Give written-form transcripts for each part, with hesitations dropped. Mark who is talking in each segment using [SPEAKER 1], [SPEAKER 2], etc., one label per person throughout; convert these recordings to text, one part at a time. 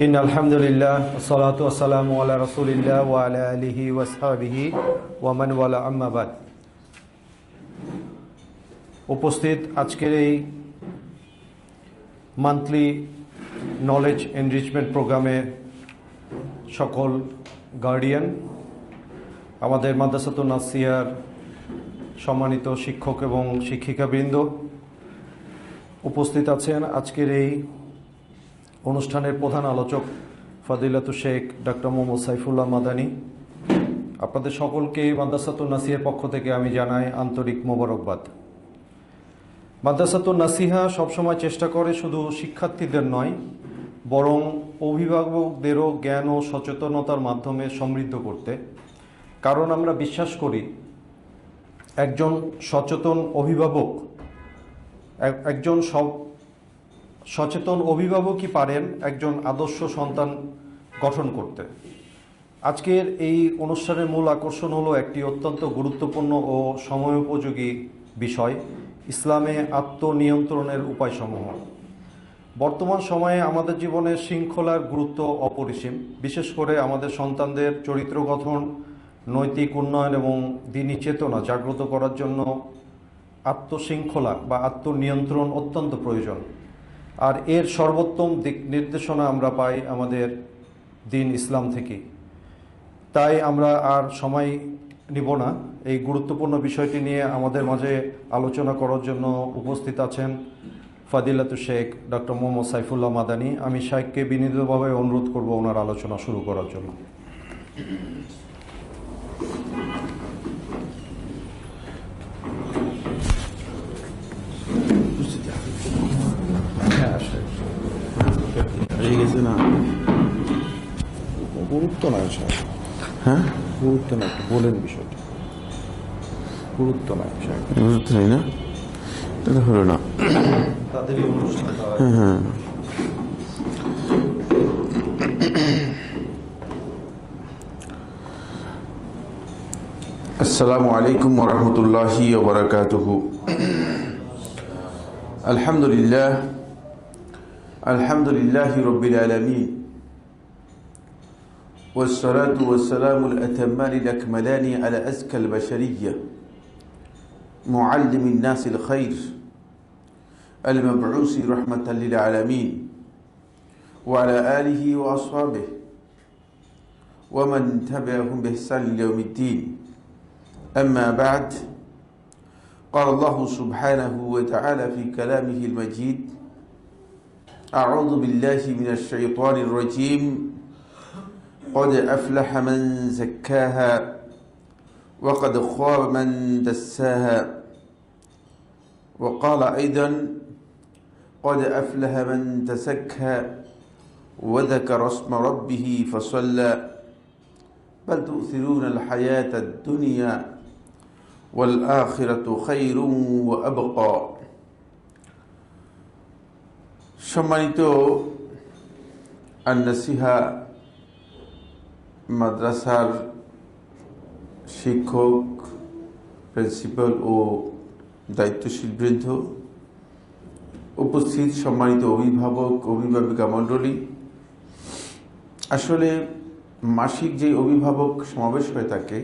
[SPEAKER 1] আলহামদুলিল্লাহ সালাতু ওয়াসসালামু আলা রাসূলিল্লাহ ওয়া আলা আলিহি ওয়া আসহাবিহি ওয়া মান ওয়ালা আম্মা বাদ। উপস্থিত আজকের এই মান্থলি নলেজ এনরিচমেন্ট প্রোগ্রামে সকল গার্ডিয়ান, আমাদের মাদ্রাসাতুন নাসিহার সম্মানিত শিক্ষক এবং শিক্ষিকাবৃন্দ, উপস্থিত আছেন আজকের এই অনুষ্ঠানের প্রধান আলোচক ফাদিলাতুল শেখ ডক্টর মোহাম্মদ সাইফুল্লাহ মাদানী। আপনাদের সকলকে মাদ্রাসাতুন নাসিহার পক্ষ থেকে আমি জানাই আন্তরিক মোবারকবাদ। মাদ্রাসাতুন নাসিহা সবসময় চেষ্টা করে শুধু শিক্ষার্থীদের নয়, বরং অভিভাবকদেরও জ্ঞান ও সচেতনতার মাধ্যমে সমৃদ্ধ করতে। কারণ আমরা বিশ্বাস করি একজন সচেতন অভিভাবকই পারেন একজন আদর্শ সন্তান গঠন করতে। আজকের এই অনুষ্ঠানের মূল আকর্ষণ হলো একটি অত্যন্ত গুরুত্বপূর্ণ ও সময়োপযোগী বিষয়, ইসলামে আত্মনিয়ন্ত্রণের উপায়সমূহ। বর্তমান সময়ে আমাদের জীবনে শৃঙ্খলার গুরুত্ব অপরিসীম। বিশেষ করে আমাদের সন্তানদের চরিত্র গঠন, নৈতিক উন্নয়ন এবং দ্বীনি চেতনা জাগ্রত করার জন্য আত্মশৃঙ্খলা বা আত্মনিয়ন্ত্রণ অত্যন্ত প্রয়োজন। আর এর সর্বোত্তম দিক নির্দেশনা আমরা পাই আমাদের দ্বীন ইসলাম থেকে। তাই আমরা আর সময় নিব না, এই গুরুত্বপূর্ণ বিষয়টি নিয়ে আমাদের মাঝে আলোচনা করার জন্য উপস্থিত আছেন ফাদিলাতুল শেখ ডক্টর মোহাম্মদ সাইফুল্লাহ মাদানী। আমি শাইখকে বিনীতভাবে অনুরোধ করব ওনার আলোচনা শুরু করার জন্য।
[SPEAKER 2] গুরুত্ব নয়, হ্যাঁ গুরুত্ব না, বলেন বিষয়টা। গুরুত্ব নয়, গুরুত্ব নেই না, এটা হলো না
[SPEAKER 1] তাদেরই অনুষ্ঠান।
[SPEAKER 2] হ্যাঁ। আসসালামু আলাইকুম ওয়া রাহমাতুল্লাহি ওয়া বারাকাতুহু। আলহামদুলিল্লাহি রাব্বিল আলামিন والصلاة والسلام الأتمان الأكملان على أزكى البشرية معلم الناس الخير المبعوث رحمة للعالمين وعلى آله وأصحابه ومن تبعهم بإحسان يوم الدين. أما بعد، قال الله سبحانه وتعالى في كلامه المجيد: أعوذ بالله من الشيطان الرجيم، قد أفلح من زكاها وقد خاب من دساها. وقال أيضا: قد أفلح من تزكى وذكر اسم ربه فصلى بل تؤثرون الحياة الدنيا والآخرة خير وأبقى. সম্মানিত আন-নাসিহা মাদ্রাসার শিক্ষক, প্রিন্সিপাল ও দায়িত্বশীল বৃন্দ, উপস্থিত সম্মানিত অভিভাবক অভিভাবিকা মণ্ডলী, আসলে মাসিক যে অভিভাবক সমাবেশ হয়ে থাকে,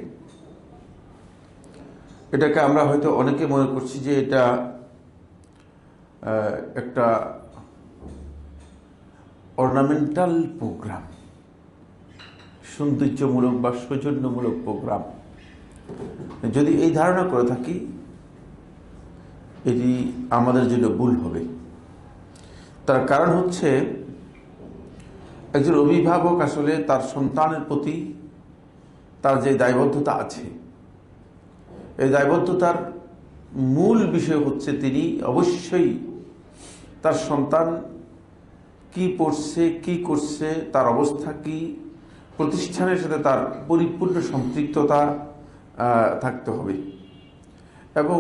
[SPEAKER 2] এটাকে আমরা হয়তো অনেকে মনে করছি যে এটা একটা অর্নামেন্টাল প্রোগ্রাম, সৌন্দর্যমূলক বা সৌজন্যমূলক প্রোগ্রাম। যদি এই ধারণা করে থাকি, এটি আমাদের জন্য ভুল হবে। তার কারণ হচ্ছে, একজন অভিভাবক আসলে তার সন্তানের প্রতি তার যে দায়বদ্ধতা আছে, এই দায়বদ্ধতার মূল বিষয় হচ্ছে তিনি অবশ্যই তার সন্তান কি পড়ছে, কি করছে, তার অবস্থা কি, প্রতিষ্ঠানের সাথে তার পরিপূর্ণ সম্পৃক্ততা থাকতে হবে। এবং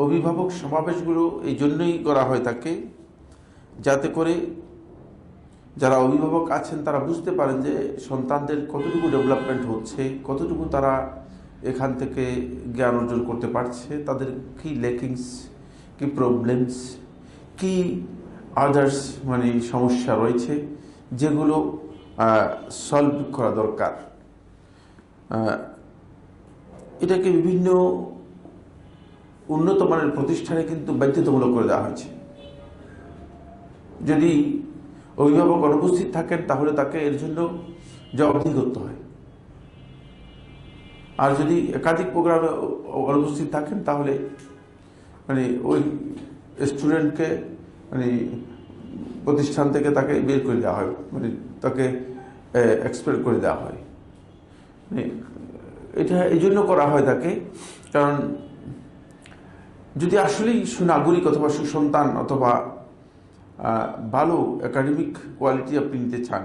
[SPEAKER 2] অভিভাবক সমাবেশগুলো এই জন্যই করা হয়ে থাকে, যাতে করে যারা অভিভাবক আছেন তারা বুঝতে পারেন যে সন্তানদের কতটুকু ডেভেলপমেন্ট হচ্ছে, কতটুকু তারা এখান থেকে জ্ঞান অর্জন করতে পারছে, তাদের কি ল্যাকিংস, কি প্রবলেমস, কি আদার্স সমস্যা রয়েছে, যেগুলো সলভ করা দরকার। এটাকে বিভিন্ন উন্নত মানের প্রতিষ্ঠানে কিন্তু বাধ্যতামূলক করে দেওয়া হয়েছে। যদি অভিভাবক অনুপস্থিত থাকেন তাহলে তাকে এর জন্য জবাবদিহি করতে হয়, আর যদি একাধিক প্রোগ্রামে অনুপস্থিত থাকেন তাহলে মানে ওই স্টুডেন্টকে মানে প্রতিষ্ঠান থেকে তাকে বের করে দেওয়া হয়, মানে তাকে এক্সপেল করে দেওয়া হয়। মানে এটা এই জন্য করা হয় তাকে, কারণ যদি আসলেই সুনাগরিক অথবা সুসন্তান অথবা ভালো একাডেমিক কোয়ালিটি আপনি নিতে চান,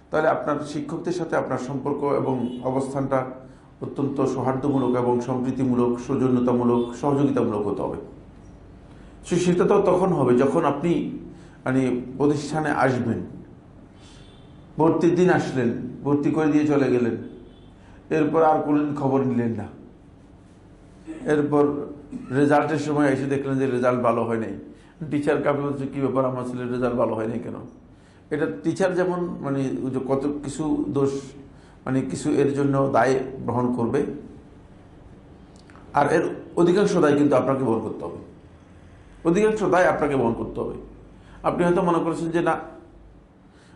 [SPEAKER 2] তাহলে আপনার শিক্ষকদের সাথে আপনার সম্পর্ক এবং অবস্থানটা অত্যন্ত সৌহার্দ্যমূলক এবং সম্প্রীতিমূলক, সৌজন্যতামূলক, সহযোগিতামূলক হতে হবে। সেটা তো তখন হবে যখন আপনি মানে প্রতিষ্ঠানে আসবেন, ভর্তির দিন আসলেন, ভর্তি করে দিয়ে চলে গেলেন, এরপর আর কোনোদিন খবর নিলেন না, এরপর রেজাল্টের সময় এসে দেখলেন যে রেজাল্ট ভালো হয় নাই, টিচার কাপে বলছে কী ব্যাপার আমার ছেলের রেজাল্ট ভালো হয় নাই কেন। এটা টিচার যেমন মানে কত কিছু দোষ মানে কিছু এর জন্য দায় গ্রহণ করবে, আর এর অধিকাংশ দায় কিন্তু আপনাকে বহন করতে হবে, অধিকাংশ দায় আপনাকে বহন করতে হবে। আপনি হয়তো মনে করেছেন যে না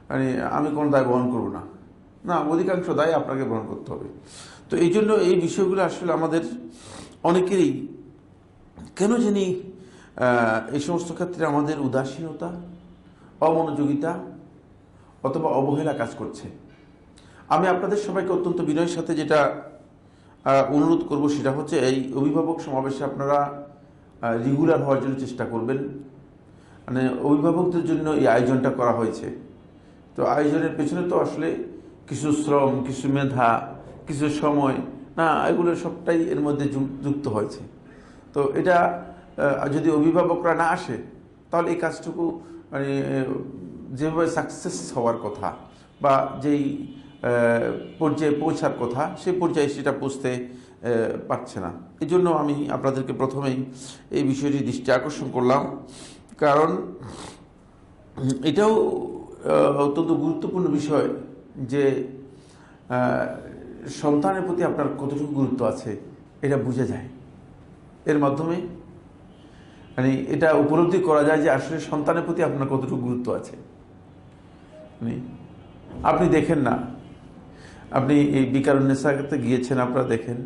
[SPEAKER 2] মানে আমি কোনো দায় বহন করব না, না, অধিকাংশ দায় আপনাকে বহন করতে হবে। তো এই জন্য এই বিষয়গুলো আসলে আমাদের অনেকেরই কেন জানি এই সমস্ত ক্ষেত্রে আমাদের উদাসীনতা, অমনোযোগিতা অথবা অবহেলা কাজ করছে। আমি আপনাদের সবাইকে অত্যন্ত বিনয়ের সাথে যেটা অনুরোধ করব সেটা হচ্ছে এই অভিভাবক সমাবেশে আপনারা রেগুলার হওয়ার জন্য চেষ্টা করবেন। মানে অভিভাবকদের জন্য এই আয়োজনটা করা হয়েছে, তো আয়োজনের পেছনে তো আসলে কিছু শ্রম, কিছু মেধা, কিছু সময়, না, এগুলো সবটাই এর মধ্যে যুক্ত হয়েছে। তো এটা যদি অভিভাবকরা না আসে তাহলে এই কাজটুকু মানে যেভাবে সাকসেস হওয়ার কথা বা যেই পর্যায়ে পৌঁছার কথা সেই পর্যায়ে সেটা পৌঁছতে পারছে না। এই জন্য আমি আপনাদেরকে প্রথমেই এই বিষয়টি দৃষ্টি আকর্ষণ করলাম, কারণ এটাও অত্যন্ত গুরুত্বপূর্ণ বিষয় যে সন্তানের প্রতি আপনার কতটুকু গুরুত্ব আছে এটা বোঝা যায়। এর মাধ্যমে মানে এটা উপলব্ধি করা যায় যে আসলে সন্তানের প্রতি আপনার কতটুকু গুরুত্ব আছে। আপনি দেখেন না, আপনি এই বিকারুন্নেসাতে গিয়েছেন, আপনারা দেখেন,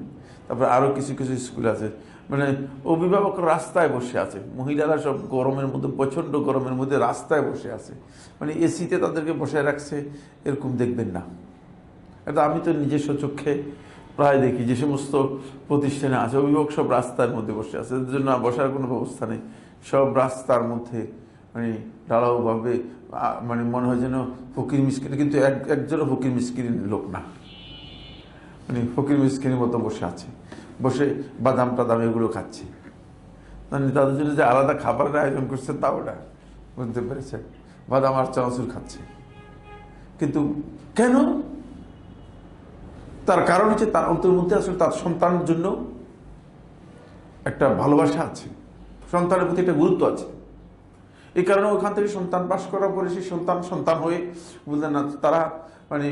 [SPEAKER 2] তারপর আরও কিছু কিছু স্কুল আছে, মানে অভিভাবক রাস্তায় বসে আছে, মহিলারা সব গরমের মধ্যে, প্রচণ্ড গরমের মধ্যে রাস্তায় বসে আছে, মানে এসিতে তাদেরকে বসায় রাখছে, এরকম দেখবেন না। এটা আমি তো নিজস্ব চোখে প্রায় দেখি, যে সমস্ত প্রতিষ্ঠানে আছে অভিভাবক সব রাস্তার মধ্যে বসে আছে, এদের জন্য বসার কোনো ব্যবস্থা নেই, সব রাস্তার মধ্যে মানে ঢালাওভাবে, মানে মনে হয় যেন ফকির মিসকিন, কিন্তু একজনও ফকির মিসকিন লোক না, মানে ফকির মিসকিনের মতো বসে আছে, বসে বাদাম টাদাম এগুলো খাচ্ছে, মানে তাদের জন্য যে আলাদা খাবারের আয়োজন করছে তা ওটা বুঝতে পেরেছে, বাদাম আর চানাচুর খাচ্ছে। কিন্তু কেন? তার কারণ হচ্ছে তার অন্তরের মধ্যে আসলে তার সন্তানের জন্য একটা ভালোবাসা আছে, সন্তানের প্রতি একটা গুরুত্ব আছে। এই কারণে ওখান থেকে সন্তান পাস করার পরে সেই সন্তান হয়ে বুঝলেন না, তারা মানে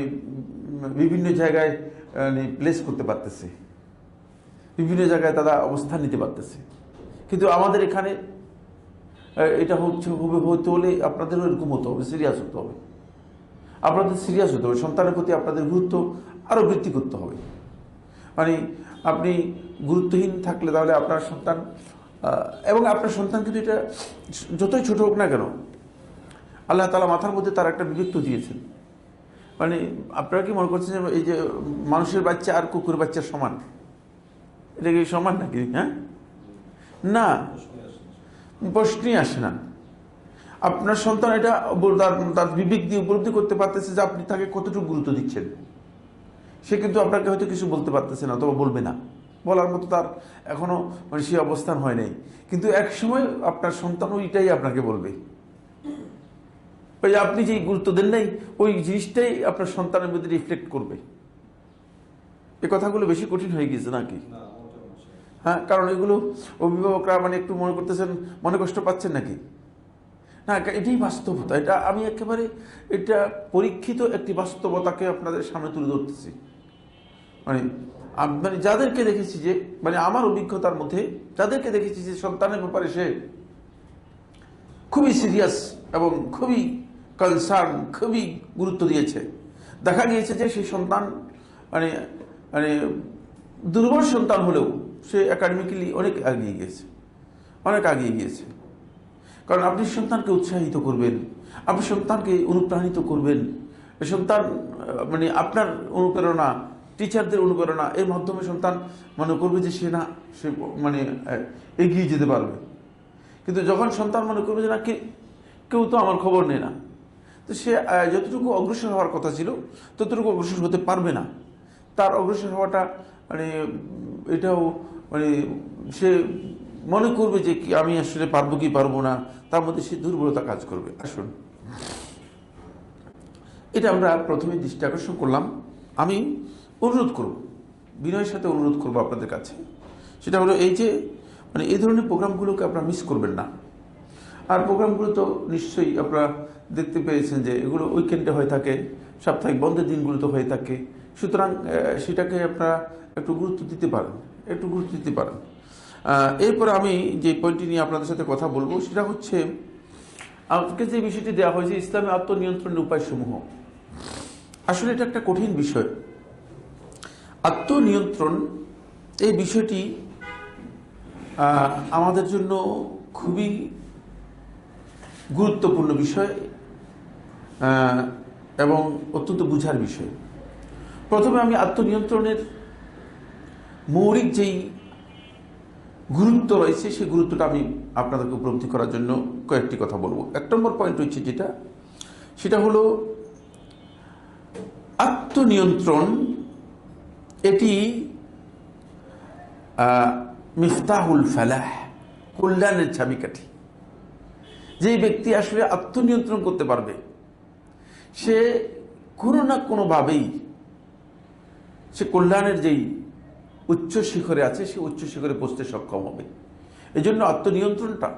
[SPEAKER 2] বিভিন্ন জায়গায় মানে প্লেস করতে পারতেছে, বিভিন্ন জায়গায় তারা অবস্থান নিতে পারতেছে। কিন্তু আমাদের এখানে এটা হতে হলে আপনাদেরও এরকম হতে হবে, সিরিয়াস হতে হবে, আপনাদের সিরিয়াস হতে হবে, সন্তানের প্রতি আপনাদের গুরুত্ব আরও বৃদ্ধি করতে হবে। মানে আপনি গুরুত্বহীন থাকলে তাহলে আপনার সন্তান, এবং আপনার সন্তান কিন্তু এটা যতই ছোট হোক না কেন, আল্লাহ তাআলা মাথার মধ্যে তার একটা বিবেক দিয়েছেন। মানে আপনারা কি মনে করছেন এই যে মানুষের বাচ্চা আর কুকুরের বাচ্চার সমান? এটা কি সমান নাকি? হ্যাঁ, না, প্রশ্নই আসে না। আপনার সন্তান এটা তার বিবেক দিয়ে উপলব্ধি করতে পারতেছে যে আপনি তাকে কতটুকু গুরুত্ব দিচ্ছেন। সে কিন্তু আপনাকে হয়তো কিছু বলতে পারতেছে না, অথবা বলবে না, বলার মতো তার এখনো মানে সে অবস্থান হয় নাই, কিন্তু এক সময় আপনার সন্তান ওইটাই আপনাকে বলবে। ওই আপনি যেই গুরুত্ব দেন নাই ওই জিনিসটাই আপনার সন্তানের মধ্যে রিফ্লেক্ট করবে। এই কথাগুলো বেশি কঠিন হয়ে গিয়েছে নাকি? হ্যাঁ, কারণ এগুলো অভিভাবকরা মানে একটু মনে করতেছেন, মনে কষ্ট পাচ্ছেন নাকি? না, এটাই বাস্তবতা। এটা আমি একেবারে এটা পরীক্ষিত একটি বাস্তবতাকে আপনাদের সামনে তুলে ধরতেছি। মানে মানে যাদেরকে দেখেছি যে, মানে আমার অভিজ্ঞতার মধ্যে যাদেরকে দেখেছি যে সন্তানের ব্যাপারে সে খুবই সিরিয়াস এবং খুবই কনসার্ন, খুবই গুরুত্ব দিয়েছে, দেখা গিয়েছে যে সেই সন্তান মানে মানে দুর্বল সন্তান হলেও সে একাডেমিক্যালি অনেক এগিয়ে গিয়েছে, অনেক এগিয়ে গিয়েছে। কারণ আপনি সন্তানকে উৎসাহিত করবেন, আপনি সন্তানকে অনুপ্রাণিত করবেন, সন্তান মানে আপনার অনুপ্রেরণা, টিচারদের অনুপ্রেরণা, এর মাধ্যমে সন্তান মনে করবে যে সে মানে এগিয়ে যেতে পারবে। কিন্তু যখন সন্তান মনে করবে যে না, কেউ তো আমার খবর নেয় না, তো সে যতটুকু অগ্রসর হওয়ার কথা ছিল ততটুকু অগ্রসর হতে পারবে না। তার অগ্রসর হওয়াটা মানে এটাও মানে সে মনে করবে যে কি আমি আসলে পারবো কি পারবো না, তার মধ্যে সে দুর্বলতা কাজ করবে। আসুন, এটা আমরা প্রথমে দৃষ্টি আকর্ষণ করলাম। আমি অনুরোধ করব, বিনয়ের সাথে অনুরোধ করব আপনাদের কাছে, সেটা হলো এই যে মানে এই ধরনের প্রোগ্রামগুলোকে আপনারা মিস করবেন না। আর প্রোগ্রামগুলো তো নিশ্চয়ই আপনারা দেখতে পেয়েছেন যে এগুলো উইকেন্ডে হয়ে থাকে, সাপ্তাহিক বন্ধের দিনগুলোতে হয়ে থাকে। সুতরাং সেটাকে আপনারা একটু গুরুত্ব দিতে পারেন, একটু গুরুত্ব দিতে পারেন। এরপর আমি যে পয়েন্টটি নিয়ে আপনাদের সাথে কথা বলবো সেটা হচ্ছে, আজকে যে বিষয়টি দেওয়া হয়েছে ইসলামী আত্মনিয়ন্ত্রণের উপায়সমূহ। আসলে এটা একটা কঠিন বিষয়। আত্মনিয়ন্ত্রণ এই বিষয়টি আমাদের জন্য খুবই গুরুত্বপূর্ণ বিষয় এবং অত্যন্ত বুঝার বিষয়। প্রথমে আমি আত্মনিয়ন্ত্রণের মৌলিক যেই গুরুত্ব রয়েছে সেই গুরুত্বটা আমি আপনাদেরকে উপলব্ধি করার জন্য কয়েকটি কথা বলবো। 1 নম্বর পয়েন্ট হচ্ছে সেটা হলো আত্মনিয়ন্ত্রণ, এটি মিফতাহুল ফালাহ, কল্যাণের চাবিকাঠি। যে ব্যক্তি আসলে আত্মনিয়ন্ত্রণ করতে পারবে সে কোনো না কোনোভাবেই সে কল্যাণের যেই উচ্চ শিখরে আছে সে উচ্চ শিখরে পৌঁছতে সক্ষম হবে। এই জন্য আত্মনিয়ন্ত্রণটা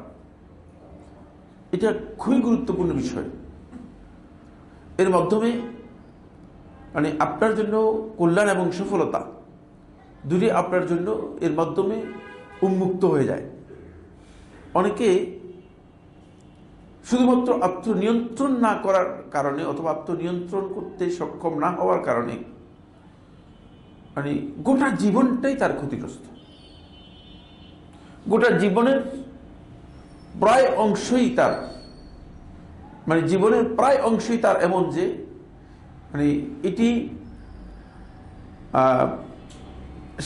[SPEAKER 2] এটা খুবই গুরুত্বপূর্ণ বিষয়। এর মাধ্যমে মানে আপনার জন্য কল্যাণ এবং সফলতা দুটি আপনার জন্য এর মাধ্যমে উন্মুক্ত হয়ে যায়। অনেকে শুধুমাত্র আত্মনিয়ন্ত্রণ না করার কারণে অথবা আত্মনিয়ন্ত্রণ করতে সক্ষম না হওয়ার কারণে মানে গোটা জীবনটাই তার ক্ষতিগ্রস্ত। গোটা জীবনের প্রায় অংশই তার মানে জীবনের প্রায় অংশই তার এমন যে মানে এটি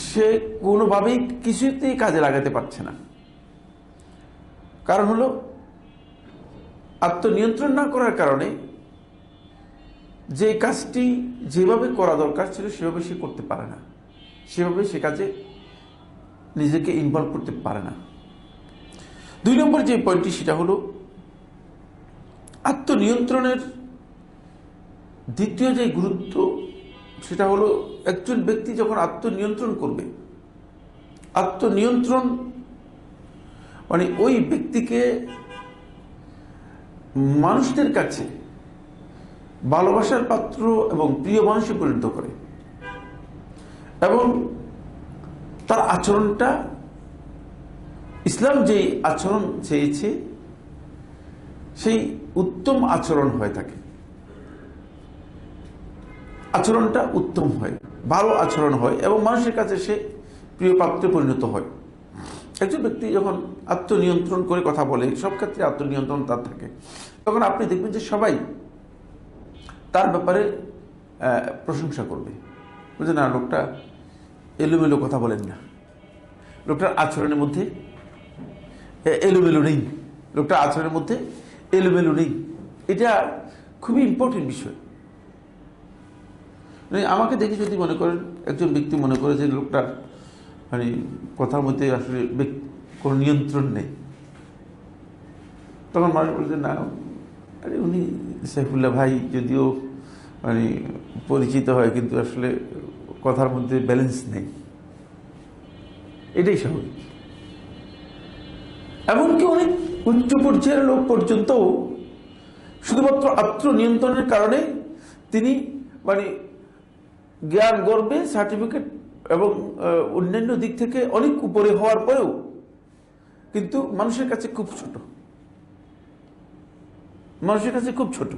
[SPEAKER 2] সে কোনোভাবেই কিছুতেই কাজে লাগাতে পারছে না। কারণ হলো আত্মনিয়ন্ত্রণ না করার কারণে যে কাজটি যেভাবে করা দরকার ছিল সেভাবে সে করতে পারে না, সেভাবে সে কাজে নিজেকে ইনভলভ করতে পারে না। 2 নম্বর যে পয়েন্টটি সেটা হলো আত্মনিয়ন্ত্রণের দ্বিতীয় যে গুরুত্ব সেটা হলো একজন ব্যক্তি যখন আত্মনিয়ন্ত্রণ করবে, আত্মনিয়ন্ত্রণ মানে ওই ব্যক্তিকে মানুষদের কাছে ভালোবাসার পাত্র এবং প্রিয় মানুষে পরিণত করে এবং তার আচরণটা ইসলাম যেই আচরণ চেয়েছে সেই উত্তম আচরণ হয়ে থাকে। আচরণটা উত্তম হয়, ভালো আচরণ হয় এবং মানুষের কাছে সে প্রিয় পাত্রে পরিণত হয়। একজন ব্যক্তি যখন আত্মনিয়ন্ত্রণ করে কথা বলে, সব ক্ষেত্রে আত্মনিয়ন্ত্রণ তার থাকে, তখন আপনি দেখবেন যে সবাই তার ব্যাপারে প্রশংসা করবে, বুঝলেন না, লোকটা এলোমেলো কথা বলেন না, লোকটার আচরণের মধ্যে এলোমেলো নেই, লোকটার আচরণের মধ্যে এলোমেলো নেই। এটা খুবই ইম্পর্টেন্ট বিষয়। মানে আমাকে দেখে যদি মনে করেন একজন ব্যক্তি মনে করে যে লোকটার মানে কথার মধ্যে আসলে কোনো নিয়ন্ত্রণ নেই, তখন মানুষ বলছে না, আরে উনি সাইফুল্লাহ ভাই যদিও মানে পরিচিত হয় কিন্তু আসলে কথার মধ্যে ব্যালেন্স নেই। এটাই স্বাভাবিক। এমনকি অনেক উচ্চ পর্যায়ের লোক পর্যন্ত শুধুমাত্র আত্মনিয়ন্ত্রণের কারণে তিনি মানে জ্ঞান গর্বে সার্টিফিকেট এবং অন্যান্য দিক থেকে অনেক উপরে হওয়ার পরেও কিন্তু মানুষের কাছে খুব ছোট, মানুষের কাছে খুব ছোট।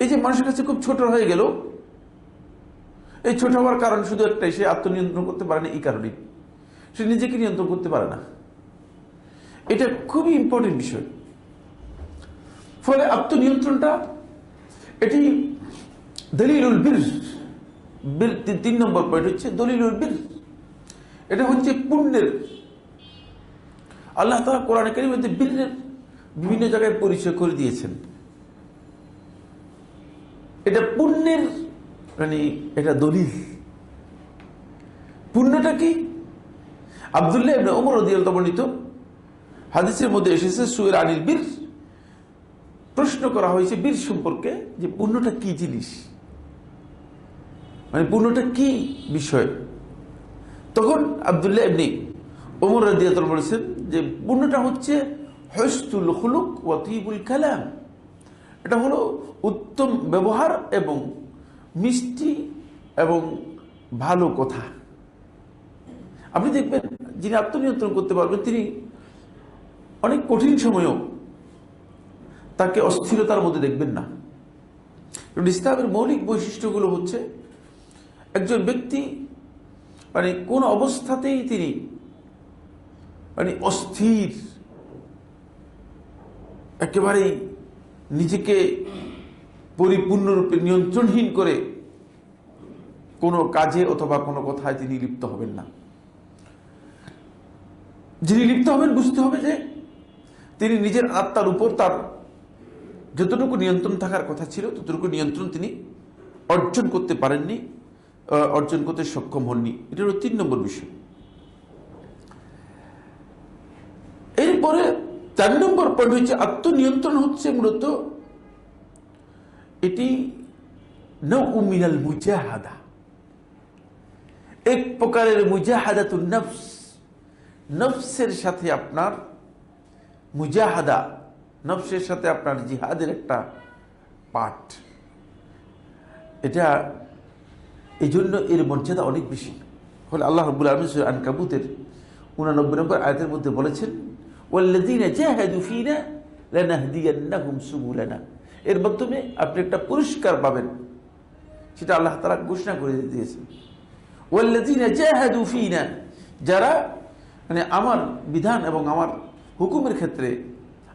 [SPEAKER 2] এই যে মানুষের কাছে খুব ছোট হয়ে গেল, এই ছোট হওয়ার কারণ শুধু একটাই, সে আত্মনিয়ন্ত্রণ করতে পারে না। এই কারণেই সে নিজেকে নিয়ন্ত্রণ করতে পারে না। এটা খুবই ইম্পর্টেন্ট বিষয়। ফলে আত্মনিয়ন্ত্রণটা এটি দলিলুল বীর, 3 নম্বর পয়েন্ট হচ্ছে দলিলুল বীর। এটা হচ্ছে পুণ্যের। আল্লাহ তাআলা কোরআনে কারীমে বীরের বিভিন্ন জায়গায় পরিচয় করে দিয়েছেন। এটা পুণ্যের মানে এটা দলিল। পুণ্যটা কি? আব্দুল্লাহ ইবনে ওমর রাদিয়াল্লাহু আনহু বর্ণিত হাদিসের মধ্যে এসেছে সুয়েল আনিল বীর, প্রশ্ন করা হয়েছে বীর সম্পর্কে যে পুণ্যটা কি জিনিস, মানে পুণ্যটা কি বিষয়। তখন আব্দুল্লাহ ইবনে ওমর রাদিয়াল্লাহু আনহু বলেছেন যে পুণ্যটা হচ্ছে হুসনুল খুলুক ওয়া তিবুল কালাম। এটা হলো উত্তম ব্যবহার এবং মিষ্টি এবং ভালো কথা। আপনি দেখবেন যিনি আত্মনিয়ন্ত্রণ করতে পারবেন তিনি অনেক কঠিন সময়েও তাকে অস্থিরতার মধ্যে দেখবেন না। ইসলামের মৌলিক বৈশিষ্ট্যগুলো হচ্ছে একজন ব্যক্তি মানে কোন অবস্থাতেই তিনি মানে অস্থির, একেবারেই নিজেকে পরিপূর্ণরূপে নিয়ন্ত্রণহীন করে কোনো কাজে অথবা কোনো কথায় তিনি লিপ্ত হবেন না। যিনি লিপ্ত হবেন বুঝতে হবে যে তিনি নিজের আত্মার উপর তার যতটুকু নিয়ন্ত্রণ থাকার কথা ছিল ততটুকু নিয়ন্ত্রণ তিনি অর্জন করতে পারেননি, অর্জন করতে সক্ষম হননি। এটা হলো 3 নম্বর বিষয়। এরপরে 4 নম্বর পয়েন্ট হচ্ছে আত্মনিয়ন্ত্রণ হচ্ছে মূলত এটি নও মিনাল মুজাহাদা, এক প্রকারের মুজাহাদাতুন নফস। নফসের সাথে আপনার মুজাহাদা, নফসের সাথে আপনার জিহাদের একটা পাঠ। এটা এই জন্য এর মর্যাদা অনেক বেশি। ফলে আল্লাহ রাব্বুল আলামিন সূরা আনকাবুতের 89 নম্বর আয়াতের মধ্যে বলেছেন ওয়াল্লাযীনা জাহাদু ফীনা লানাহদিয়ান্নাহুম সুবুলানা। এর মাধ্যমে আপনি একটা পুরস্কার পাবেন, সেটা আল্লাহ তাআলা ঘোষণা করে দিয়েছেন। ওয়াল্লাযীনা জাহাদু ফীনা, যারা মানে আমার বিধান এবং আমার হুকুমের ক্ষেত্রে,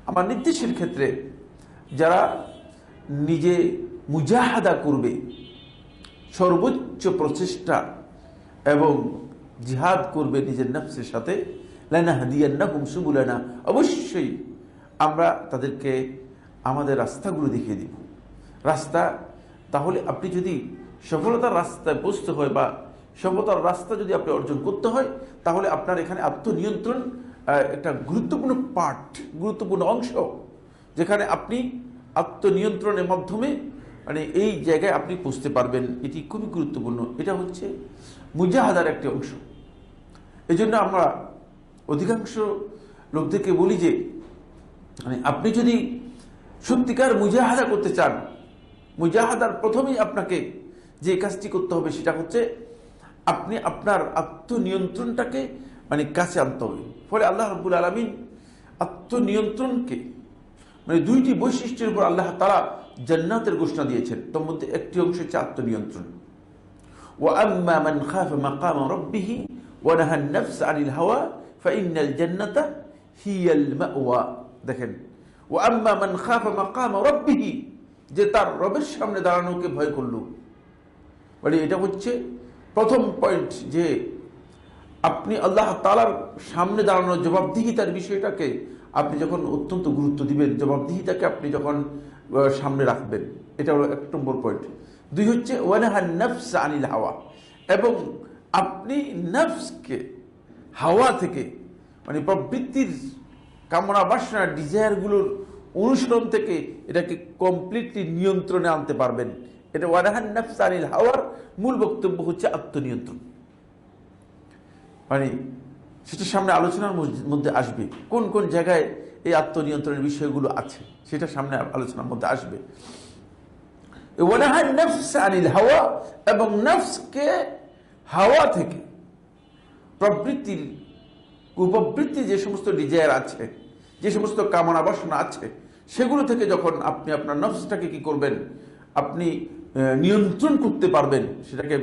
[SPEAKER 2] আমার নির্দেশের ক্ষেত্রে যারা নিজে মুজাহাদা করবে, সর্বোচ্চ প্রচেষ্টা এবং জিহাদ করবে নিজের নফসের সাথে, লানাহদিয়ান্নাহুম সুবুলানা, অবশ্যই আমরা তাদেরকে আমাদের রাস্তাগুলো দেখিয়ে দিব। রাস্তা, তাহলে আপনি যদি সফলতার রাস্তায় পৌঁছতে হয় বা সফলতার রাস্তা যদি আপনি অর্জন করতে হয়, তাহলে আপনার এখানে আত্মনিয়ন্ত্রণ একটা গুরুত্বপূর্ণ পার্ট, গুরুত্বপূর্ণ অংশ, যেখানে আপনি আত্মনিয়ন্ত্রণের মাধ্যমে মানে এই জায়গায় আপনি পৌঁছতে পারবেন। এটি খুবই গুরুত্বপূর্ণ। এটা হচ্ছে মুজাহাদার একটি অংশ। এই জন্য আমরা অধিকাংশ লোকদেরকে বলি যে মানে আপনি যদি সত্যিকার মুজাহাদা করতে চান, মুজাহাদার প্রথমেই আপনাকে যে কাজটি করতে হবে সেটা হচ্ছে আপনি আপনার আত্মনিয়ন্ত্রণটাকে মানে কাছে আনতে হবে। ফলে আল্লাহ রাব্বুল আলামিন আত্মনিয়ন্ত্রণকে মানে 2টি বৈশিষ্ট্যের উপর আল্লাহ তাআলা জান্নাতের ঘোষণা দিয়েছেন। তার মধ্যে একটি অংশ হচ্ছে আত্মনিয়ন্ত্রণ। ওয়া আম্মা মান খাফা মাকামা রাব্বিহি ওয়া নাহান নাফস আনিল হাওয়া ফাইন্নাল জান্নাতা হিয়াল মাওয়া। দেখেন, ওয়া আম্মা মান খাফা মাকামা রাব্বিহি, যে তার রবের সামনে দাঁড়ানোকে ভয় করল। মানে এটা হচ্ছে প্রথম পয়েন্ট, যে আপনি আল্লাহ তাআলার সামনে দাঁড়ানোর জবাবদিহিতার বিষয়টাকে আপনি যখন অত্যন্ত গুরুত্ব দিবেন, জবাবদিহিতাকে আপনি যখন সামনে রাখবেন, এটা হলো 1 নম্বর পয়েন্ট। 2 হচ্ছে ওয়ানাহান নাফস আনিল হাওয়া, এবং আপনি নফসকে হাওয়া থেকে মানে প্রবৃত্তির কামনা বাসনা ডিজায়ারগুলোর অনুসরণ থেকে এটাকে কমপ্লিটলি নিয়ন্ত্রণে আনতে পারবেন। এটা ওয়ানাহান নাফস আনিল হাওয়ার মূল বক্তব্য হচ্ছে আত্মনিয়ন্ত্রণ। মানে সেটা সামনে আলোচনার মধ্যে আসবে কোন কোন জায়গায় এই আত্মনিয়ন্ত্রণের বিষয়গুলো আছে, সেটা সামনে আলোচনার মধ্যে আসবে। হাওয়া, এবং নফসকে হাওয়া থেকে, প্রবৃত্তির কুপ্রবৃত্তি যে সমস্ত ডিজায়ার আছে, যে সমস্ত কামনা বাসনা আছে, সেগুলো থেকে যখন আপনি আপনার নফসটাকে কি করবেন, আপনি নিয়ন্ত্রণ করতে পারবেন, সেটাকে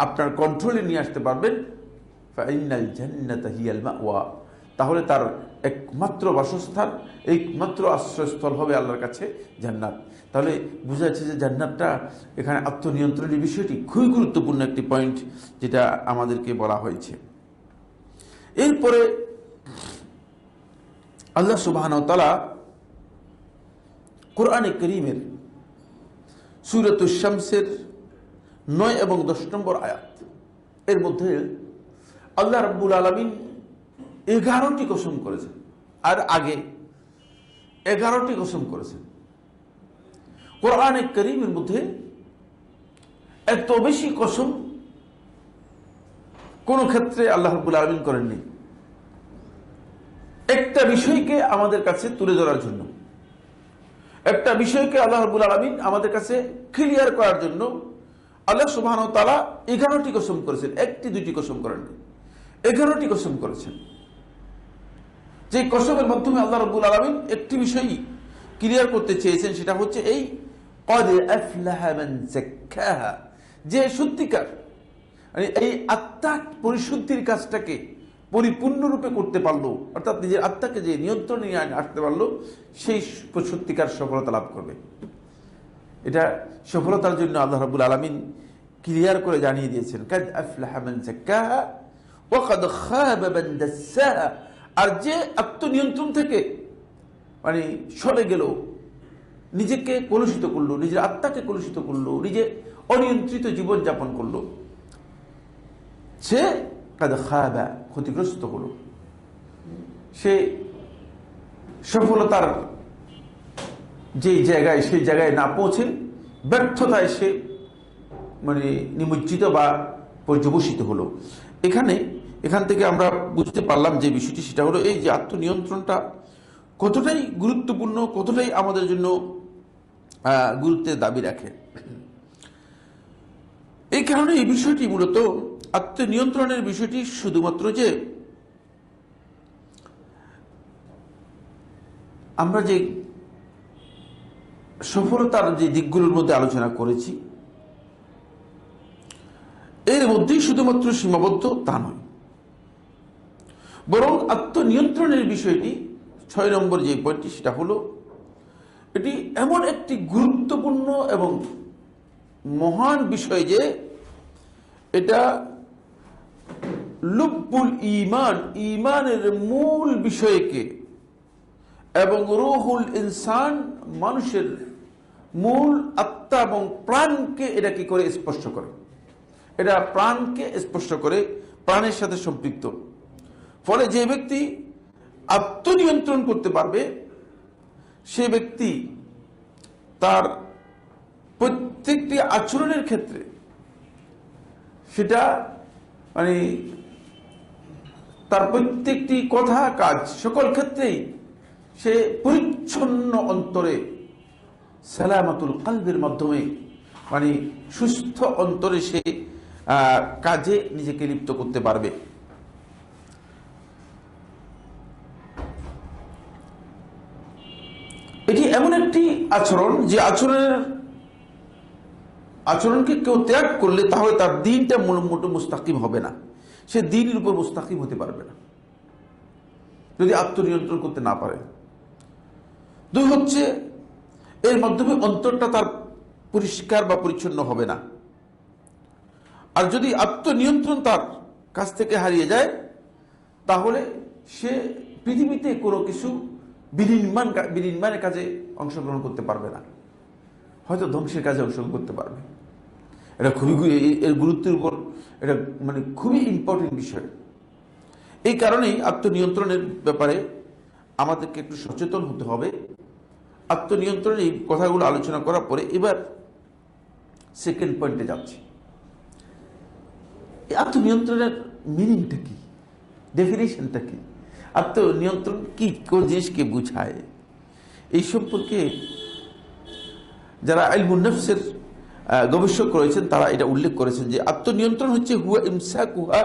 [SPEAKER 2] আপনার কন্ট্রোলে নিয়ে আসতে পারবেন, ফাইনাল জান্নাতা হিয়াল মাওয়া, তাহলে তার একমাত্র বাসস্থান, একমাত্র আশ্রয়স্থল হবে আল্লাহর কাছে জান্নাত। তাহলে বোঝা যাচ্ছে যে জান্নাতটা, এখানে আত্মনিয়ন্ত্রণের বিষয়টি খুবই গুরুত্বপূর্ণ একটি পয়েন্ট, যেটা আমাদেরকে বলা হয়েছে। এরপরে আল্লাহ সুবহানাহু ওয়া তাআলা কোরআনে কারীমের সূরাতুশ শামসের 9 এবং 10 নম্বর আয়াত, এর মধ্যে আল্লাহ রাব্বুল আলামিন 11টি কসম করেছেন, আর আগে 11টি কসম করেছেন। কোরআনে কারীমের মধ্যে এত বেশি কসম কোন ক্ষেত্রে আল্লাহ রাব্বুল আলামিন করেননি। একটা বিষয়কে আমাদের কাছে তুলে ধরার জন্য, একটা বিষয়কে আল্লাহ রাব্বুল আলামিন আমাদের কাছে ক্লিয়ার করার জন্য আল্লাহ সুবহানাহু ওয়া তাআলা 11টি কসম করেছেন, একটি দুইটি কসম করেননি, 11টি কসম করেছেন। যে কসমের মাধ্যমে আল্লাহ রাব্বুল আলামিন একটি বিষয় ক্লিয়ার করতে চেয়েছেন, সেটা হচ্ছে এই ক্বাদ আফলাহা মান যাক্কাহা, যে সত্যিকার এই আত্মা পরিশুদ্ধির কাজটাকে পরিপূর্ণরূপে করতে পারলো, অর্থাৎ নিজের আত্মাকে যে নিয়ন্ত্রণে নিয়ে আসতে পারলো, সেই সত্যিকার সফলতা লাভ করবে। এটা সফলতার জন্য আল্লাহ রাব্বুল আলামিন ক্লিয়ার করে জানিয়ে দিয়েছেন, কাদ আফলাহা মান যাক্কাহা ওয়া কাদ খাবা মান দাসসাহা, আর যে আত্মনিয়ন্ত্রণ থেকে সরে গেল, নিজেকে কলুষিত করলো, নিজের আত্মাকে কলুষিত করলো, নিজে অনিয়ন্ত্রিত জীবন যাপন করলো, সে কাদ খাবা, ক্ষতিগ্রস্ত হলো, সে সফলতার যে জায়গায়, সেই জায়গায় না পৌঁছে ব্যর্থতায় সে নিমজ্জিত বা পর্যবসিত হলো। এখান থেকে আমরা বুঝতে পারলাম যে বিষয়টি, সেটা হলো এই যে আত্মনিয়ন্ত্রণটা কতটাই গুরুত্বপূর্ণ, কতটাই আমাদের জন্য গুরুত্বের দাবি রাখে। এই কারণে এই বিষয়টি মূলত আত্মনিয়ন্ত্রণের বিষয়টি শুধুমাত্র যে আমরা যে সফলতার যে দিকগুলোর মধ্যে আলোচনা করেছি, এর মধ্যেই শুধুমাত্র সীমাবদ্ধ তা নয়, বরং আত্মনিয়ন্ত্রণের বিষয়টি 6 নম্বর যে পয়েন্টটি, সেটা হলো এটি এমন একটি গুরুত্বপূর্ণ এবং মহান বিষয় যে এটা লুব্বুল ঈমান, ঈমানের মূল বিষয়কে, এবং রূহুল ইনসান, মানুষের মূল আত্মা এবং প্রাণকে এটা কি করে স্পর্শ করে, এটা প্রাণকে স্পর্শ করে, প্রাণের সাথে সম্পৃক্ত। ফলে যে ব্যক্তি আত্মনিয়ন্ত্রণ করতে পারবে, সে ব্যক্তি তার প্রত্যেকটি আচরণের ক্ষেত্রে, সেটা তার প্রত্যেকটি কথা কাজ সকল ক্ষেত্রেই সে পরিচ্ছন্ন অন্তরে, সালামাতুল কলবের মাধ্যমে, সুস্থ অন্তরে সে কাজে নিজেকে লিপ্ত করতে পারবে। এটি এমন একটি আচরণ, যে আচরণকে কেউ ত্যাগ করলে তাহলে তার দিনটা মোটো মুস্তাকিম হবে না, সে দিনের উপর মুস্তাকিম হতে পারবে না যদি আত্মনিয়ন্ত্রণ করতে না পারে। 2 হচ্ছে, এর মাধ্যমে অন্তরটা তার পরিষ্কার বা পরিচ্ছন্ন হবে না। আর যদি আত্মনিয়ন্ত্রণ তার কাছ থেকে হারিয়ে যায়, তাহলে সে পৃথিবীতে কোনো কিছু বিনির্মাণের কাজে অংশগ্রহণ করতে পারবে না, হয়তো ধ্বংসের কাজে অংশগ্রহণ করতে পারবে। এটা এর গুরুত্বের উপর এটা খুবই ইম্পর্টেন্ট বিষয়। এই কারণেই আত্মনিয়ন্ত্রণের ব্যাপারে আমাদেরকে একটু সচেতন হতে হবে। আত্মনিয়ন্ত্রণের এই কথাগুলো আলোচনা করার পরে এবার সেকেন্ড পয়েন্টে যাচ্ছি। এই আত্মনিয়ন্ত্রণের মিনিংটা কি, ডেফিনেশনটা কি? আত্মনিয়ন্ত্রণ কি, কোন জিনিসকে বুঝায়, এই সম্পর্কে যারা ইলমুন নফসের গবেষক রয়েছেন তারা এটা উল্লেখ করেছেন যে আত্মনিয়ন্ত্রণ হচ্ছে হুয়া ইমসাকুহা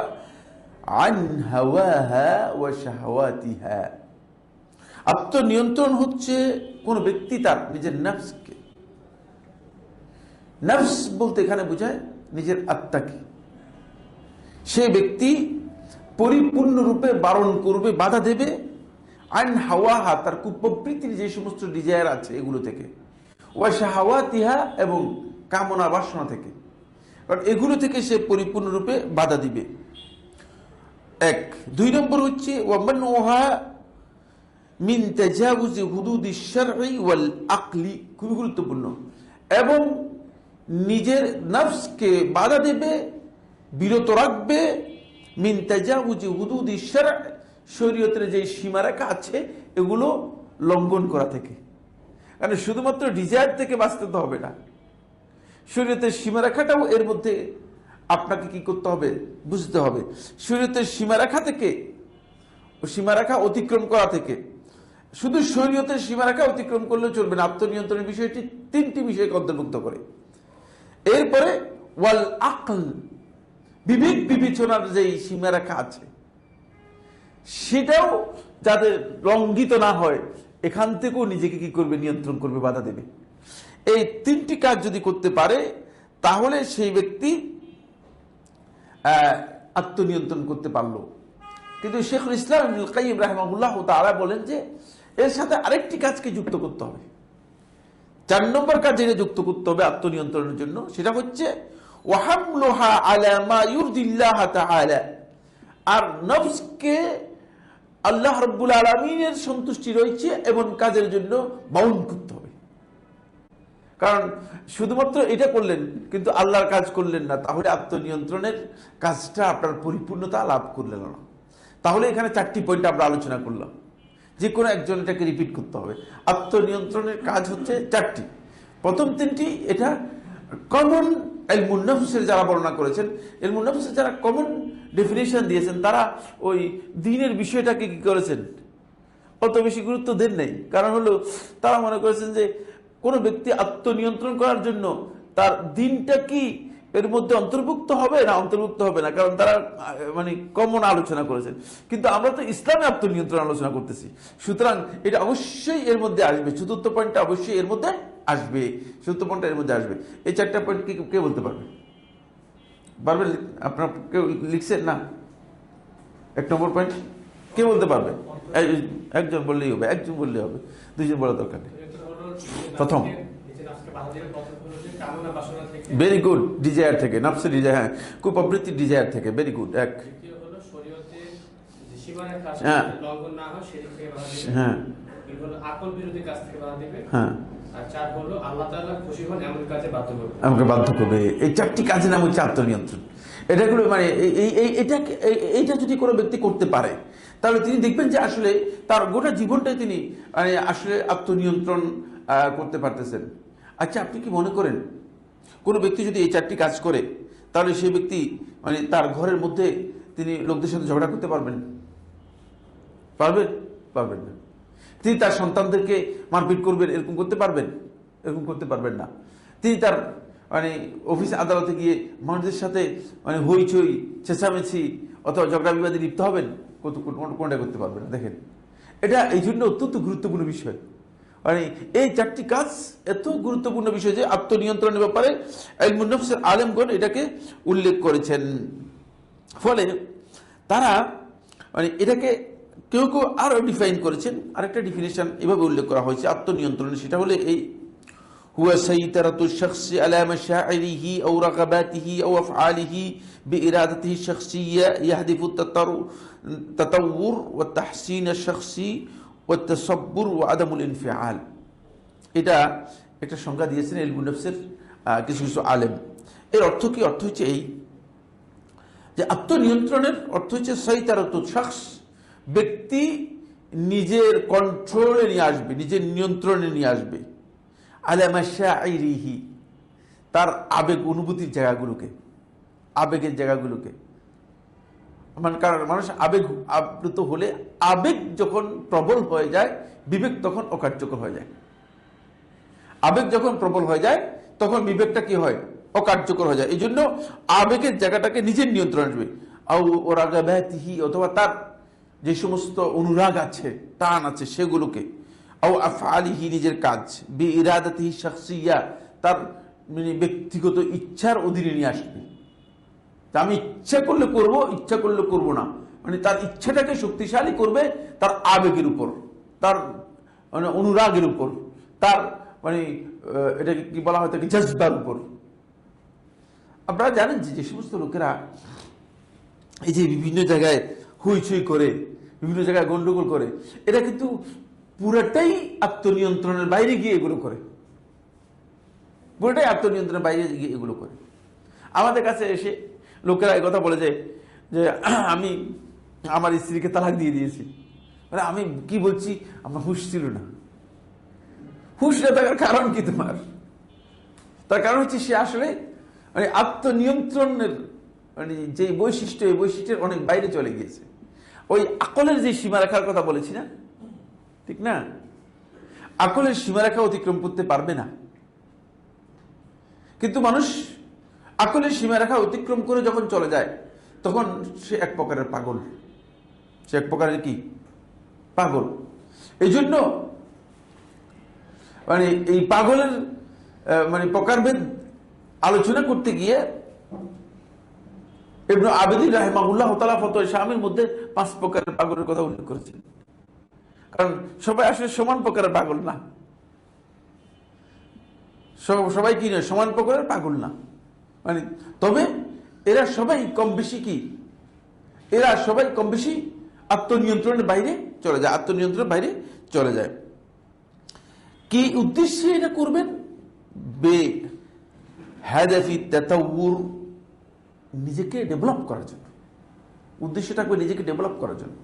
[SPEAKER 2] আন হাওয়াহা ওয়া শাহওয়াতিহা। আত্মনিয়ন্ত্রণ হচ্ছে কোন ব্যক্তি তার নিজের নফসকে, নফস বলতে এখানে বোঝায় নিজের আত্মাকে, সে ব্যক্তি পরিপূর্ণরূপে বারণ করবে, বাধা দেবে আন হাওয়াহা, তার কুপ্রবৃত্তির যে সমস্ত ডিজায়ার আছে এগুলো থেকে, ওয়া শাহওয়াতিহা, এবং কামনা বাসনা থেকে, কারণ এগুলো থেকে সে পরিপূর্ণরূপে বাধা দিবে। এক। দুই নম্বর হচ্ছে ওয়ামানউহা মিন তাজাউজি হুদুদিশ শারঈ ওয়াল আকলি, খুবই গুরুত্বপূর্ণ, এবং নিজের নফসকে বাধা দেবে, বিরত রাখবে মিন তাজাউজি হুদুদিশ শারঈ, শরীয়তের যে সীমারেখা আছে এগুলো লঙ্ঘন করা থেকে। কারণ শুধুমাত্র ডিজায়ার থেকে বাঁচতে তো হবে না, শরীয়তের সীমারেখাটাও এর মধ্যে আপনাকে কি করতে হবে, বুঝতে হবে। শরীয়তের সীমারেখা থেকে, সীমারেখা অতিক্রম করা থেকে, শুধু শরীয়তের সীমারেখা অতিক্রম করলে চলবে না, আত্মনিয়ন্ত্রণের বিষয়টি তিনটি বিষয়কে অন্তর্ভুক্ত করে। এরপরে ওয়াল আকল, বিবেক বিবেচনার যে সীমারেখা আছে সেটাও যাতে লঙ্ঘিত না হয়, এখান থেকেও নিজেকে কি করবে, নিয়ন্ত্রণ করবে, বাধা দেবে। এই তিনটি কাজ যদি করতে পারে তাহলে সেই ব্যক্তি আত্মনিয়ন্ত্রণ করতে পারলো। কিন্তু শেখুল ইসলাম ইবনুল কাইয়্যিম রাহিমাহুল্লাহ তাআলা বলেন যে এর সাথে আরেকটি কাজকে যুক্ত করতে হবে। 4 নম্বর কাজ যেটা যুক্ত করতে হবে আত্মনিয়ন্ত্রণের জন্য, সেটা হচ্ছে ওয়াহামলুহা আলা মা ইউরদিল্লাহ তাআলা, আর নফসকে আল্লাহ রাব্বুল আলামিনের সন্তুষ্টি রয়েছে এমন কাজের জন্য বাউন্ড করতে হবে। কারণ শুধুমাত্র এটা করলেন কিন্তু আল্লাহর কাজ করলেন না, তাহলে আত্মনিয়ন্ত্রণের কাজটা আপনার পরিপূর্ণতা লাভ করলেন না। তাহলে এখানে 4টি পয়েন্ট আমরা আলোচনা করলাম, যে কোনো একজন এটাকে রিপিট করতে হবে। আত্মনিয়ন্ত্রণের কাজ হচ্ছে 4টি। প্রথম 3টি এটা কমন ইলমুন নফসের যারা বর্ণনা করেছেন, ইলমুন নফসের যারা কমন ডেফিনেশন দিয়েছেন, তারা ওই দ্বীনের বিষয়টাকে কি করেছেন, অত বেশি গুরুত্ব দেন নাই। কারণ হলো তারা মনে করেছেন যে কোনো ব্যক্তি আত্মনিয়ন্ত্রণ করার জন্য তার দিনটা কি এর মধ্যে অন্তর্ভুক্ত হবে না অন্তর্ভুক্ত হবে না, কারণ তারা মানে কমন আলোচনা করেছেন। কিন্তু আমরা তো ইসলামে আত্মনিয়ন্ত্রণ আলোচনা করতেছি, সুতরাং এটা অবশ্যই এর মধ্যে আসবে। 4th পয়েন্টটা অবশ্যই এর মধ্যে আসবে, 4th পয়েন্টটা এর মধ্যে আসবে। এই 4টা পয়েন্ট কি কে বলতে পারবে? পারবেন? আপনার কেউ লিখছেন না? 1 নম্বর পয়েন্ট কে বলতে পারবে? একজন বললেই হবে, একজন বললেই হবে, 2জন বলার দরকার নেই। প্রথম, ভেরি গুড, ডিজায়ার থেকে, নফসের ডিজায়ার, হ্যাঁ, কুপ্রবৃত্তির ডিজায়ার থেকে, ভেরি গুড। এক, হ্যাঁ হ্যাঁ হ্যাঁ, আমাকে বাধ্য করবে। এই 4টি কাজের নাম হচ্ছে আত্মনিয়ন্ত্রণ। এটাগুলো মানে এইটা যদি কোনো ব্যক্তি করতে পারে তাহলে তিনি দেখবেন যে আসলে তার গোটা জীবনটাই তিনি মানে আসলে আত্মনিয়ন্ত্রণ করতে পারতেছেন। আচ্ছা, আপনি কি মনে করেন কোনো ব্যক্তি যদি এই 4টি কাজ করে তাহলে সেই ব্যক্তি মানে তার ঘরের মধ্যে তিনি লোকদের সাথে ঝগড়া করতে পারবেন? পারবেন? পারবেন না। তিনি তার সন্তানদেরকে মারপিট করবেন, এরকম করতে পারবেন? এরকম করতে পারবেন না। তিনি তার মানে অফিস আদালতে গিয়ে মানুষদের সাথে মানে হইচই চেঁচামেচি অথবা ঝগড়া বিবাদে লিপ্ত হবেন? কোনটা করতে পারবেন না। দেখেন, এটা এই জন্য অত্যন্ত গুরুত্বপূর্ণ বিষয়। মানে এই 4টি কাজ এত গুরুত্বপূর্ণ বিষয় যে আত্মনিয়ন্ত্রণের ব্যাপারে ইলমুন নফসের আলেমগণ এটাকে উল্লেখ করেছেন। ফলে তারা মানে এটাকে কেউ কেউ আরো ডিফাইন করেছেন। আরেকটা ডিফিনেশন এভাবে উল্লেখ করা হয়েছে আত্মনিয়ন্ত্রণের, সেটা হলো এই হুয়া সাইতারাতু শাখসি আলা মাশাইরিহি আও রাগাবাতিহি আও আফআলিহি বিইরাদাতিহি শাখসিয়্যা ইয়াহদিফু তাতাওউর ওয়া তাহসিন আশ-শাখসি ওয়া তাসাব্বুর ওয়া আদামুল ইনফিআল। এটা একটা সংজ্ঞা দিয়েছেন ইলমুন নফসের কিছু কিছু আলেম। এর অর্থ কি? অর্থ হচ্ছে এই যে আত্মনিয়ন্ত্রণের অর্থ হচ্ছে সাইতারাতু শাখস, ব্যক্তি নিজের কন্ট্রোলে নিয়ে আসবে, নিজের নিয়ন্ত্রণে নিয়ে আসবে, আলা মাশাইরিহি, তার আবেগ অনুভূতির জায়গাগুলোকে, আবেগের জায়গাগুলোকে। কারণ মানুষ আবেগ আপ্লুত হলে আবেগ যখন প্রবল হয়ে যায়, বিবেক তখন অকার্যকর হয়ে যায়। আবেগ যখন প্রবল হয়ে যায় তখন বিবেকটা কি হয়? অকার্যকর হয়ে যায়। এই জন্য আবেগের জায়গাটাকে নিজের নিয়ন্ত্রণ আসবে। অথবা তার যে সমস্ত অনুরাগ আছে, টান আছে, সেগুলোকে আফআলিহি, নিজের কাজ, বিইরাদাতিহি শাখসিয়া, তার মানে ব্যক্তিগত ইচ্ছার অধীনে নিয়ে আসবে। তা আমি ইচ্ছা করলে করব, ইচ্ছা করলে করব না, মানে তার ইচ্ছাটাকে শক্তিশালী করবে তার আবেগের উপর, তার মানে অনুরাগের উপর, তার মানে এটাকে কি বলা হয়, তাকে জজবার উপর। আপনারা জানেন যে সমস্ত লোকেরা এই যে বিভিন্ন জায়গায় হইচই করে, বিভিন্ন জায়গায় গন্ডগোল করে, এটা কিন্তু পুরোটাই আত্মনিয়ন্ত্রণের বাইরে গিয়ে এগুলো করে, পুরোটাই আত্মনিয়ন্ত্রণের বাইরে গিয়ে এগুলো করে। আমাদের কাছে এসে লোকেরা এই কথা বলে যে আমি আমার স্ত্রীকে তালাক দিয়ে দিয়েছি। মানে আমি কি বলছি, আমার হুঁশ ছিল না। হুঁশ না থাকার কারণ কি তোমার? তার কারণ হচ্ছে সে আসলে মানে আত্মনিয়ন্ত্রণের মানে যে বৈশিষ্ট্য, এই বৈশিষ্ট্যের অনেক বাইরে চলে গিয়েছে। ওই আকলের যে সীমারেখার কথা বলেছি না, ঠিক না? আকলের সীমারেখা অতিক্রম করতে পারবে না। কিন্তু মানুষ আকলের সীমারেখা অতিক্রম করে যখন চলে যায় তখন সে এক প্রকারের পাগল। সে এক প্রকারের কি? পাগল। এই জন্য মানে এই পাগলের মানে প্রকারভেদ আলোচনা করতে গিয়ে ইবনে আবিদিন রাহিমাহুল্লাহ তাআলা ফতোয়া শামির মধ্যে 5 প্রকারের পাগলের কথা উল্লেখ করেছেন। কারণ সবাই আসলে সমান প্রকারের পাগল না, সবাই কি নয়, সমান প্রকারের পাগল না। মানে তবে এরা সবাই কম বেশি কি, এরা সবাই কম বেশি আত্মনিয়ন্ত্রণের বাইরে চলে যায়, আত্মনিয়ন্ত্রণের বাইরে চলে যায়। কি উদ্দেশ্যে এটা করবেন? বে হাদাফি তাতাউর, নিজেকে ডেভেলপ করার জন্য। উদ্দেশ্যটা থাকবে নিজেকে ডেভেলপ করার জন্য।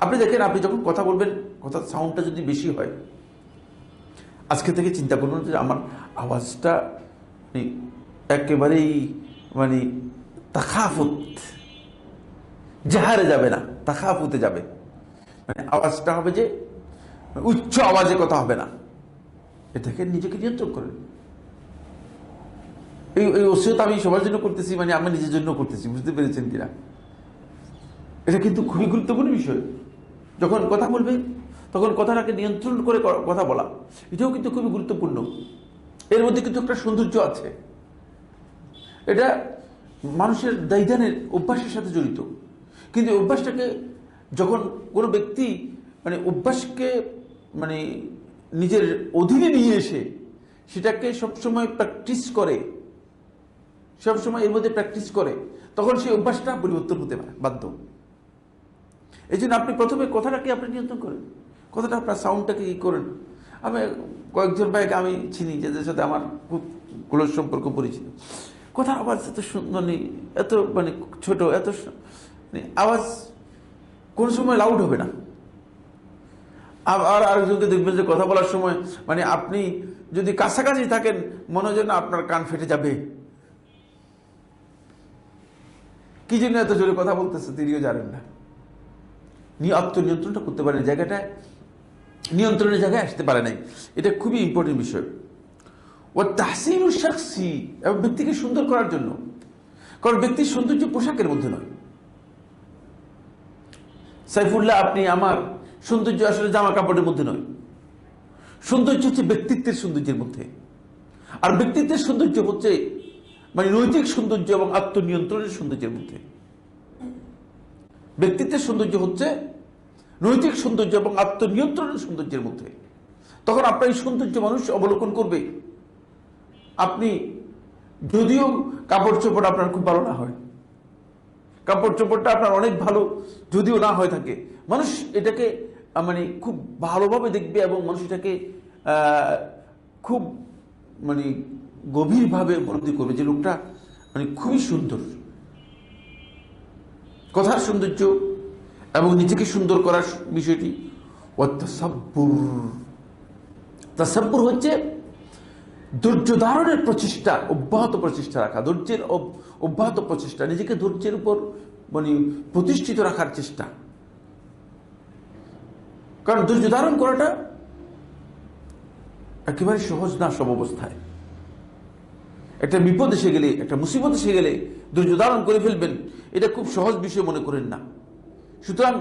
[SPEAKER 2] আপনি দেখেন, আপনি যখন কথা বলবেন, কথা সাউন্ডটা যদি বেশি হয়, আজকে থেকে চিন্তা করুন যে আমার আওয়াজটা একেবারেই মানে তাখাফুত, জাহারে যাবে না, তাখাফুতে যাবে। মানে আওয়াজটা হবে যে উচ্চ আওয়াজে কথা হবে না। এটাকে নিজেকে নিয়ন্ত্রণ করেন। এই ওসিয়ত আমি সবার জন্য করতেছি, মানে আমি নিজের জন্য করতেছি, বুঝতে পেরেছেন কিনা? এটা কিন্তু খুবই গুরুত্বপূর্ণ বিষয়। যখন কথা বলবে তখন কথাটাকে নিয়ন্ত্রণ করে কথা বলা, এটাও কিন্তু খুবই গুরুত্বপূর্ণ। এর মধ্যে কিন্তু একটা সৌন্দর্য আছে। এটা মানুষের দায়িদানের অভ্যাসের সাথে জড়িত। কিন্তু অভ্যাসটাকে যখন কোনো ব্যক্তি মানে অভ্যাসকে মানে নিজের অধীনে নিয়ে এসে সেটাকে সবসময় প্র্যাকটিস করে, সবসময় এর মধ্যে প্র্যাকটিস করে, তখন সেই অভ্যাসটা পরিবর্তন হতে পারে বাধ্য। এই জন্য আপনি প্রথমে কথাটাকে আপনি নিয়ন্ত্রণ করেন, কথাটা আপনার সাউন্ডটাকে কি করেন। আমি কয়েকজন ভাইকে আমি চিনি যাদের সাথে আমার খুব ক্লোজ সম্পর্ক, পরিচিত। কথার আওয়াজ এত মানে এত মানে ছোট, এত মানে আওয়াজ কোন সময় লাউড হবে না। আর আরেকজনকে দেখবেন যে কথা বলার সময় মানে আপনি যদি কাছাকাছি থাকেন মনে হয় না আপনার কান ফেটে যাবে। কি জন্য এত জোরে কথা বলতেছে তিনিও জানেন না। আত্মনিয়ন্ত্রণটা করতে পারেন, জায়গাটা নিয়ন্ত্রণের জায়গায় আসতে পারে নাই। এটা খুবই ইম্পর্টেন্ট বিষয়। ও তাহসিনুশ শাখসি, এবং ব্যক্তিকে সুন্দর করার জন্য। কারণ ব্যক্তির সৌন্দর্য পোশাকের মধ্যে নয়। সাইফুল্লাহ, আপনি আমার সৌন্দর্য আসলে জামা কাপড়ের মধ্যে নয়। সৌন্দর্য হচ্ছে ব্যক্তিত্বের সৌন্দর্যের মধ্যে। আর ব্যক্তিত্বের সৌন্দর্য হচ্ছে মানে নৈতিক সৌন্দর্য এবং আত্মনিয়ন্ত্রণের সৌন্দর্যের মধ্যে। ব্যক্তিত্বের সৌন্দর্য হচ্ছে নৈতিক সৌন্দর্য এবং আত্মনিয়ন্ত্রণের সৌন্দর্যের মধ্যে। তখন আপনার এই সৌন্দর্য মানুষ অবলোকন করবে। আপনি যদিও কাপড় চোপড় আপনার খুব ভালো না হয়, কাপড় চোপড়টা আপনার অনেক ভালো যদিও না হয়ে থাকে, মানুষ এটাকে মানে খুব ভালোভাবে দেখবে এবং মানুষ এটাকে খুব মানে গভীরভাবে উপলব্ধি করবে যে লোকটা মানে খুবই সুন্দর। কথার সৌন্দর্য এবং নিজেকে সুন্দর করার বিষয়টি। তাসাব্বুর হচ্ছে ধৈর্য ধারণের প্রচেষ্টা, অব্যাহত প্রচেষ্টা রাখা, ধৈর্যের অব্যাহত প্রচেষ্টা, নিজেকে ধৈর্যের উপর মানে প্রতিষ্ঠিত রাখার চেষ্টা। কারণ ধৈর্য ধারণ করাটা একেবারে সহজ না। সব অবস্থায় একটা বিপদ এসে গেলে, একটা মুসিবত এসে গেলে ধৈর্য ধারণ করে ফেলবেন, এটা খুব সহজ বিষয় মনে করেন না। সুতরাং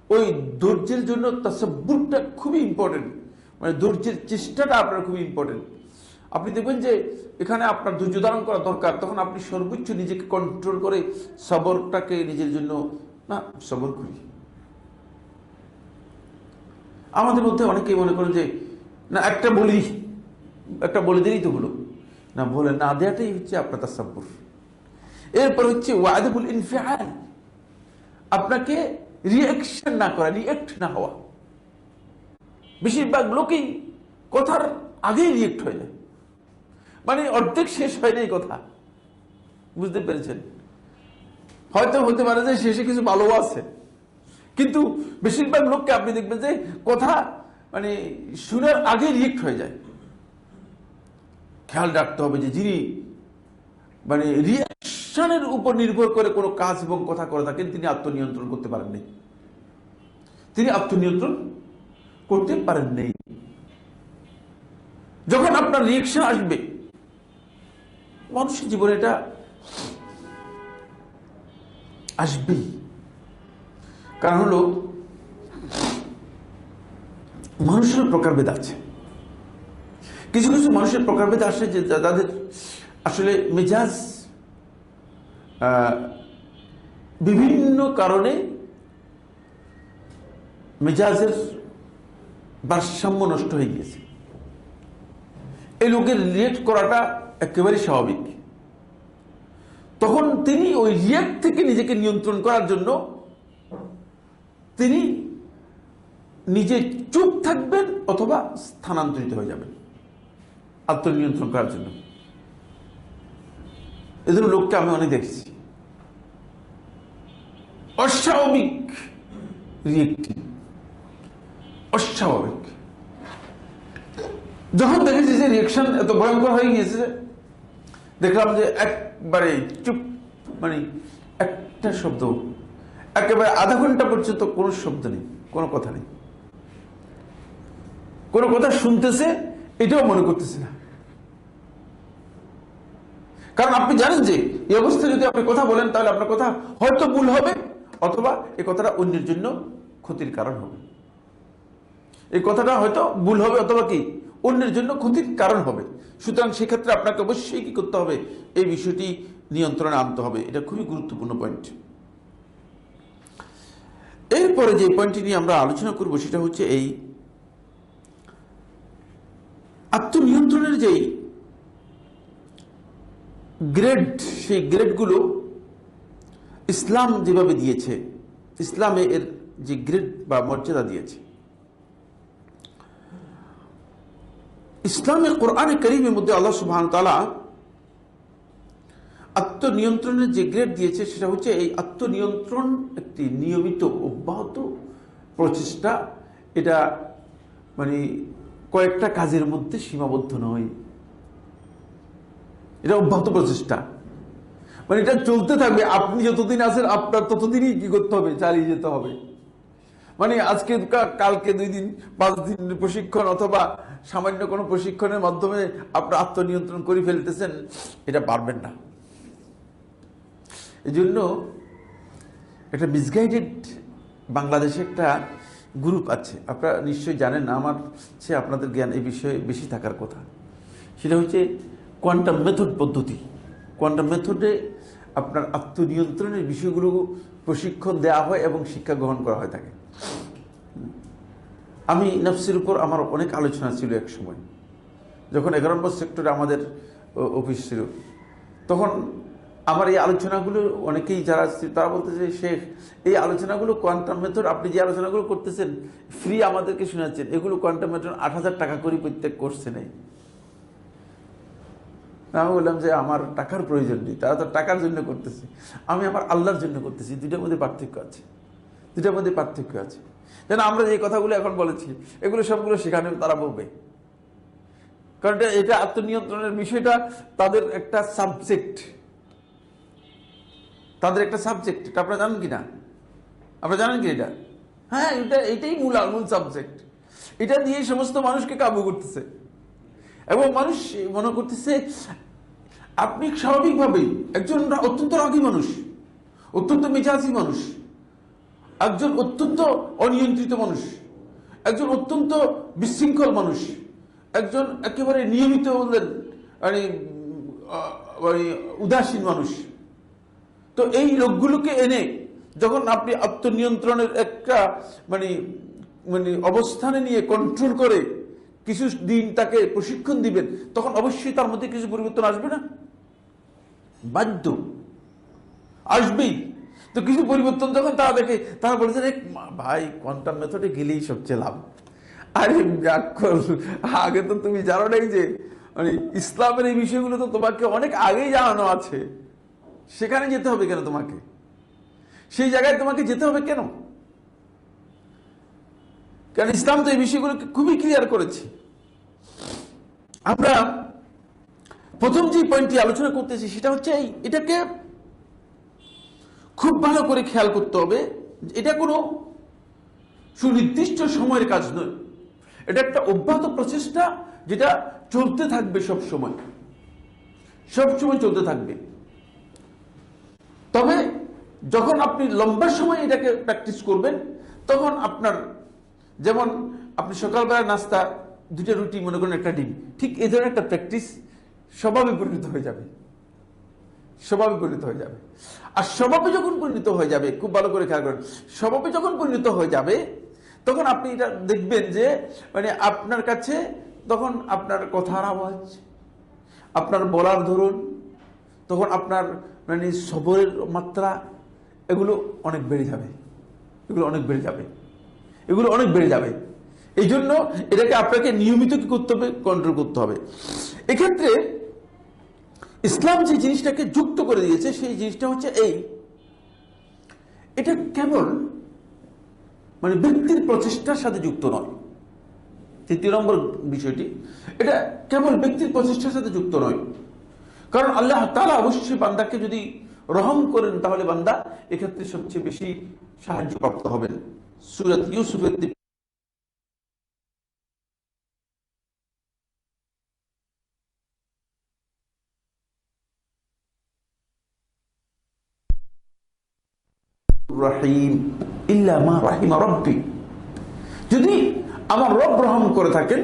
[SPEAKER 2] ওই ধৈর্যের জন্য তাসাব্বুরটা খুবই ইম্পর্টেন্ট, মানে ধৈর্যের চেষ্টাটা আপনার খুবই ইম্পর্টেন্ট। আপনি দেখবেন যে এখানে আপনার ধৈর্য ধারণ করা দরকার, তখন আপনি সর্বোচ্চ নিজেকে কন্ট্রোল করে সবরটাকে নিজের জন্য না সবর করি। আমাদের মধ্যে অনেকেই মনে করেন যে না একটা বলে দিলেই তো হলো, না বলে না দেওয়াটাই হচ্ছে আপনার তাসাব্বুর। এরপর হচ্ছে ওয়াদাবুল ইনফিআল, আপনাকে রিঅ্যাকশন না করা, রিঅ্যাক্ট না হওয়া। বেশিরভাগ লোকই কথার আগেই রিঅ্যাক্ট হয়ে যায়, মানে অর্ধেক শেষ হয় না এই কথা, বুঝতে পেরেছেন? হয়তো হতে পারে যে শেষে কিছু ভালো আছে, কিন্তু বেশিরভাগ লোককে আপনি দেখবেন যে কথা মানে শোনার আগে রিঅ্যাক্ট হয়ে যায়। খেয়াল রাখতে হবে যে যিনি মানে রিঅ্যাকশনের উপর নির্ভর করে কোনো কাজ এবং কথা করে থাকেন, তিনি আত্মনিয়ন্ত্রণ করতে পারেননি। তিনি আত্মনিয়ন্ত্রণ করতে পারেননি। যখন আপনার রিঅ্যাকশন আসবে, মানুষের জীবনে এটা আসবেই। কারণ হলো মানুষের প্রকারভেদ আছে। কিছু কিছু মানুষের প্রকারভেদ আসে যে তাদের আসলে মেজাজ বিভিন্ন কারণে মেজাজের ভারসাম্য নষ্ট হয়ে গিয়েছে। এই লোকের রিয়েক্ট করাটা একেবারে স্বাভাবিক। তখন তিনি ওই রিয়েক্ট থেকে নিজেকে নিয়ন্ত্রণ করার জন্য তিনি নিজে চুপ থাকবেন অথবা স্থানান্তরিত হয়ে যাবেন আত্মনিয়ন্ত্রণ করার জন্য। এদের লোককে আমি অনেক দেখেছি, অস্বাভাবিক রিয়েক্টিভ, অস্বাভাবিক। যখন দেখেছি যে রিয়েকশন এত ভয়ঙ্কর হয়ে গিয়েছে, দেখলাম যে একবারে চুপ, মানে একটা শব্দ, একেবারে আধা ঘন্টা পর্যন্ত কোনো শব্দ নেই, কোনো কথা নেই, কোনো কথা শুনতেছে এটাও মনে করতেছে না। কারণ আপনি জানেন যে এই অবস্থায় যদি আপনি কথা বলেন তাহলে আপনার কথা হয়তো ভুল হবে, অথবা এই কথাটা অন্যের জন্য ক্ষতির কারণ হবে। এই কথাটা হয়তো ভুল হবে অথবা কি অন্যের জন্য ক্ষতির কারণ হবে। সুতরাং সেক্ষেত্রে আপনাকে অবশ্যই কি করতে হবে, এই বিষয়টি নিয়ন্ত্রণে আনতে হবে। এটা খুবই গুরুত্বপূর্ণ পয়েন্ট। এরপরে যে পয়েন্টটি নিয়ে আমরা আলোচনা করব সেটা হচ্ছে এই আত্মনিয়ন্ত্রণের যেই গ্রেড, সেই গ্রেডগুলো ইসলাম যেভাবে দিয়েছে, ইসলামে এর যে গ্রেড বা মর্যাদা দিয়েছে, ইসলামের কোরআনে কারীমের মধ্যে আল্লাহ সুবহানাহু ওয়া তাআলা আত্মনিয়ন্ত্রণের যে গ্রেড দিয়েছে সেটা হচ্ছে এই আত্মনিয়ন্ত্রণ একটি নিয়মিত অব্যাহত প্রচেষ্টা। এটা মানে কয়েকটা কাজের মধ্যে সীমাবদ্ধ নয়, এটা অব্যাহত প্রচেষ্টা, মানে এটা চলতে থাকবে। আপনি যতদিন আছেন আপনার ততদিনই কি করতে হবে, চালিয়ে যেতে হবে। মানে আজকে কালকে 2 দিন 5 দিন প্রশিক্ষণ অথবা সামান্য কোনো প্রশিক্ষণের মাধ্যমে আপনার আত্মনিয়ন্ত্রণ করে ফেলতেছেন, এটা পারবেন না। এই জন্য একটা মিসগাইডেড বাংলাদেশে একটা গ্রুপ আছে, আপনারা নিশ্চয়ই জানেন, আমার চেয়ে আপনাদের জ্ঞান এই বিষয়ে বেশি থাকার কথা। সেটা হচ্ছে কোয়ান্টাম মেথড পদ্ধতি। কোয়ান্টাম মেথডে আপনার আত্মনিয়ন্ত্রণের বিষয়গুলো প্রশিক্ষণ দেওয়া হয় এবং শিক্ষা গ্রহণ করা হয় থাকে। আমি নফসের উপর আমার অনেক আলোচনা ছিল এক সময়, যখন 11 নম্বর সেক্টরে আমাদের অফিস ছিল, তখন আমার এই আলোচনাগুলো অনেকেই যারা তারা বলতেছে, শেখ এই আলোচনাগুলো কোয়ান্টাম মেথড, আপনি যে আলোচনাগুলো করতেছেন ফ্রি আমাদেরকে শোনাচ্ছেন, এগুলো কোয়ান্টাম মেথড 8,000 টাকা করে প্রত্যেক কোর্সে নেই। আমি বললাম যে আমার টাকার প্রয়োজন নেই, তারা তো টাকার জন্য করতেছে, আমি আমার আল্লাহর জন্য করতেছি। দুইটার মধ্যে পার্থক্য আছে, দুইটার মধ্যে পার্থক্য আছে। যেন আমরা যে কথাগুলো এখন বলেছি এগুলো সবগুলো সেখানে তারা বলবে, কারণ এটা আত্মনিয়ন্ত্রণের বিষয়টা তাদের একটা সাবজেক্ট, তাদের একটা সাবজেক্ট। এটা আপনারা জানেন কি না? আপনারা জানেন কি এটা? হ্যাঁ, এটাই মূল সাবজেক্ট। এটা দিয়ে সমস্ত মানুষকে কাবু করতেছে এবং মানুষ মনে করতেছে আপনি স্বাভাবিকভাবেই একজন অত্যন্ত রাগী মানুষ, অত্যন্ত মেজাজি মানুষ, একজন অত্যন্ত অনিয়ন্ত্রিত মানুষ, একজন অত্যন্ত বিশৃঙ্খল মানুষ, একজন একেবারে নিয়মিত বললেন মানে উদাসীন মানুষ। তো এই লোকগুলোকে এনে যখন আপনি আত্মনিয়ন্ত্রণের একটা মানে মানে অবস্থানে নিয়ে কন্ট্রোল করে কিছু দিন তাকে প্রশিক্ষণ দিবেন, তখন অবশ্যই তার মধ্যে কিছু পরিবর্তন আসবে না? বাধ্য আসবেই। তো কিছু পরিবর্তন যখন তারা দেখে, তারা বলেছে ভাই কোয়ান্টাম মেথডে গেলেই সবচেয়ে লাভ। আরে ব্যাকল, আগে তো তুমি জানো নাই যে মানে ইসলামের এই বিষয়গুলো তো তোমাকে অনেক আগেই জানানো আছে, সেখানে যেতে হবে কেন তোমাকে? সেই জায়গায় তোমাকে যেতে হবে কেন? কারণ ইসলাম তো এই বিষয়গুলোকে খুবই ক্লিয়ার করেছে। আমরা প্রথম যে পয়েন্টটি আলোচনা করতেছি সেটা হচ্ছে এটাকে খুব ভালো করে খেয়াল করতে হবে। এটা কোনো সুনির্দিষ্ট সময়ের কাজ নয়, এটা একটা অব্যাহত প্রচেষ্টা যেটা চলতে থাকবে, সবসময় চলতে থাকবে। তবে যখন আপনি লম্বা সময় এটাকে প্র্যাকটিস করবেন, তখন আপনার যেমন আপনি সকালবেলা নাস্তা 2টা রুটি, মনে করেন 1টা ডিম, ঠিক এই ধরনের একটা প্র্যাকটিস স্বভাবে পরিণত হয়ে যাবে, আর স্বভাবে যখন পরিণত হয়ে যাবে, খুব ভালো করে খেয়াল করেন, স্বভাবে যখন পরিণত হয়ে যাবে তখন আপনি এটা দেখবেন যে মানে আপনার কাছে তখন আপনার কথার আওয়াজ, আপনার বলার ধরন, তখন আপনার মানে সবরের মাত্রা, এগুলো অনেক বেড়ে যাবে। এই জন্য এটাকে আপনাকে নিয়মিত কি করতে হবে? কন্ট্রোল করতে হবে। এক্ষেত্রে ইসলাম যে জিনিসটাকে যুক্ত করে দিয়েছে সেই জিনিসটা হচ্ছে এটা কেবল মানে ব্যক্তির প্রচেষ্টার সাথে যুক্ত নয়। 3 নম্বর বিষয়টি, এটা কেবল ব্যক্তির প্রচেষ্টার সাথে যুক্ত নয়। কারণ আল্লাহ তাআলা অবশ্যই বান্দাকে যদি রহম করেন, তাহলে বান্দা এক্ষেত্রে সবচেয়ে বেশি সাহায্য প্রাপ্ত হবেন। সূরা ইউসুফের রহিম ইল্লা মা রাহিমা রাব্বি, যদি আমার রব রহম করে থাকেন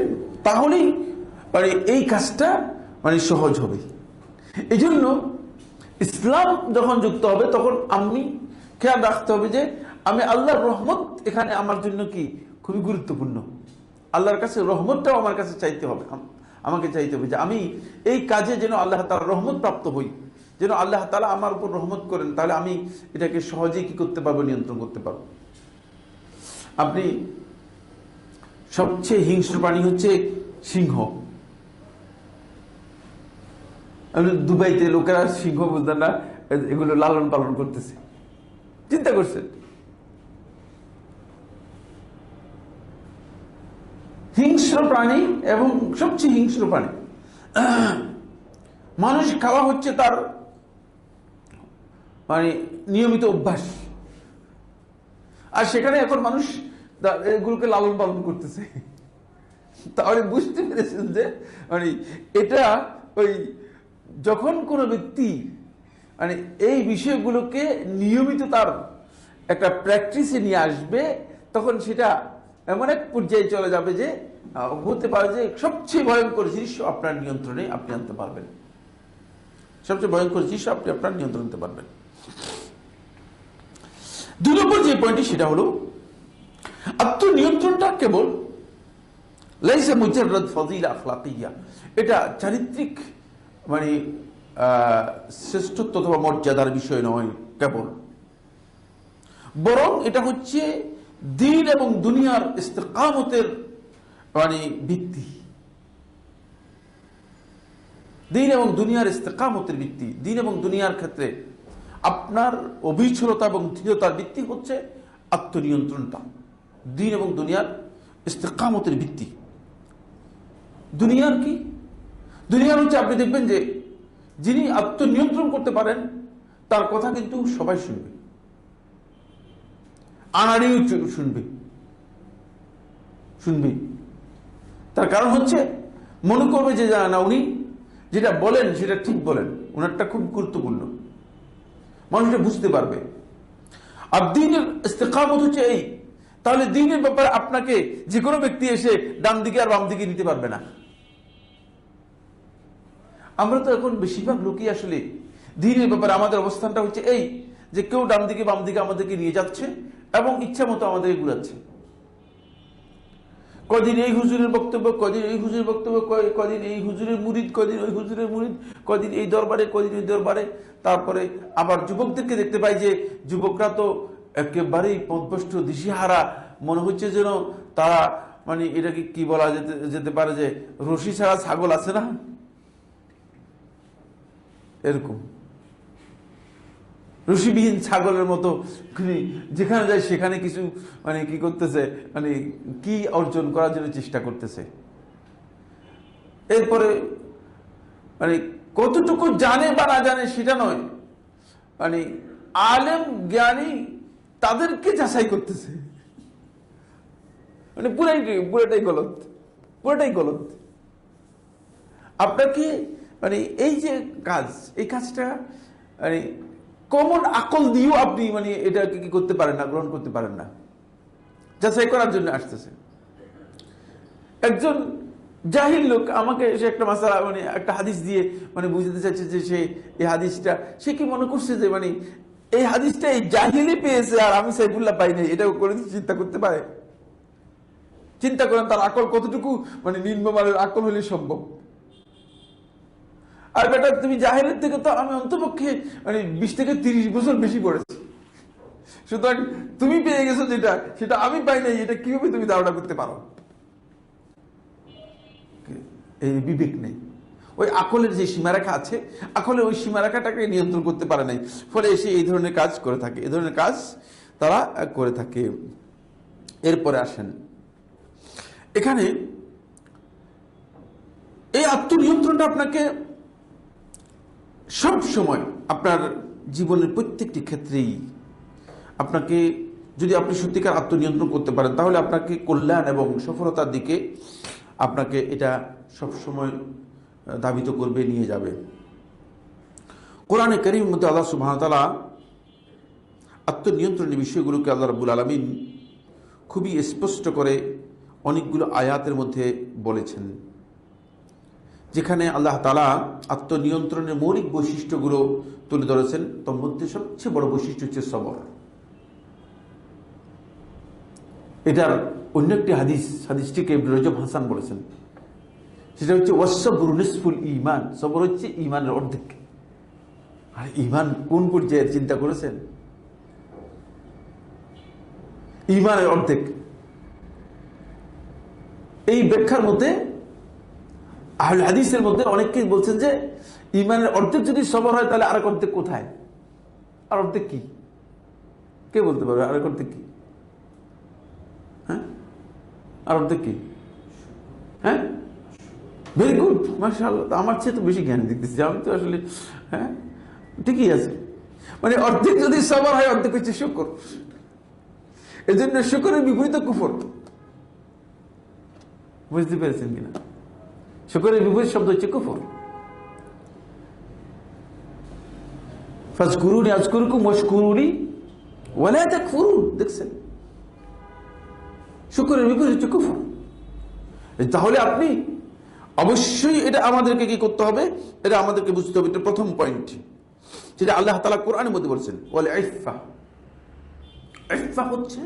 [SPEAKER 2] তাহলেই মানে এই কাজটা মানে সহজ হবে। এই জন্য ইসলাম যখন যুক্ত হবে তখন আমি খেয়াল রাখতে হবে যে আমি আল্লাহর রহমত এখানে আমার জন্য কি খুবই গুরুত্বপূর্ণ। আল্লাহর কাছে রহমতটাও আমার কাছে চাইতে হবে, আমাকে চাইতে হবে যে আমি এই কাজে যেন আল্লাহ তাআলার রহমত প্রাপ্ত হই, যেন আল্লাহ তাআলা আমার উপর রহমত করেন, তাহলে আমি এটাকে সহজেই কি করতে পারবো? নিয়ন্ত্রণ করতে পারবো। আপনি সবচেয়ে হিংস্র প্রাণী হচ্ছে সিংহ। দুবাইতে লোকেরা সিংহ বুঝতেন না, এগুলো লালন পালন করতেছে, চিন্তা করছেন? হিংস্র প্রাণী এবং সবচেয়ে হিংস্র প্রাণী। মানুষ খাওয়া হচ্ছে তার মানে নিয়মিত অভ্যাস, আর সেখানে এখন মানুষ এগুলোকে লালন পালন করতেছে। তাহলে বুঝতে পেরেছেন যে মানে এটা ওই যখন কোনো ব্যক্তি মানে এই বিষয়গুলোকে নিয়মিত তার একটা প্র্যাকটিসে নিয়ে আসবে, তখন সেটা এমন এক পর্যায়ে চলে যাবে যে হতে পারে যে সবচেয়ে ভয়ঙ্কর জিনিস আপনার নিয়ন্ত্রণে আপনি আনতে পারবেন। সবচেয়ে ভয়ঙ্কর জিনিস আপনি আপনার নিয়ন্ত্রণ আনতে পারবেন। 2 নম্বর যে পয়েন্টটি সেটা হলো আত্মনিয়ন্ত্রণটা কেবল লাইসা মুজাররাদ ফাযিলা আখলাকিয়া, এটা চারিত্রিক মানে শ্রেষ্ঠত্ব অথবা মর্যাদার বিষয় নয় কেবল, বরং এটা হচ্ছে দ্বীন এবং দুনিয়ার ইস্তেকামতের মানে ভিত্তি। দ্বীন এবং দুনিয়ার ইস্তেকামতের ভিত্তি, দ্বীন এবং দুনিয়ার ক্ষেত্রে আপনার অবিচলতা এবং দৃঢ়তার ভিত্তি হচ্ছে আত্মনিয়ন্ত্রণটা। দ্বীন এবং দুনিয়ার ইস্তেকামতের ভিত্তি। দুনিয়ার কি? দুনিয়ার হচ্ছে আপনি দেখবেন যে যিনি আত্মনিয়ন্ত্রণ করতে পারেন তার কথা কিন্তু সবাই শুনবে, আনাড়িও শুনবে, শুনবি। তার কারণ হচ্ছে মনে করবে যে না, উনি যেটা বলেন সেটা ঠিক বলেন, ওনারটা খুব গুরুত্বপূর্ণ, মানুষটা বুঝতে পারবে। আর দ্বীনের ইস্তেকামত হচ্ছে এই, তাহলে দ্বীনের ব্যাপারে আপনাকে যে কোনো ব্যক্তি এসে ডান দিকে আর বাম দিকে নিতে পারবে না। আমরা তো এখন বেশিরভাগ লোকই আসলে দ্বীনের ব্যাপারে আমাদের অবস্থানটা হচ্ছে এই যে কেউ ডান দিকে বাম দিকে আমাদেরকে নিয়ে যাচ্ছে এবং ইচ্ছা মতো আমাদেরকে ঘুরাচ্ছে। কদিন এই হুজুরের বক্তব্য, কদিন এই হুজুরের বক্তব্য, কদিন এই হুজুরের মুরিদ, কদিন ওই হুজুরের মুরিদ, কদিন এই দরবারে, কদিন ওই দরবারে। তারপরে আবার যুবকদেরকে দেখতে পাই যে যুবকরা তো একেবারেই পথভ্রষ্ট, দিশেহারা, মনে হচ্ছে যেন তারা মানে এটাকে কি বলা যেতে পারে যে রশি ছাড়া ছাগল আছে না, এরকম রশিবিহীন ছাগলের মতো যেখানে যায় সেখানে কিছু মানে কি করতেছে, মানে কি অর্জন করার জন্য চেষ্টা করতেছে। এরপরে মানে কতটুকু জানে বা না জানে সেটা নয়, মানে আলেম জ্ঞানী তাদেরকে যাচাই করতেছে, মানে পুরাটাই গলত, পুরাটাই গলত। আপনাকে মানে এই যে কাজ, এই কাজটা মানে কমন আকল দিয়েও আপনি মানে এটাকে কি করতে পারেন না, গ্রহণ করতে পারেন না, যাচাই করার জন্য আসতেছে। একজন জাহিল লোক আমাকে সে একটা মাসালা মানে একটা হাদিস দিয়ে মানে বুঝতে চাইছে যে সে এই হাদিসটা, সে কি মনে করছে যে মানে এই হাদিসটা এই জাহিলই পেয়েছে আর আমি সাইফুল্লাহ পাই নাই, এটা করে চিন্তা করতে পারে? চিন্তা করেন তার আকল কতটুকু মানে নিম্নমানের আকল হলে সম্ভব। আর বেটা তুমি জাহিলের থেকে তো আমি অন্তপক্ষে মানে 20 থেকে 30 বছর বেশি পড়েছি, সুতরাং তুমি পেয়ে গেছো যেটা সেটা আমি পাই নাই, এটা কিভাবে তুমি ধারণা করতে পারো? এই বিবেক নেই, ওই আকলের যে সীমারেখা আছে, আকলের ওই সীমারেখাটাকে নিয়ন্ত্রণ করতে পারে নাই, ফলে এসে এই ধরনের কাজ করে থাকে, এই ধরনের কাজ তারা করে থাকে। এরপরে আসেন এখানে এই আত্মনিয়ন্ত্রণটা আপনাকে সব সময় আপনার জীবনের প্রত্যেকটি ক্ষেত্রেই আপনাকে, যদি আপনি সত্যিকার আত্মনিয়ন্ত্রণ করতে পারেন তাহলে আপনাকে কল্যাণ এবং সফলতার দিকে আপনাকে এটা সবসময় ধাবিত করবে, নিয়ে যাবে। কোরআনে কারীমের মধ্যে আল্লাহ সুবহানাহু ওয়া তাআলা আত্মনিয়ন্ত্রণের বিষয়গুলোকে আল্লাহ রাব্বুল আলামিন খুবই স্পষ্ট করে অনেকগুলো আয়াতের মধ্যে বলেছেন, যেখানে আল্লাহ তাআলা আত্মনিয়ন্ত্রণের মৌলিক বৈশিষ্ট্যগুলো তুলে ধরেছেন। তার মধ্যে সবচেয়ে বড় বৈশিষ্ট্য হচ্ছে সবর। এটার অন্য একটি হাদিসটিকে ইবনে রজব হাসান বলেছেন, সেটা হচ্ছে ওয়াসসাবরু নিসফুল ঈমান, সবর হচ্ছে ঈমানের অর্ধেক। আর ঈমান কোন পর্যায়ের চিন্তা করেছেন? ঈমানের অর্ধেক। এই ব্যাখ্যার মধ্যে আহলে হাদিসের মধ্যে অনেকেই বলছেন যে ঈমানের অর্ধেক যদি সবর হয় তাহলে আরেক অর্ধেক কোথায়? আর অর্ধেক কি? কে বলতে পারবে আরেক অর্ধেক কি? হ্যাঁ, আর অর্ধেক কি? হ্যাঁ, ভেরি গুড, মাশাআল্লাহ। আমার চেয়ে তো বেশি জ্ঞান দিতেছি আমি তো আসলে। হ্যাঁ, ঠিকই আছে। মানে অর্ধেক যদি সবর হয়, অর্ধেক হচ্ছে শুকর। এজন্য শুকরের বিপরীত কুফর। বুঝতে পেরেছেন কিনা? শুকরের বিপরীত শব্দ হচ্ছে কুফর। ফাজকুরুনি আযকুরকুম ওয়াশকুরুলি ওয়ালা তাকফুরুন। দেখছেন, শুকরের বিপরীত হচ্ছে কুফর। তাহলে আপনি অবশ্যই এটা আমাদেরকে কি করতে হবে, এটা আমাদেরকে বুঝতে হবে। এটা প্রথম পয়েন্ট, যেটা আল্লাহ তাআলা কোরআনের মধ্যে বলেছেন, ওয়াল ইফফা। ইফফা হচ্ছে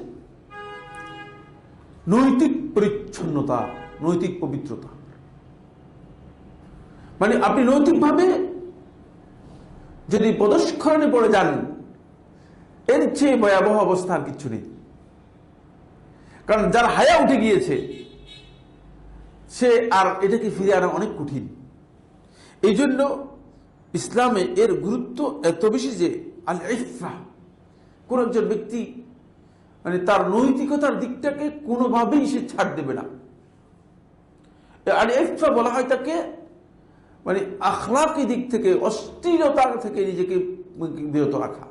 [SPEAKER 2] নৈতিক পরিচ্ছন্নতা, নৈতিক পবিত্রতা। মানে আপনি নৈতিকভাবে যদি পদস্খলনে পড়ে যান, এর চেয়ে ভয়াবহ অবস্থা আর কিছু নেই। কারণ যার হায়া উঠে গিয়েছে সে আর এটাকে ফিরে আনা অনেক কঠিন। এই জন্য ইসলামে এর গুরুত্ব এত বেশি যে আল ইফফা, কোন একজন ব্যক্তি মানে তার নৈতিকতার দিকটাকে কোনোভাবেই সে ছাড় দেবে না। আল ইফফা বলা হয় তাকে মানে আখলাকি দিক থেকে, অশ্লীলতা থেকে নিজেকে বিরত রাখা।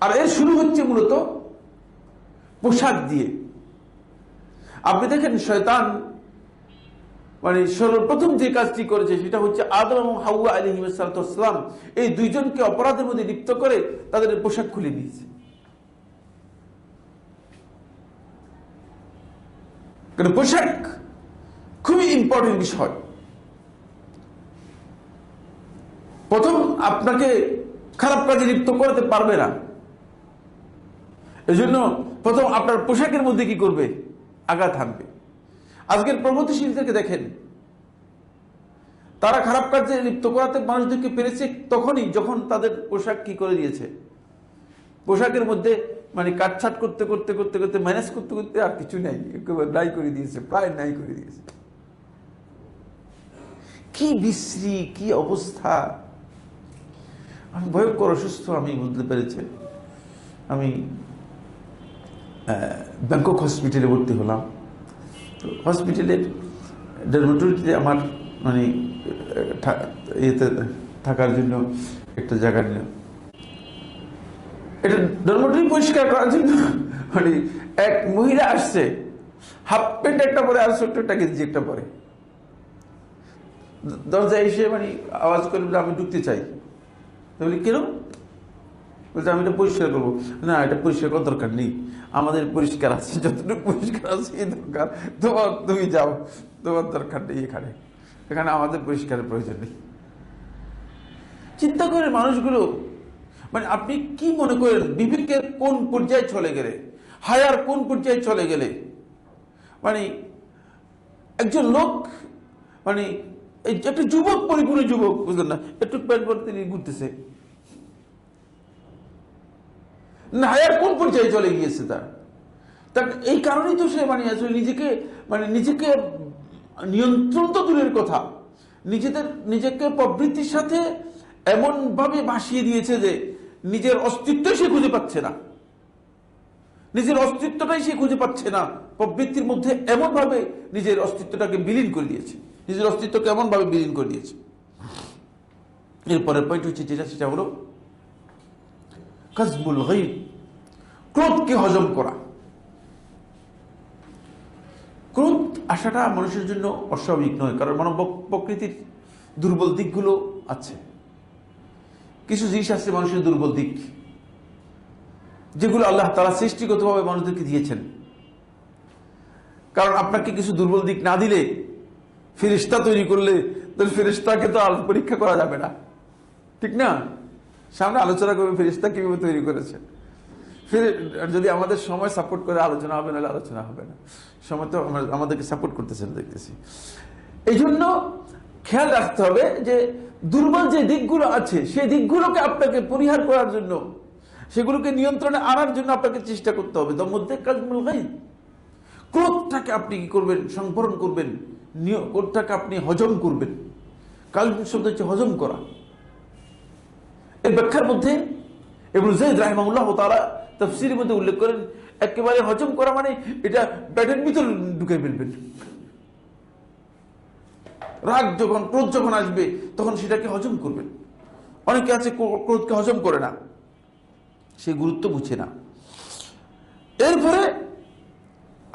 [SPEAKER 2] আর এর শুরু হচ্ছে মূলত পোশাক দিয়ে। আপনি দেখেন শয়তান মানে সর্বপ্রথম যে কাজটি করেছে সেটা হচ্ছে আদম এবং হাওয়া আলাইহিস সালাম এই দুইজনকে অপরাধের মধ্যে লিপ্ত করে তাদের পোশাক খুলে দিয়েছে। কারণ পোশাক খুবই ইম্পর্টেন্ট বিষয়। প্রথম আপনাকে খারাপ কাজে লিপ্ত করতে পারবে না, এজন্য প্রথম আপনার পোশাকের মধ্যে কি করবে? আঘাত হানবে। আজকের প্রগতিশীলদেরকে দেখেন, তারা খারাপ কাজে লিপ্ত করাতে মানুষদেরকে পেরেছে তখনই যখন তাদের পোশাক কি করে দিয়েছে, পোশাকের মধ্যে মানে কাটছাট করতে করতে করতে করতে ম্যানেজ করতে করতে আর কিছু নাই, একেবারে নাই করে দিয়েছে, প্রায় নাই করে দিয়েছে। কি বিশ্রী, কি অবস্থা! আমি ভয়ঙ্কর অসুস্থ, আমি বুঝতে পেরেছি। আমি ব্যাংকক হসপিটালে ভর্তি হলাম। হসপিটালের ডরমেটরিতে আমার মানে ইয়েতে থাকার জন্য একটা জায়গা নিলাম। এটা ডরমেটরি পরিষ্কার করার জন্য মানে এক মহিলা আসছে, হাফ প্যান্ট একটা পরে আর ছোট্ট একটা গেঞ্জি একটা পরে, দরজায় এসে মানে আওয়াজ করে বলে আমি ঢুকতে চাই। বলি কেন? বলছে আমি এটা পরিষ্কার করবো। না, এটা পরিষ্কার করার দরকার নেই, আমাদের পরিষ্কার আছে, যতটুকু পরিষ্কার আছে এই দরকার, তোমার তুমি যাও, তোমার দরকার নেই এখানে, এখানে আমাদের পরিষ্কারের প্রয়োজন নেই। চিন্তা করে মানুষগুলো মানে আপনি কি মনে করেন বিবেকের কোন পর্যায়ে চলে গেলে, হায়ার কোন পর্যায়ে চলে গেলে মানে একজন লোক মানে একটা যুবক, পরিপূর্ণ যুবক, বুঝলেন না, একটু প্যান্ট পরে তিনি ঘুরতেছে, হায়ার কোন পর্যায়ে চলে গিয়েছে তার এই কারণেই তো সে মানে আসলে নিজেকে নিয়ন্ত্রণ তো দূরের কথা, নিজেকে প্রবৃত্তির সাথে এমন ভাবে ভাসিয়ে দিয়েছে যে নিজের অস্তিত্ব সে খুঁজে পাচ্ছে না, নিজের অস্তিত্বটাই সে খুঁজে পাচ্ছে না। প্রবৃত্তির মধ্যে এমন ভাবে নিজের অস্তিত্বটাকে বিলীন করে দিয়েছে, নিজের অস্তিত্বকে এমন ভাবে বিলীন করে দিয়েছে। এরপরের পয়েন্ট হচ্ছে সেটা হলো কাজবুল গায়ব, ক্রোধকে হজম করা। ক্রোধ আসাটা মানুষের জন্য অস্বাভাবিক নয়, কারণ মানব প্রকৃতির দুর্বল দিকগুলো আছে। কিছু জিনিস আছে মানুষের দুর্বল দিক, যেগুলো আল্লাহ তাআলা সৃষ্টিগতভাবে মানুষদেরকে দিয়েছেন। কারণ আপনাকে কিছু দুর্বল দিক না দিলে, ফেরেশতা তৈরি করলে ফেরেশতাকে তো আর পরীক্ষা করা যাবে না, ঠিক না? সামনে আলোচনা করবে ফেরেশতা কিভাবে তৈরি করেছে। যদি আমাদের সময় সাপোর্ট করে আলোচনা হবে, নাহলে আলোচনা হবে না। সময় তো আমাদেরকে সাপোর্ট করতেছেন দেখতেছি। এই জন্য খেয়াল রাখতে হবে যে দুর্বল যে দিকগুলো আছে সেই দিকগুলোকে আপনাকে পরিহার করার জন্য, সেগুলোকে নিয়ন্ত্রণে আনার জন্য আপনাকে চেষ্টা করতে হবে। তার মধ্যে কাজমুল গায়ব, ক্রোধটাকে আপনি কি করবেন? সংবরণ করবেন, ক্রোধটাকে আপনি হজম করবেন। কালব শব্দ হচ্ছে হজম করা। এর ব্যাখ্যার মধ্যে ইবনে যায়েদ রাহিমাহুল্লাহ তাআলা তাফসীরের মধ্যে উল্লেখ করেন, একেবারে হজম করা মানে এটা পেটের ভিতর ঢুকে ফেলবেন। রাগ যখন, ক্রোধ যখন আসবে তখন সেটাকে হজম করবেন। অনেকে আছে ক্রোধকে হজম করে না, সে গুরুত্ব বুঝে না। এরপরে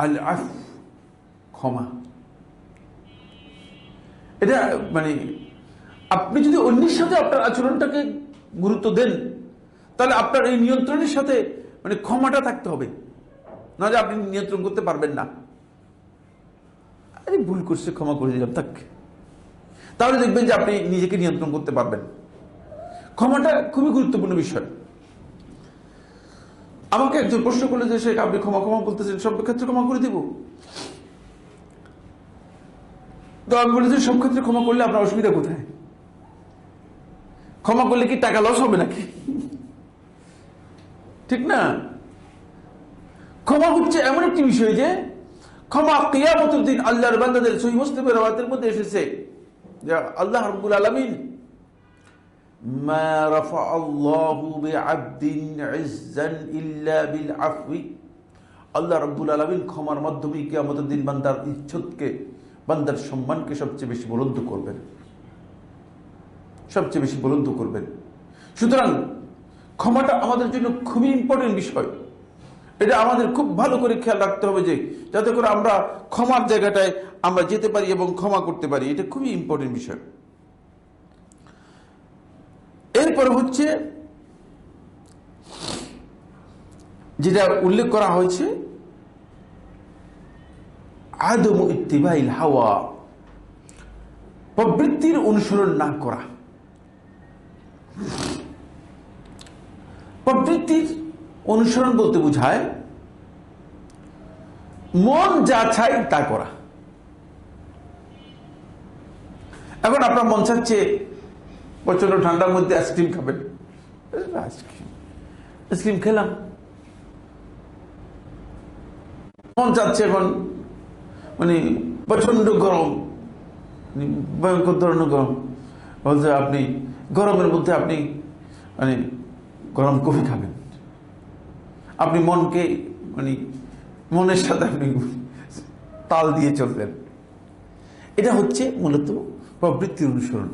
[SPEAKER 2] আল আফ, ক্ষমা। এটা মানে আপনি যদি অন্যের সাথে আপনার আচরণটাকে গুরুত্ব দেন, তাহলে আপনার এই নিয়ন্ত্রণের সাথে মানে ক্ষমাটা থাকতে হবে, না যে আপনি নিয়ন্ত্রণ করতে পারবেন না। আরে ভুল করছে, ক্ষমা করে দিলাম থাক, তাহলে দেখবেন যে আপনি নিজেকে নিয়ন্ত্রণ করতে পারবেন। ক্ষমাটা খুবই গুরুত্বপূর্ণ বিষয়। আমাকে একজন প্রশ্ন করলে যে সে আপনি ক্ষমা বলতেছেন, সব ক্ষেত্রে ক্ষমা করে দিব? তো আমি বলেছি সব ক্ষেত্রে ক্ষমা করলে আপনার অসুবিধা কোথায়? ক্ষমা করলে কি টাকা লস হবে নাকি? ঠিক না? ক্ষমা হচ্ছে এমন একটি বিষয় যে ক্ষমা কিয়ামতের দিন আল্লাহর বান্দাদের, সহিহ মুসলিমের রাওয়ায়াতের মধ্যে এসেছে যে আল্লাহ রাব্বুল আলামিন মা রাফা আল্লাহু বিআবদিন ইজ্জান ইল্লা বিল আফwi, আল্লাহ রাব্বুল আলামিন ক্ষমার মাধ্যমে কিয়ামতের দিন বান্দার ইজ্জতকে, বান্দার সম্মানকে সবচেয়ে বেশি বুলন্দ করবেন, সবচেয়ে বেশি বুলন্দ করবেন। সুতরাং ক্ষমাটা আমাদের জন্য খুবই ইম্পর্টেন্ট বিষয়। এটা আমাদের খুব ভালো করে খেয়াল রাখতে হবে, যে যাতে করে আমরা ক্ষমার জায়গাটায় আমরা যেতে পারি এবং ক্ষমা করতে পারি। এটা খুবই ইম্পর্টেন্ট বিষয়। এরপরে হচ্ছে যেটা উল্লেখ করা হয়েছে, আদম ইত্তিবাইল হাওয়া, প্রবৃত্তির অনুসরণ না করা। প্রবৃত্তির অনুসরণ বলতে বোঝায় মন যা চায় তা করা। এখন আপনার মন চাচ্ছে প্রচন্ড ঠান্ডার মধ্যে আইসক্রিম খাবেন, আইসক্রিম খেলাম। মন চাচ্ছে এখন মানে প্রচন্ড গরম, ভয়ঙ্কর ধরনের গরম, বলছে আপনি গরমের মধ্যে আপনি মানে গরম কফি খাবেন। আপনি মনকে মানে মনের সাথে আপনি তাল দিয়ে চললেন। এটা হচ্ছে মূলত প্রবৃত্তির অনুসরণ।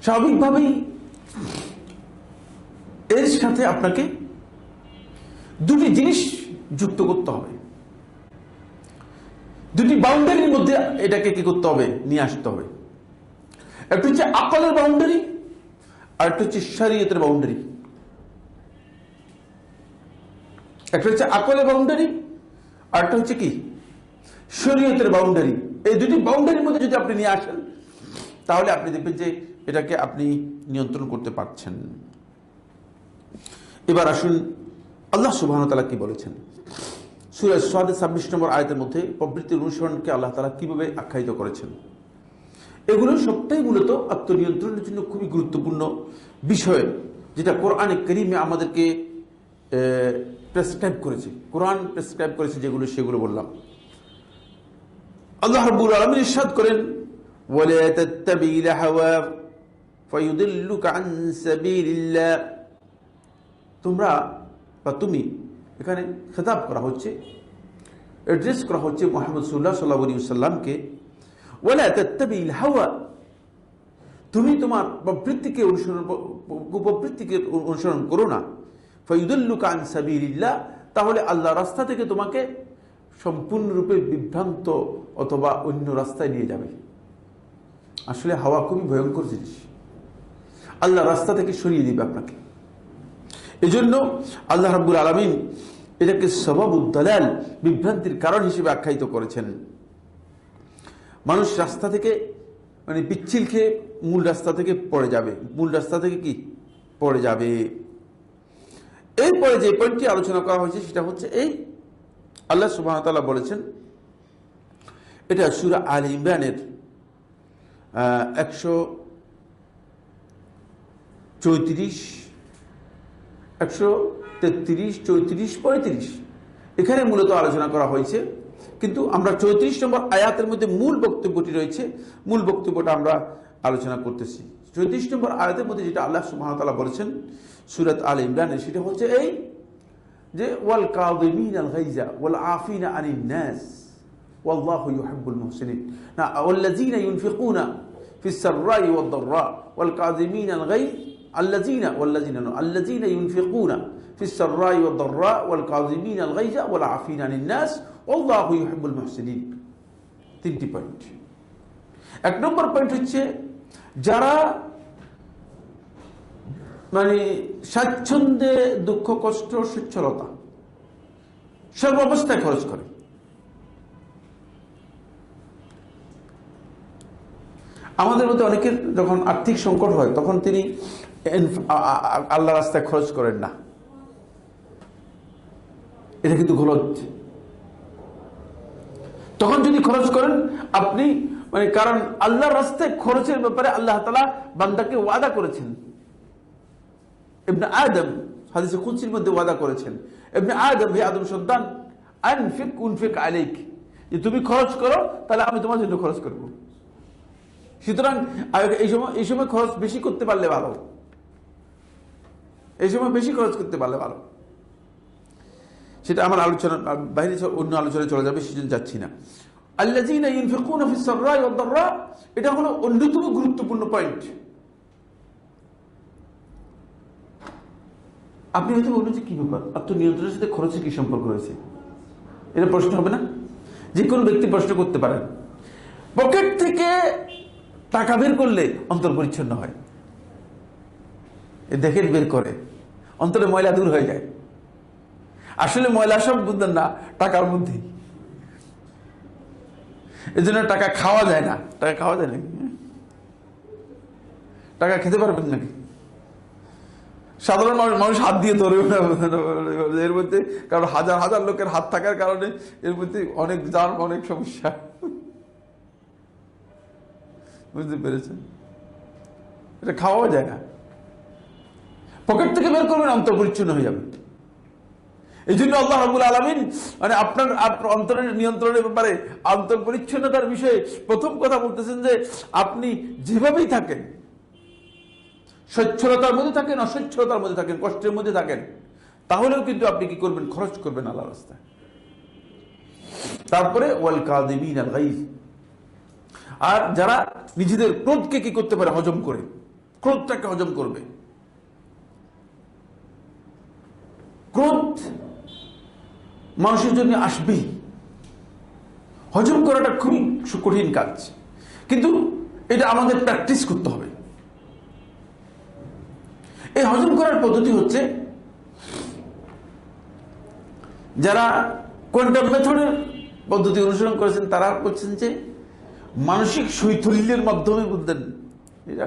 [SPEAKER 2] স্বাভাবিকভাবেই এর সাথে আপনাকে দুটি জিনিস যুক্ত করতে হবে, দুটি বাউন্ডারির মধ্যে এটাকে কি করতে হবে, নিয়ে আসতে হবে। একটা হচ্ছে আকলের বাউন্ডারি, আর একটা হচ্ছে শরীয়তের বাউন্ডারি। একটা হচ্ছে আকলের বাউন্ডারি, আর একটা হচ্ছে কি শরীয়তের বাউন্ডারি। এই দুটি বাউন্ডারির মধ্যে যদি আপনি নিয়ে আসেন, তাহলে আপনি দেখবেন যে এটাকে আপনি নিয়ন্ত্রণ করতে পারছেন। এবার আসুন আল্লাহ সুবহানাহু ওয়া তাআলা কি বলেছেন সূরা সাদ 26 নম্বর আয়াতের মধ্যে প্রবৃত্তির অনুসরণকে আল্লাহ তাআলা কিভাবে আখ্যায়িত করেছেন। এগুলো সবটাই মূলত আত্মনিয়ন্ত্রণের জন্য খুবই গুরুত্বপূর্ণ বিষয়, যেটা কোরআনে কারীমে আমাদেরকে প্রেসক্রাইব করেছে। কোরআন প্রেসক্রাইব করেছে যেগুলো, সেগুলো বললাম। আল্লাহ রাব্বুল আলামিন ইরশাদ করেন, ওয়ালা তাত্তাবিল হাওয়া ফায়ুদিল্লুকা আন সাবিলিল্লাহ। তোমরা বা তুমি, এখানে খেতাব করা হচ্ছে, অ্যাড্রেস করা হচ্ছে মুহাম্মদ সাল্লাল্লাহু আলাইহি ওয়াসাল্লামকে। ওয়ালা তাত্তাবিল হাওয়া, তুমি তোমার প্রবৃত্তিকে অনুসরণ করো না। ফায়ুদিল্লুকা আন সাবিলিল্লাহ, তাহলে আল্লাহর রাস্তা থেকে তোমাকে সম্পূর্ণরূপে বিভ্রান্ত অথবা অন্য রাস্তায় নিয়ে যাবে। আসলে হাওয়া খুবই ভয়ঙ্কর জিনিস, আল্লাহ রাস্তা থেকে সরিয়ে দিবে আপনাকে। এজন্য আল্লাহ রাব্বুল আলামিন এটাকে সবাবুদ দালাল, বিভ্রান্তির কারণ হিসেবে আখ্যায়িত করেছেন। মানুষ রাস্তা থেকে মানে পিচ্ছিল খেয়ে মূল রাস্তা থেকে পড়ে যাবে, মূল রাস্তা থেকে কি পড়ে যাবে। এরপরে যে পয়েন্টটি আলোচনা করা হয়েছে সেটা হচ্ছে এই, আল্লাহ সুবহানাহু ওয়া তাআলা বলেছেন, এটা সূরা আলে ইমরানের 134, 133, 34, 35 এখানে মূলত আলোচনা করা হয়েছে। কিন্তু আমরা 34 নম্বর আয়াতের মধ্যে মূল বক্তব্যটি রয়েছে, মূল বক্তব্যটা আমরা আলোচনা করতেছি। 34 নম্বর আয়াতের মধ্যে যেটা আল্লাহ সুবহানাহু ওয়া তাআলা বলেছেন সূরা আলে ইমরানে, সেটা হচ্ছে এই যে ওয়াল কাযিমিনাল গায়জা ওয়াল আফিনা আনিন নাস ওয়াল্লাহু ইউহিব্বুল মুহসিনিন। না, ওয়াল্লাযিনা ইউনফিকুনা ফিস সাররাই ওয়াদ দাররা ওয়াল কাযিমিনাল গায়জ الذين ينفقون في السراء والضراء والكاظمين الغيظ والعافين عن الناس والله يحب المحسنين। তিনটি পয়েন্ট। এক নম্বর পয়েন্ট হচ্ছে যারা মানে স্বাচ্ছন্দ্যে দুঃখ কষ্ট সচ্ছলতা সব অবস্থায় খরচ করে। আমাদের মধ্যে অনেকের যখন আর্থিক সংকট হয় তখন তিনি আল্লাহ রাস্তায় খরচ করেন না, এটা কিন্তু গলত। তখন যদি খরচ করেন আপনি মানে, কারণ আল্লাহর রাস্তায় খরচের ব্যাপারে আল্লাহ তাআলা বান্দাকে ওয়াদা করেছেন। ইবনে আদম হাদিসে কুদসির মধ্যে ওয়াদা করেছেন, ইবনে আদম, হে আদম সন্তান, আনফিক উনফিক আলাইক, যে তুমি খরচ করো তাহলে আমি তোমার জন্য খরচ করব। সুতরাং এই সময় খরচ বেশি করতে পারলে ভালো, এই সময় বেশি খরচ করতে পারলে ভালো। সেটা আমার আলোচনা বাইরে অন্য আলোচনায় চলে যাবে, সেজন্য যাচ্ছি না। আল্লাযীনা ইউনফিকুনা ফিস সাররাই ওয়াদ দাররা, এটা হলো অন্যতম গুরুত্বপূর্ণ পয়েন্ট। আপনি হয়তো বলবেন যে কি ব্যাপার, আত্মনিয়ন্ত্রণের সাথে খরচের কি সম্পর্ক রয়েছে? এটা প্রশ্ন হবে না? যে কোনো ব্যক্তি প্রশ্ন করতে পারেন। পকেট থেকে টাকা বের করলে অন্তর পরিচ্ছন্ন হয়, দেখেন বের করে অন্তরে ময়লা দূর হয়ে যায়। আসলে ময়লা সব বুঝলেন না, টাকার মধ্যেই। এই জন্য টাকা খাওয়া যায় না। টাকা খাওয়া যায় নাকি? টাকা খেতে পারবেন নাকি? সাধারণ মানুষ হাত দিয়ে ধরে এর মধ্যে, কারণ হাজার হাজার লোকের হাত থাকার কারণে এর মধ্যে অনেক জার্ম, অনেক সমস্যা। বুঝতে পেরেছেন? এটা খাওয়া যায় না। পকেট থেকে বের করবেন, অন্তর পরিচ্ছন্ন হয়ে যাবে। এই জন্য আল্লাহ রাব্বুল আলামিন মানে আপনার অন্তরের নিয়ন্ত্রণের ব্যাপারে, অন্তর পরিচ্ছন্নতার বিষয়ে প্রথম কথা বলতেছেন যে আপনি যেভাবেই থাকেন, সচ্ছলতার মধ্যে থাকেন, অসচ্ছলতার মধ্যে থাকেন, কষ্টের মধ্যে থাকেন, তাহলেও কিন্তু আপনি কি করবেন? খরচ করবেন আল্লাহর রাস্তায়। তারপরে ওয়াল কাযিমিন আল গাইজ, আর যারা নিজেদের ক্রোধকে কি করতে পারে? হজম করে, ক্রোধটাকে হজম করবে। ক্রোধ মানুষের জন্য আসবেই, হজম করাটা খুবই কঠিন কাজ, কিন্তু এটা আমাদের প্র্যাকটিস করতে হবে। এই হজম করার পদ্ধতি হচ্ছে, যারা কোয়ান্টাম মেথডের পদ্ধতি অনুসরণ করেছেন তারা বলছেন যে মানসিক শৈথল্যের মাধ্যমে বুঝলেন।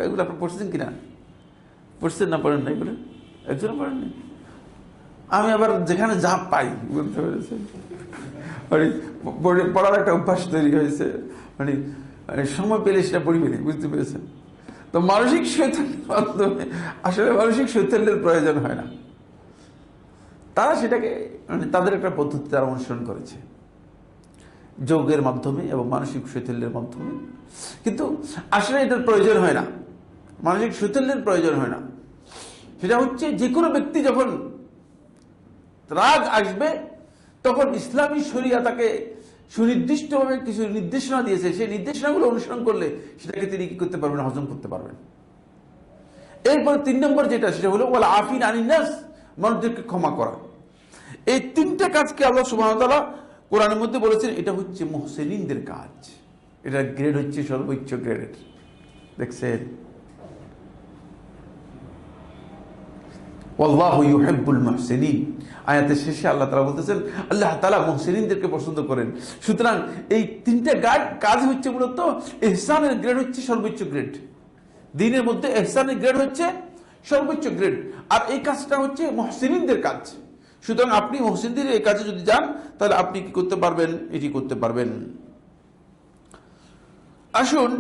[SPEAKER 2] এগুলো আপনি পড়ছেন কিনা? পড়ছেন না? পড়েন না এগুলো? একজনও পড়েননি? আমি আবার যেখানে যা পাই, বুঝতে পেরেছেন, মানে পড়ার একটা অভ্যাস তৈরি হয়েছে, মানে সময় পেলে সেটা পড়ি ফেলি, বুঝতে পেরেছেন? তো মানসিক শৈথল্যের মাধ্যমে আসলে মানসিক শৈথল্যের প্রয়োজন হয় না। তারা সেটাকে মানে তাদের একটা পদ্ধতি তারা অনুসরণ করেছে, যোগের মাধ্যমে এবং মানসিক শৈথল্যের মাধ্যমে। কিন্তু আসলে এটার প্রয়োজন হয় না, মানসিক শৈথল্যের প্রয়োজন হয় না। সেটা হচ্ছে যে কোনো ব্যক্তি যখন রাগ আসবে, তখন ইসলামী শরিয়া তাকে সুনির্দিষ্টভাবে কিছু নির্দেশনা দিয়েছে, সেই নির্দেশনাগুলো অনুসরণ করলে সেটাকে তিনি কি করতে পারবেন? হজম করতে পারবেন। এরপর 3 নম্বর যেটা, সেটা হলো ওয়াল আফিন আনিন নাস, মানুষদেরকে ক্ষমা করা। এই 3টা কাজকে আল্লাহ সুবহানাহু ওয়া তাআলা কোরআনের মধ্যে বলেছেন এটা হচ্ছে মুহসিনিনদের কাজ। এটা গ্রেড হচ্ছে সর্বোচ্চ গ্রেডের। দেখছেন? ওয়াল্লাহু ইউহিব্বুল মুহসিনিন, আয়াতের শেষে আল্লাহ তাআলা বলতেছেন আল্লাহ তাআলা মুহসিনিনদেরকে পছন্দ করেন। সুতরাং এই 3টা কাজ হচ্ছে মূলত ইহসানের গ্রেড হচ্ছে সর্বোচ্চ গ্রেড। দ্বীনের মধ্যে ইহসানের গ্রেড হচ্ছে সর্বোচ্চ গ্রেড, আর এই কাজটা হচ্ছে মুহসিনিনদের কাজ। সুতরাং আপনি মুহসিনদের এই কাজে যদি যান, তাহলে আপনি কি করতে পারবেন? এটি করতে পারবেন। আসুন,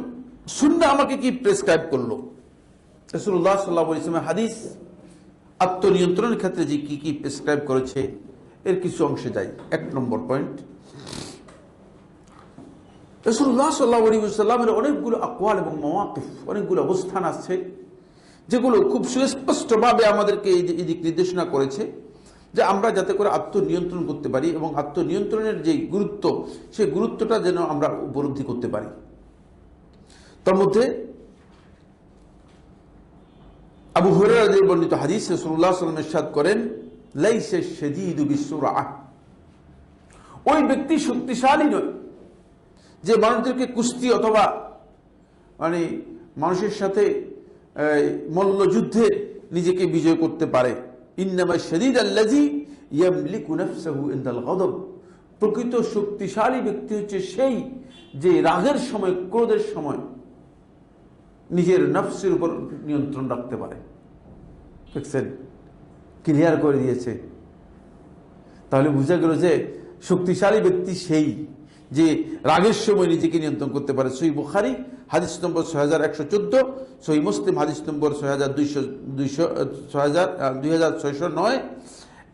[SPEAKER 2] সুন্নাহ আমাকে কি প্রেসক্রাইব করলো? রাসূলুল্লাহ সাল্লাল্লাহু আলাইহি ওয়াসাল্লাম হাদিস আত্মনিয়ন্ত্রণের ক্ষেত্রে যে কি কি প্রেসক্রাইব করেছে এর কিছু অংশে যাই। 1 নম্বর পয়েন্ট, রাসূলুল্লাহ সাল্লাল্লাহু আলাইহি ওয়াসাল্লামের অনেকগুলো আকওয়াল এবং মাওয়াকিফ, অনেকগুলো অবস্থান আছে যেগুলো খুব সুস্পষ্টভাবে আমাদেরকে এই দিক নির্দেশনা করেছে যে আমরা যাতে করে আত্মনিয়ন্ত্রণ করতে পারি এবং আত্মনিয়ন্ত্রণের যে গুরুত্ব, সেই গুরুত্বটা যেন আমরা উপলব্ধি করতে পারি। তার মধ্যে আবু হুরায়রা রাদিয়াল্লাহু বর্ণিত হাদিস, রাসূলুল্লাহ সাল্লাল্লাহু আলাইহি ওয়াসাল্লাম ইরশাদ করেন লাইসা শাদীদু বিসুরআহ, ওই ব্যক্তি শক্তিশালী নয় যে মানুষদেরকে কুস্তি অথবা মানে মানুষের সাথে মল্লযুদ্ধে নিজেকে বিজয় করতে পারে। ইন্নামা শাদীদ আল্লাযী ইয়ামলিকু নাফসাহু ইনদাল গাদব, প্রকৃত শক্তিশালী ব্যক্তি হচ্ছে সেই যে রাগের সময়, ক্রোধের সময় নিজের নফসের উপর নিয়ন্ত্রণ রাখতে পারে। দেখছেন? ক্লিয়ার করে দিয়েছে। তাহলে বুঝা গেল যে শক্তিশালী ব্যক্তি সেই যে রাগের সময় নিজেকে নিয়ন্ত্রণ করতে পারে। সহিহ বুখারী হাদিস নম্বর 6114, সহিহ মুসলিম হাদিস নম্বর 2609,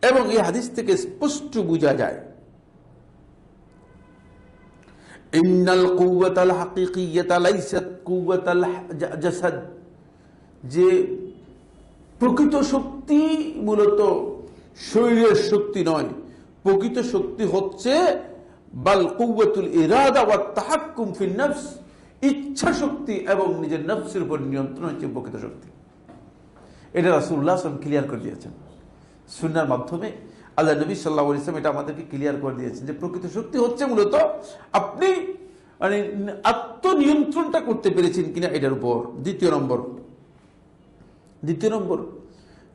[SPEAKER 2] এবং এই হাদিস থেকে স্পষ্ট বোঝা যায় ইন্নাল কুওয়াতাল হাকিকিয়াতা লাইসাত কুওয়াতাল জাসাদ, যে প্রকৃত শক্তি মূলত শরীরের শক্তি নয়, প্রকৃত শক্তি হচ্ছে বাল কুওয়াতুল ইরাদা ওয়াত তাহাক্কুম ফিন নফস, ইচ্ছা শক্তি এবং নিজের নফসের উপর নিয়ন্ত্রণ হচ্ছে প্রকৃত শক্তি। এটা রাসূলুল্লাহ সাল্লাল্লাহু আলাইহি ওয়াসাল্লাম ক্লিয়ার করে দিয়েছেন। সুন্নাহর মাধ্যমে আল্লাহ নবী সাল্লাল্লাহু আলাইহি ওয়াসাল্লাম এটা আমাদেরকে ক্লিয়ার করে দিয়েছেন যে প্রকৃত শক্তি হচ্ছে মূলত আপনি মানে আত্মনিয়ন্ত্রণটা করতে পেরেছেন কিনা এটার উপর। দ্বিতীয় নম্বর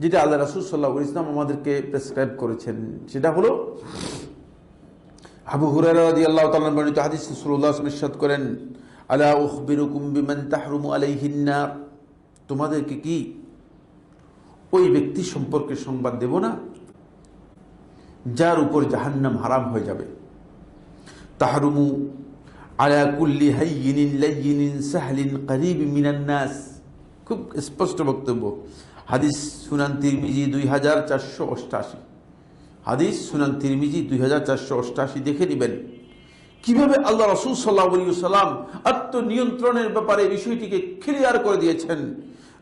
[SPEAKER 2] যেটা আল্লাহ রাসূল সাল্লাল্লাহু আলাইহি ওয়াসাল্লাম আমাদেরকে প্রেসক্রাইব করেছেন সেটা হলো আবু হুরায়রা রাদিয়াল্লাহু তাআলা বর্ণিত হাদিস রাসূলুল্লাহ সাল্লাল্লাহু আলাইহি ওয়াসাল্লাম ইরশাদ করেন, আলা উখবিরুকুম বিমান তাহরুমু আলাইহিন নার, তোমাদেরকে কি ওই ব্যক্তি সম্পর্কে সংবাদ দেব না যার উপর জাহান্নাম হারাম হয়ে যাবে। তাহরুমু আলা কুল্লি হাইয়িনিন লাইয়িনিন সাহলিন করিব মিনান নাস, খুব স্পষ্ট বক্তব্য। হাদিস সুনান তিরমিজি 2488, হাদিস সুনান তিরমিজি 2488 দেখে নেবেন কিভাবে আল্লাহ রাসূল সাল্লাল্লাহু আলাইহি ওয়াসাল্লাম আত্মনিয়ন্ত্রণের ব্যাপারে বিষয়টিকে ক্লিয়ার করে দিয়েছেন।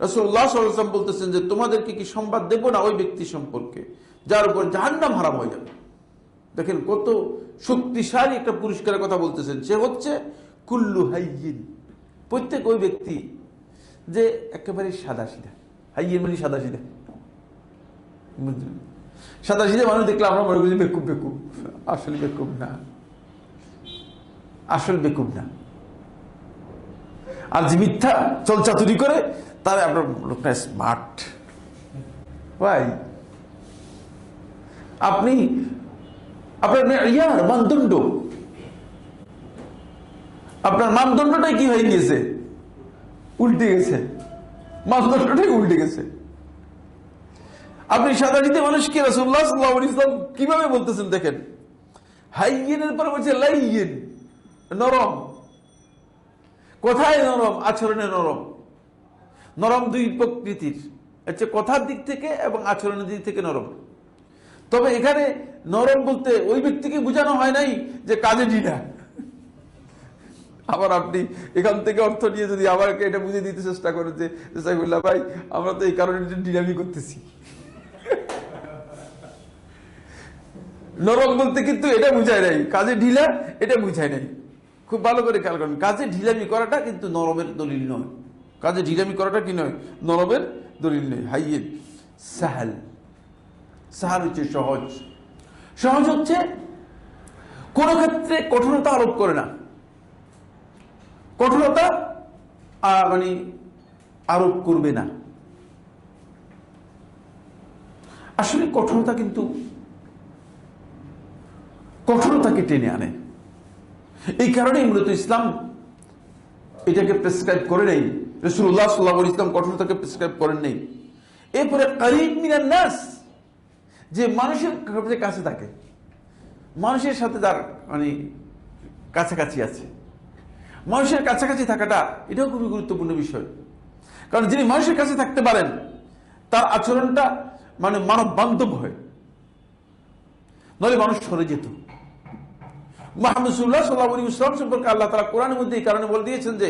[SPEAKER 2] রাসূলুল্লাহ সাল্লাল্লাহু আলাইহি ওয়াসাল্লাম বলতেছেন যে তোমাদেরকে কি সংবাদ দেব না ওই ব্যক্তি সম্পর্কে যার উপর জাহান্নাম হারাম হয়ে যাবে। দেখেন কত শক্তিশালী একটা পুরস্কারের কথা বলতেছেন। সে হচ্ছে কুল্লু হাইয়িন, প্রত্যেক ওই ব্যক্তি যে একেবারে সাদা সিধা। হাইয়িন মানে সাদা সিধা, সাদা সিধা মানুষ দেখলে আমরা মনে করি বেকুব বেকুব, আসলে বেকুব না, আসল বেকুব না। আর যে মিথ্যা চলচাতুরি করে তাহলে আপনার লোকটা স্মার্ট। ভাই আপনি আপনার মানদণ্ড, আপনার মানদণ্ডটাই কি হয়ে গিয়েছে, উল্টে গেছে, মানদণ্ডটাই উল্টে গেছে। আপনি সাদারিতে মানুষকে রাসূলুল্লাহ সাল্লাল্লাহু আলাইহি ওয়াসাল্লাম কিভাবে বলতেছেন দেখেন, হাইয়িনের পরে বলছে লাইয়িন, নরম। কথায় নরম, আচরণে নরম। নরম দুই প্রকৃতির, হচ্ছে কথার দিক থেকে এবং আচরণের দিক থেকে নরম। তবে এখানে নরম বলতে ওই ব্যক্তিকে বোঝানো হয় নাই যে কাজে ঢিলা। আবার আপনি এখান থেকে অর্থ নিয়ে যদি আমাকে এটা বুঝে দিতে চেষ্টা করেন যে সাইফুল্লাহ ভাই আমরা তো এই কারণে ঢিলামি করতেছি। নরম বলতে কিন্তু এটা বুঝায় নাই, কাজে ঢিলা এটা বুঝায় নাই। খুব ভালো করে খেয়াল করেন, কাজে ঢিলামি করাটা কিন্তু নরমের দলিল নয়। কাজে ঢিলামি করাটা কি নয়, নরমের দলিল নয়। হাইয়িন সাহাল, সাহাল হচ্ছে সহজ। সহজ হচ্ছে কোন ক্ষেত্রে কঠোরতা আরোপ করে না, কঠোরতা মানে আরোপ করবে না। আসলে কঠোরতা কিন্তু কঠোরতাকে টেনে আনে। এই কারণেই মূলত ইসলাম এটাকে প্রেসক্রাইব করে নেই। রাসূলুল্লাহ সাল্লাল্লাহু আলাইহি ওয়াসাল্লাম কঠোরতাকে প্রেসক্রাইব করেন নেই। এরপরে করিব মিনান নাস, যে মানুষের কাছে থাকে, মানুষের সাথে তার মানে কাছাকাছি আছে। মানুষের কাছাকাছি থাকাটা এটাও খুবই গুরুত্বপূর্ণ বিষয়। কারণ যিনি মানুষের কাছে থাকতে পারেন তার আচরণটা মানে মানব বান্ধব হয়, নইলে মানুষ সরে যেত। মুহাম্মদ সাল্লাল্লাহু আলাইহি ওয়াসাল্লাম সম্পর্কে আল্লাহ তাআলা কোরআনের মধ্যে এই কারণে বলে দিয়েছেন যে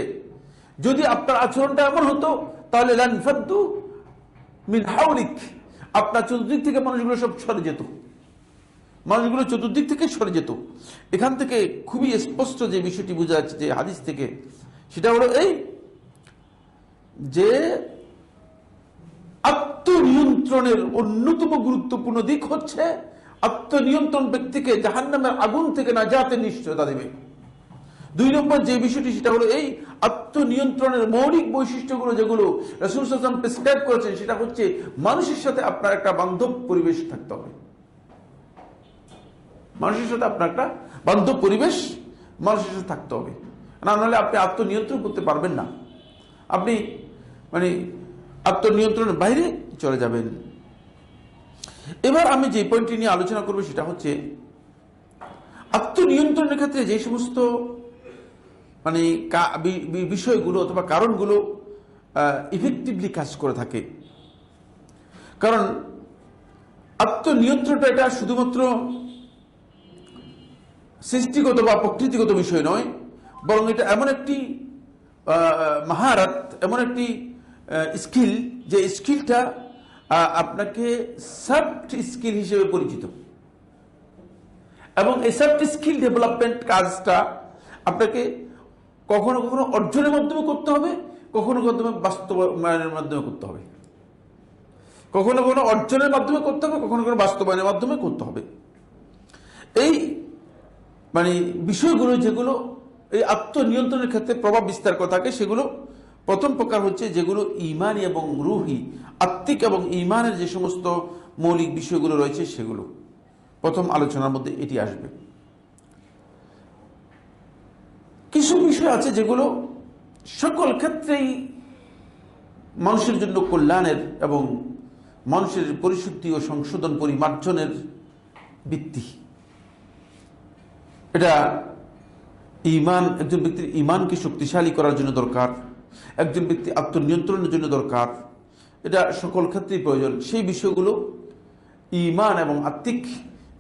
[SPEAKER 2] যদি আপনার আচরণটা এমন হতো তাহলে লান ফাদ্দু মিন হাওলিক, আপনার চতুর্দিক থেকে মানুষগুলো সব সরে যেত, মানুষগুলো চতুর্দিক থেকে সরে যেত। এখান থেকে খুবই স্পষ্ট যে বিষয়টি বোঝা যাচ্ছে যে হাদিস থেকে, সেটা হলো এই যে আত্মনিয়ন্ত্রণের অন্যতম গুরুত্বপূর্ণ দিক হচ্ছে আত্মনিয়ন্ত্রণ ব্যক্তিকে জাহান্নামের আগুন থেকে নাজাতের নিশ্চয়তা দেবে। দুই নম্বর যে বিষয়টি সেটা হলো এই আত্মনিয়ন্ত্রণের মৌলিক বৈশিষ্ট্যগুলো যেগুলো রাসূল সাল্লাল্লাহু আলাইহি ওয়াসাল্লাম প্রেসক্রাইব করেছেন, সেটা হচ্ছে মানুষের সাথে আপনার একটা বান্ধব পরিবেশ থাকতে হবে। মানুষের সাথে আপনার একটা বান্ধব পরিবেশ মানুষের সাথে থাকতে হবে, না হলে আপনি আত্মনিয়ন্ত্রণ করতে পারবেন না। আপনি মানে আত্মনিয়ন্ত্রণের বাইরে চলে যাবেন। এবার আমি যে পয়েন্টটি নিয়ে আলোচনা করব সেটা হচ্ছে আত্মনিয়ন্ত্রণের ক্ষেত্রে যে সমস্ত মানে বিষয়গুলো অথবা কারণগুলো ইফেক্টিভলি কাজ করে থাকে। কারণ আত্মনিয়ন্ত্রণটা এটা শুধুমাত্র সৃষ্টিগত বা প্রকৃতিগত বিষয় নয়, বরং এটা এমন একটি মাহারাত, এমন একটি স্কিল, যে স্কিলটা আপনাকে সফট স্কিল হিসেবে পরিচিত। এবং এই সফট স্কিল ডেভেলপমেন্ট কাজটা আপনাকে কখনো কখনো অর্জনের মাধ্যমে করতে হবে, কখনো কখনো বাস্তবায়নের মাধ্যমে করতে হবে। কখনো কখনো অর্জনের মাধ্যমে করতে হবে, কখনো কখনো বাস্তবায়নের মাধ্যমে করতে হবে। এই বিষয়গুলো যেগুলো এই আত্মনিয়ন্ত্রণের ক্ষেত্রে প্রভাব বিস্তার করে থাকে, সেগুলো প্রথম প্রকার হচ্ছে যেগুলো ঈমানী এবং রূহী, আত্মিক এবং ঈমানের যে সমস্ত মৌলিক বিষয়গুলো রয়েছে, সেগুলো প্রথম আলোচনার মধ্যে এটি আসবে। কিছু বিষয় আছে যেগুলো সকল ক্ষেত্রেই মানুষের জন্য কল্যাণের এবং মানুষের পরিশুদ্ধি ও সংশোধন পরিমার্জনের ভিত্তি। এটা ঈমান, একজন ব্যক্তির ঈমানকে শক্তিশালী করার জন্য দরকার, একজন ব্যক্তি আত্মনিয়ন্ত্রণের জন্য দরকার, এটা সকল ক্ষেত্রেই প্রয়োজন। সেই বিষয়গুলো ঈমান এবং আত্মিক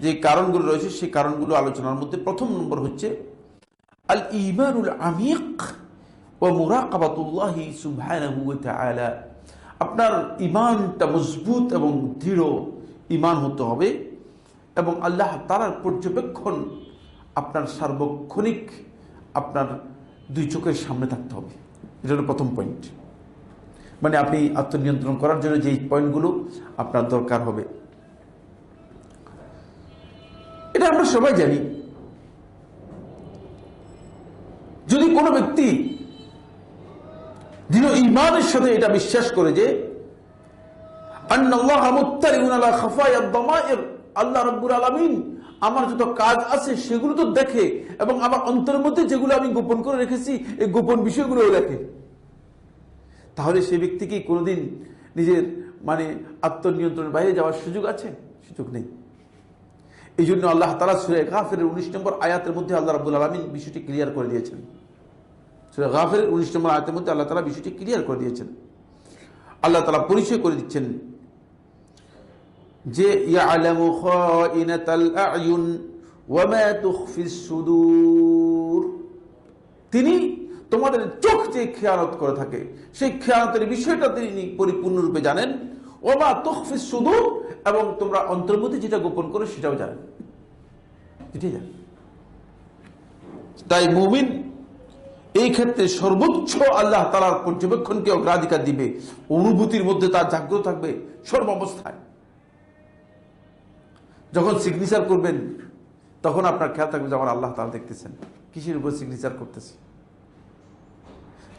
[SPEAKER 2] যে কারণগুলো রয়েছে, সেই কারণগুলো আলোচনার মধ্যে প্রথম নম্বর হচ্ছে আল ঈমানুল আমিক ওয়া মুরাকাবাতুল্লাহি সুবহানাহু ওয়া তাআলা। আপনার ঈমানটা মজবুত এবং দৃঢ় ঈমান হতে হবে, এবং আল্লাহ তাআলার পর্যবেক্ষণ আপনার সার্বক্ষণিক আপনার দুই চোখের সামনে থাকতে হবে। এটা হলো প্রথম পয়েন্ট। আপনি আত্মনিয়ন্ত্রণ করার জন্য যেই পয়েন্টগুলো আপনার দরকার হবে, এটা আমরা সবাই জানি। যদি কোনো ব্যক্তি দৃঢ় ঈমানের সাথে এটা বিশ্বাস করে যে আন্নাল্লাহা মুত্তালিউন আলা খাফায়াদ দামাইর, আল্লাহ রাব্বুল আলামিন আমার যত কাজ আছে সেগুলো তো দেখে, এবং আমার অন্তরের মধ্যে যেগুলো আমি গোপন করে রেখেছি এই গোপন বিষয়গুলোও দেখে, তাহলে সেই ব্যক্তি কি কোনোদিন নিজের আত্মনিয়ন্ত্রণের বাইরে যাওয়ার সুযোগ আছে? সুযোগ নেই। এই জন্য আল্লাহ তাআলা সূরা গাফিরের 19 নম্বর আয়াতের মধ্যে আল্লাহ রাব্বুল আলামিন বিষয়টি ক্লিয়ার করে দিয়েছেন। সূরা গাফিরের 19 নম্বর আয়াতের মধ্যে আল্লাহ তাআলা বিষয়টি ক্লিয়ার করে দিয়েছেন। আল্লাহ তাআলা পরিচয় করে দিচ্ছেন যে ইয়ালামু খাইনাতাল আ'য়ুন ওয়া মা তুখফিস সুদূর, তিনি তোমাদের চোখ যে খেয়ানত করে থাকে সেই খেয়ানতের বিষয়টা তিনি পরিপূর্ণরূপে জানেন। ওয়া মা তুখফিস সুদূর, এবং তোমরা অন্তরের মধ্যে যেটা গোপন করো সেটাও জানেন, এটাই জানেন। তাই মুমিন এই ক্ষেত্রে সর্বোচ্চ আল্লাহ তাআলার পর্যবেক্ষণকে অগ্রাধিকার দিবে, অনুভূতির মধ্যে তার জাগ্রত থাকবে সর্বাবস্থায়। যখন সিগনেচার করবেন তখন আপনার খেয়াল থাকবে যে আমার আল্লাহ তাআলা দেখতেছেন, কিসের উপর সিগনেচার করতেছে।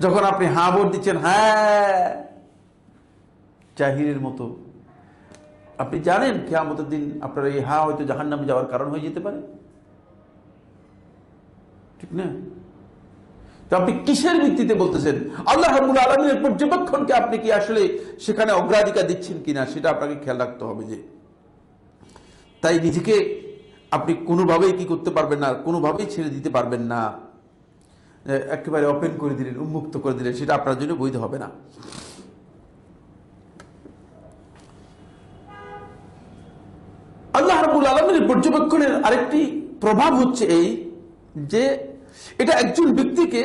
[SPEAKER 2] যখন আপনি হ্যাঁ ভোট দিচ্ছেন, হ্যাঁ জাহিরের মতো, আপনি জানেন কিয়ামতের দিন আপনার এই হ্যাঁ হয়তো জাহান্নামে যাওয়ার কারণ হয়ে যেতে পারে, ঠিক না? তো আপনি কিসের ভিত্তিতে বলতেছেন? আল্লাহ রাব্বুল আলামিনের পর্যবেক্ষণকে আপনি কি আসলে সেখানে অগ্রাধিকার দিচ্ছেন কিনা সেটা আপনাকে খেয়াল রাখতে হবে। যে তাই নিজেকে আপনি কোনোভাবেই কি করতে পারবেন না, কোনোভাবেই ছেড়ে দিতে পারবেন না, একেবারে ওপেন করে দিলেন, উন্মুক্ত করে দিলেন, সেটা আপনার জন্য বৈধ হবে না। আল্লাহ রাব্বুল আলামিনের পর্যবেক্ষণের আরেকটি প্রভাব হচ্ছে এই যে এটা একজন ব্যক্তিকে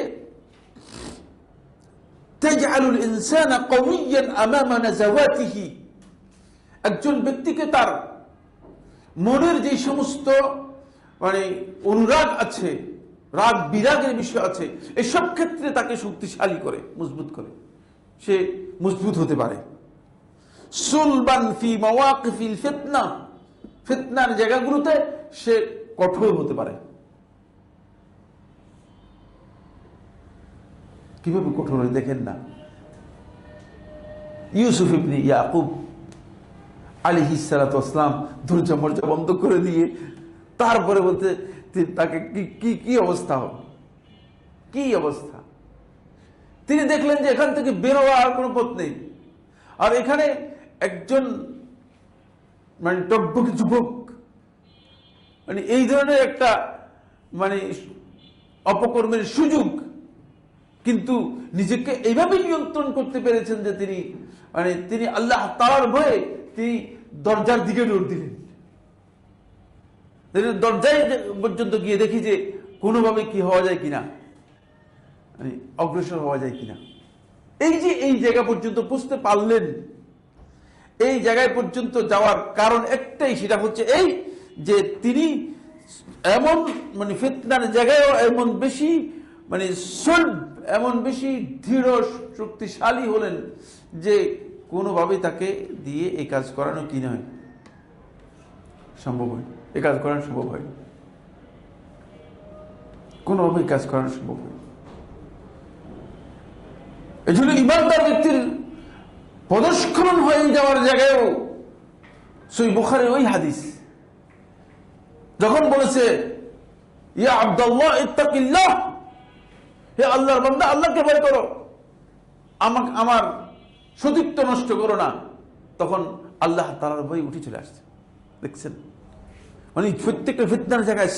[SPEAKER 2] তাজআলুল ইনসানা কওয়িয়ান আমামা নাযাওয়াতিহি, একজন ব্যক্তিকে তার মনের যে সমস্ত অনুরাগ আছে, রাগ বিরাগের বিষয় আছে, এসব ক্ষেত্রে তাকে শক্তিশালী করে, মজবুত করে, সে মজবুত হতে পারে। সুলবান ফি মাওয়াকিফিল ফিতনা, ফিতনার জায়গাগুলোতে সে কঠোর হতে পারে। কিভাবে কঠোর হয় দেখেন না, ইউসুফ ইবনে ইয়াকুব আলাইহিস সালাতু ওয়াস সালাম ধৈর্য মর্যাদা বন্ধ করে দিয়ে তারপরে বলতে তাকে কি অবস্থা হবে, কি অবস্থা। তিনি দেখলেন যে এখান থেকে বের হওয়ার কোনো পথ নেই, আর এখানে একজন টকবক যুবক এই ধরনের একটা অপকর্মের সুযোগ, কিন্তু নিজেকে এইভাবে নিয়ন্ত্রণ করতে পেরেছেন যে তিনি আল্লাহ তাআলার ভয়ে তিনি দরজার দিকে দৌড় দিলেন। দরজায় পর্যন্ত গিয়ে দেখি যে কোনোভাবে কি হওয়া যায় কিনা, অগ্রসর হওয়া যায় কিনা। এই জায়গা পর্যন্ত পৌঁছতে পারলেন। এই জায়গায় পর্যন্ত যাওয়ার কারণ একটাই, সেটা হচ্ছে এই যে তিনি এমন ফিতনার জায়গায়ও এমন বেশি এমন বেশি দৃঢ় শক্তিশালী হলেন যে কোনোভাবেই তাকে দিয়ে এই কাজ করানো কি নয়, সম্ভব হয়। এই কাজ করানো সম্ভব হয়, কোনোভাবেই কাজ করানো সম্ভব হয়। এই জন্য ইমানদার ব্যক্তির পদস্খলন হয়ে যাওয়ার জায়গায়ও সহিহ বুখারীর ওই হাদিস যখন বলেছে, ইয়া আব্দুল্লাহ ইত্তাকিল্লাহ, হে আল্লাহর বান্দা আল্লাহকে ভয় করো, আমার সতীত্ব নষ্ট করো না, তখন আল্লাহ তাআলার ভয় উঠে চলে আসছে। দেখছেন, মানে প্রত্যেকটা ফিতনার জায়গায়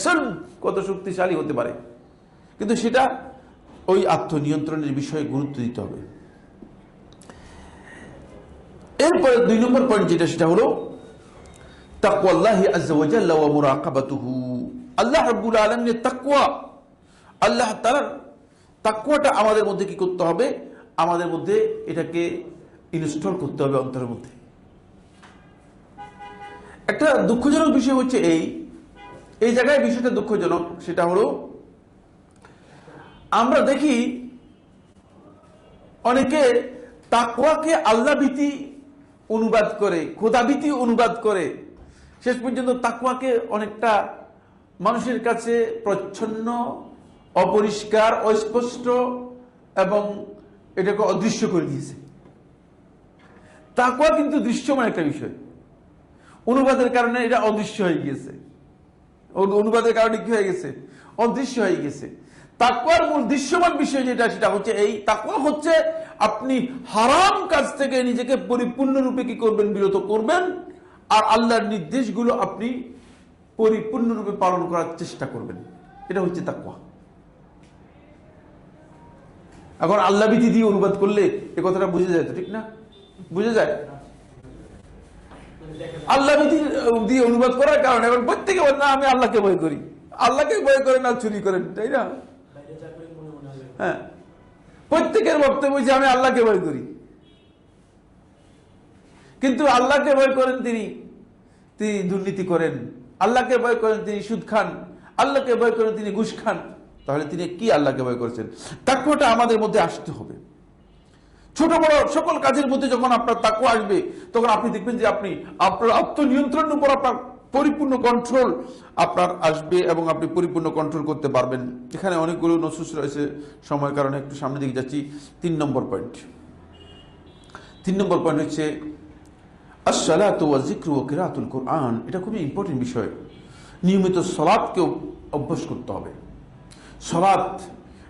[SPEAKER 2] কত শক্তিশালী হতে পারে, কিন্তু সেটা ওই আত্মনিয়ন্ত্রণের বিষয়ে গুরুত্ব দিতে হবে। এরপরে 2 নম্বর পয়েন্ট যেটা, সেটা হলো তাকওয়াল্লাহি আযজা ওয়া জাল্লা ওয়া মুরাকাবাতুহু। আল্লাহ রাব্বুল আলামিনের তাকওয়া, আল্লাহ তাআলার তাকওয়াটা আমাদের মধ্যে কি করতে হবে, আমাদের মধ্যে এটাকে ইনস্টল করতে হবে অন্তরের মধ্যে। একটা দুঃখজনক বিষয় হচ্ছে এই জায়গায় বিষয়টা দুঃখজনক, সেটা হলো আমরা দেখি অনেকে তাকওয়াকে আল্লাহ ভীতি অনুবাদ করে, খোদাভীতি অনুবাদ করে, শেষ পর্যন্ত তাকওয়াকে অনেকটা মানুষের কাছে প্রচ্ছন্ন, অপরিষ্কার, অস্পষ্ট এবং এটাকে অদৃশ্য করে দিয়েছে। তাকওয়া কিন্তু দৃশ্যমান একটা বিষয়, অনুবাদের কারণে এটা অদৃশ্য হয়ে গিয়েছে। অনুবাদের কারণে কি হয়ে গেছে, অদৃশ্য হয়ে গেছে। তাকওয়ার মূল দৃশ্যমান বিষয় যেটা, সেটা হচ্ছে এই তাকওয়া হচ্ছে আপনি হারাম কাজ থেকে নিজেকে পরিপূর্ণরূপে কি করবেন, বিরত করবেন, আর আল্লাহর নির্দেশগুলো আপনি পরিপূর্ণরূপে পালন করার চেষ্টা করবেন। এটা হচ্ছে তাকওয়া। এখন আল্লাহ ভীতি দিয়ে অনুবাদ করলে এ কথাটা বুঝে যায় তো, ঠিক না? বুঝে যায়। আল্লাহ ভীতি দিয়ে অনুবাদ করার কারণে এখন প্রত্যেকে বলে না আমি আল্লাহকে ভয় করি, আল্লাহকে ভয় করেন আর চুরি করেন, তাই না? হ্যাঁ, প্রত্যেকের বক্তব্য হচ্ছে আমি আল্লাহকে ভয় করি, কিন্তু আল্লাহকে ভয় করেন তিনি দুর্নীতি করেন, আল্লাহকে ভয় করেন তিনি সুদ খান, আল্লাহকে ভয় করেন তিনি ঘুষ খান, তাহলে তিনি কি আল্লাহকে ভয় করেছেন? তাকওয়াটা আমাদের মধ্যে আসতে হবে। ছোট বড় সকল কাজের মধ্যে যখন আপনার তাকওয়া আসবে, তখন আপনি দেখবেন যে আপনি আপনার আত্মনিয়ন্ত্রণের উপর আপনার পরিপূর্ণ কন্ট্রোল আপনার আসবে এবং আপনি পরিপূর্ণ কন্ট্রোল করতে পারবেন। এখানে অনেকগুলো নসুস রয়েছে, সময়ের কারণে একটু সামনে দিকে যাচ্ছি। 3 নম্বর পয়েন্ট হচ্ছে আস-সালাতু ওয়া যিকরু ওয়া কিরাআতুল কুরআন। এটা খুবই ইম্পর্টেন্ট বিষয়। নিয়মিত সালাতকে অভ্যাস করতে হবে। সালাত,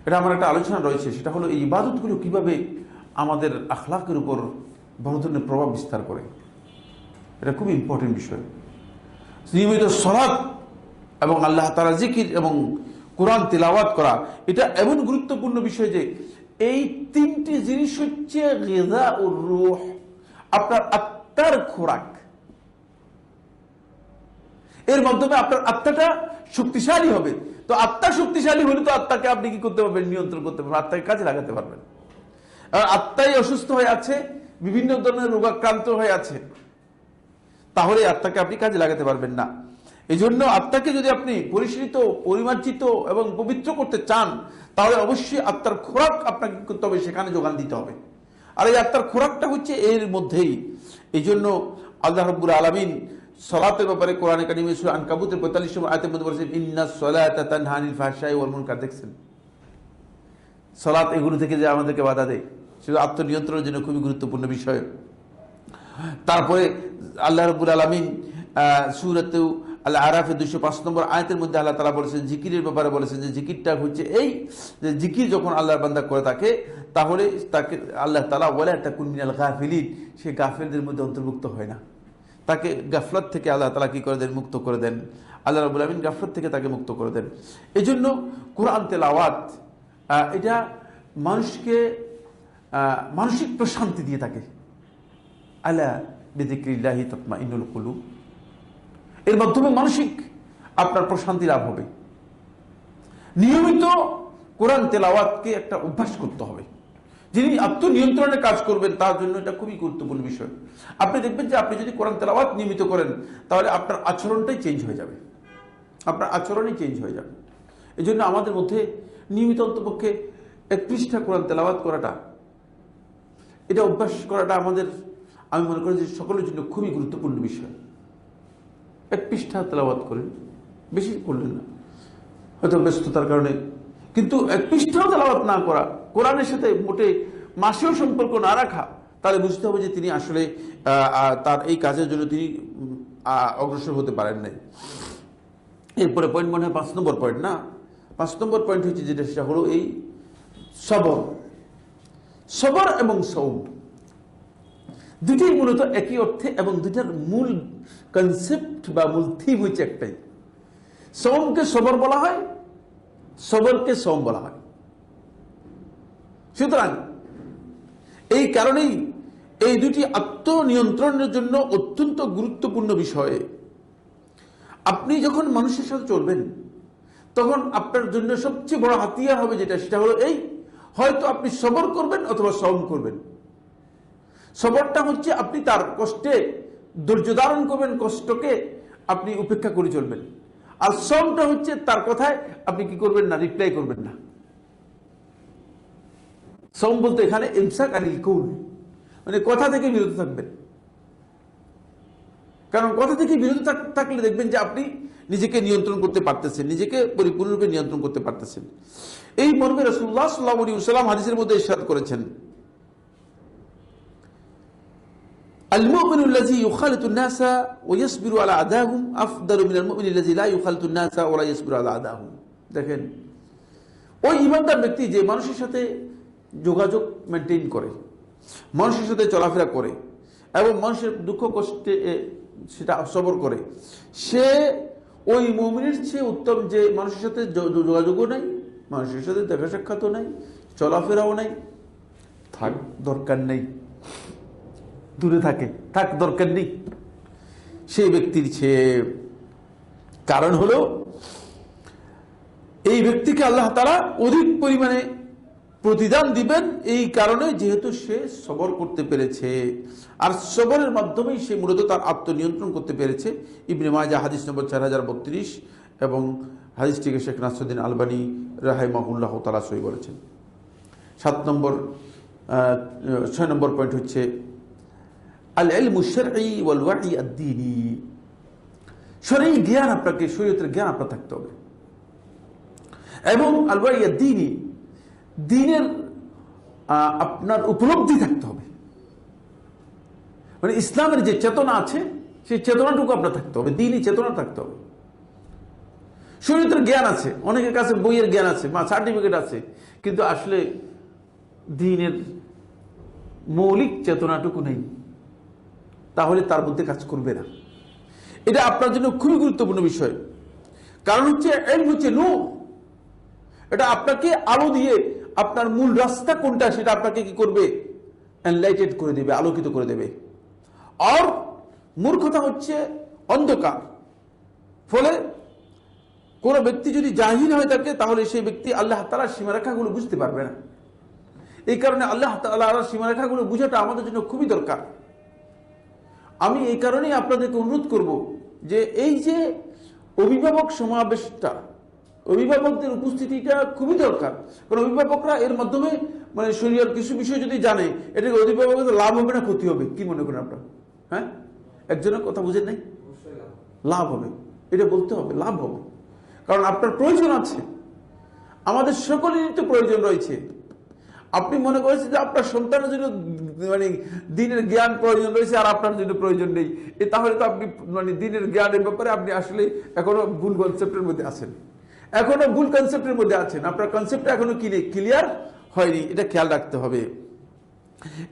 [SPEAKER 2] এটা আমার একটা আলোচনা রয়েছে, সেটা হলো এই ইবাদতগুলো কিভাবে আমাদের আখলাকের উপর বড় ধরনের প্রভাব বিস্তার করে। এটা খুব ইম্পর্টেন্ট বিষয়। নিয়মিত সালাত এবং আল্লাহ তাআলার জিকির এবং কোরআন তিলাওয়াত করা, এটা এমন গুরুত্বপূর্ণ বিষয় যে এই 3টি জিনিস হচ্ছে গিযাউর রূহ, আপনার আত্মার খোরাক। এর মাধ্যমে আপনার আত্মাটা শক্তিশালী হবে। তো আত্মা শক্তিশালী হলে তো আত্মাকে আপনি কি করতে পারবেন, নিয়ন্ত্রণ করতে পারবেন, আত্মাকে কাজে লাগাতে পারবেন। আর আত্মাই অসুস্থ হয়ে আছে, বিভিন্ন ধরনের রোগাক্রান্ত হয়ে আছে, তাহলে আত্মাকে আপনি কাজে লাগাতে পারবেন না। এই জন্য আত্মাকে যদি আপনি পরিশীলিত, পরিমার্জিত এবং পবিত্র করতে চান, তাহলে অবশ্যই আত্মার খোরাক আপনাকে কি করতে হবে, সেখানে যোগান দিতে হবে। আর এই আত্মার খোরাকটা হচ্ছে এর মধ্যেই। এই জন্য আল্লাহ রাব্বুল আলামিন সালাতের ব্যাপারে কোরআনে কারিমে সূরা আনকাবুতের 45 নম্বর আয়াতের মধ্যে বলেছেন, ইন্নাস সালাতা তানহা আনিল ফাহশাই ওয়াল মুনকার। দেখছেন, সালাত এগুলো থেকে যে আমাদেরকে বাধা দেয়, সেটা আত্মনিয়ন্ত্রণের জন্য খুবই গুরুত্বপূর্ণ বিষয়। তারপরে আল্লাহ রাব্বুল আলামিন সূরাতে আল আরাফের 205 নম্বর আয়াতের মধ্যে আল্লাহ তাআলা বলেছেন, জিকিরের ব্যাপারে বলেছেন যে জিকিরটা হচ্ছে এই যে জিকির যখন আল্লাহর বান্দা করে থাকে, তাহলে তাকে আল্লাহ তাআলা ওয়ালা তাকুন মিনাল গাফিলিন, সে গাফিলদের মধ্যে অন্তর্ভুক্ত হয় না। তাকে গাফলাত থেকে আল্লাহ তাআলা কি করে দেন, মুক্ত করে দেন। আল্লাহ রাব্বুল আলামিন গাফলাত থেকে তাকে মুক্ত করে দেন। এই জন্য কোরআন তেলাওয়াত এটা মানুষকে মানসিক প্রশান্তি দিয়ে থাকে। আলা বিযিকরিল্লাহি তাতমাইন্নুল কুলুব, এর মাধ্যমে মানসিক আপনার প্রশান্তি লাভ হবে। নিয়মিত কোরআন তেলাওয়াতকে একটা অভ্যাস করতে হবে। যিনি আত্মনিয়ন্ত্রণে কাজ করবেন তার জন্য এটা খুবই গুরুত্বপূর্ণ বিষয়। আপনি দেখবেন যে আপনি যদি কোরআন তেলাওয়াত নিয়মিত করেন, তাহলে আপনার আচরণটাই চেঞ্জ হয়ে যাবে, আপনার আচরণই চেঞ্জ হয়ে যাবে। এই জন্য আমাদের মধ্যে নিয়মিত অন্তপক্ষে 1 পৃষ্ঠা কোরআন তেলাওয়াত করাটা, এটা অভ্যাস করাটা আমাদের আমি মনে করি যে সকলের জন্য খুবই গুরুত্বপূর্ণ বিষয়। 1 পৃষ্ঠা তেলাওয়াত করেন, বেশি করলেন না, হয়তো ব্যস্ততার কারণে, কিন্তু 1 পৃষ্ঠাও তেলাওয়াত না করা, কোরআনের সাথে মোটে মাসেও সম্পর্ক না রাখা, তাহলে বুঝতে হবে যে তিনি আসলে তার এই কাজের জন্য তিনি অগ্রসর হতে পারেন নাই। এরপরে পয়েন্ট মনে হয় 5 নম্বর পয়েন্ট, না 5 নম্বর পয়েন্ট হচ্ছে যেটা, সেটা হলো এই সবর। সবর এবং সৌম দুটোই মূলত একই অর্থে, এবং দুটার মূল কনসেপ্ট বা মূল থিম হচ্ছে একটাই। সৌমকে সবর বলা হয়, সবরকে সৌম বলা হয়। সুতরাং এই কারণেই এই দুটি আত্মনিয়ন্ত্রণের জন্য অত্যন্ত গুরুত্বপূর্ণ বিষয়। আপনি যখন মানুষের সাথে চলবেন, তখন আপনার জন্য সবচেয়ে বড় হাতিয়ার হবে যেটা, সেটা হলো এই, হয়তো আপনি সবর করবেন অথবা সওম করবেন। সবরটা হচ্ছে আপনি তার কষ্টে ধৈর্য ধারণ করবেন, কষ্টকে আপনি উপেক্ষা করে চলবেন। আর সওমটা হচ্ছে তার কথায় আপনি কি করবেন না, রিপ্লাই করবেন না। সওম বলতে এখানে ইমসাক আনিল কৌল, মানে কথা থেকে বিরত থাকবেন। কারণ কথা থেকে বিরত থাকলে দেখবেন যে আপনি নিজেকে নিয়ন্ত্রণ করতে পারতেছেন, নিজেকে পরিপূর্ণরূপে নিয়ন্ত্রণ করতে পারতেছেন। এই মর্মে রাসূলুল্লাহ সাল্লাল্লাহু আলাইহি ওয়াসাল্লাম হাদিসের মধ্যে ইরশাদ করেছেন, আল মুমিনু আল্লাযী ইউখালিতু আন-নাসা ওয়া ইয়াসবিরু আলা আদাহুম আফদালু মিনাল মুমিনি আল্লাযী লা ইউখালিতু আন-নাসা ওয়া লা ইয়াসবিরু আলা আদাহুম। দেখেন, ওই ঈমানদার ব্যক্তি যে মানুষের সাথে যোগাযোগ মেনটেন করে, মানুষের সাথে চলাফেরা করে এবং মানুষের দুঃখ কষ্টে সেটা সবর করে, সে ওই মুমিনের চেয়ে উত্তম যে মানুষের সাথে যোগাযোগও নাই, মানুষের সাথে দেখা সাক্ষাৎও নাই, চলাফেরাও নাই, থাক দরকার নেই, দূরে থাকে, থাক দরকার নেই, সেই ব্যক্তির চেয়ে। কারণ হলো এই ব্যক্তিকে আল্লাহ তাআলা অধিক পরিমাণে প্রতিদান দিবেন এই কারণে, যেহেতু সে সবর করতে পেরেছে, আর সবরের মাধ্যমেই সে মূলত তার আত্মনিয়ন্ত্রণ করতে পেরেছে। ইবনে মাজাহ হাদিস নম্বর 4032 এবং হাদিসটিকে শেখ নাসরুদ্দিন আলবানী রাহিমাহুল্লাহ তাআলা সহিহ বলেছেন। 6 নম্বর পয়েন্ট হচ্ছে আল ইলমু শারঈ ওয়াল ওয়াই আদ-দীনী। শরঈ জ্ঞান, আপনাকে শরীয়তের জ্ঞান আপনার থাকতে হবে, এবং আল ওয়াই আদ-দীনী, দ্বীনের আপনার উপলব্ধি থাকতে হবে। মানে ইসলামের যে চেতনা আছে সেই চেতনাটুকু আপনার থাকতে হবে, দ্বীনি চেতনা থাকতে হবে। শরীয়তের জ্ঞান আছে, অনেকের কাছে বইয়ের জ্ঞান আছে, সার্টিফিকেট আছে, কিন্তু আসলে দ্বীনের মৌলিক চেতনাটুকু নেই, তাহলে তার মধ্যে কাজ করবে না। এটা আপনার জন্য খুবই গুরুত্বপূর্ণ বিষয়। কারণ হচ্ছে ইলম হচ্ছে নূর, এটা আপনাকে আলো দিয়ে আপনার মূল রাস্তা কোনটা সেটা আপনাকে কি করবে, এনলাইটেড করে দেবে, আলোকিত করে দেবে। আর মূর্খতা হচ্ছে অন্ধকার। ফলে কোন ব্যক্তি যদি জাহিল হয়ে থাকে, তাহলে সেই ব্যক্তি আল্লাহ তাআলার সীমারেখাগুলো বুঝতে পারবে না। এই কারণে আল্লাহ তাআলার সীমারেখাগুলো বুঝাটা আমাদের জন্য খুবই দরকার। আমি এই কারণেই আপনাদেরকে অনুরোধ করব যে এই যে অভিভাবক সমাবেশটা, অভিভাবকদের উপস্থিতিটা খুবই দরকার। কারণ অভিভাবকরা এর মাধ্যমে মানে শরীয়র কিছু বিষয় যদি জানে, এটাকে অভিভাবকদের লাভ হবে না ক্ষতি হবে, কি মনে করেন আপনার? হ্যাঁ, একজনের কথা বুঝেন নাই? লাভ হবে, এটা বলতে হবে, লাভ হবে। কারণ আপনার প্রয়োজন আছে, আমাদের সকলেরই তো প্রয়োজন রয়েছে। আপনি মনে করেছেন যে আপনার সন্তানের জন্য মানে দ্বীনের জ্ঞান প্রয়োজন রয়েছে, আর আপনার জন্য প্রয়োজন নেই, তাহলে তো আপনি মানে দ্বীনের জ্ঞানের ব্যাপারে আপনি আসলে এখনো ভুল কনসেপ্টের মধ্যে আছেন, এখনো ভুল কনসেপ্টের মধ্যে আছেন। আপনার কনসেপ্টটা এখনো কি ক্লিয়ার হয়নি, এটা খেয়াল রাখতে হবে।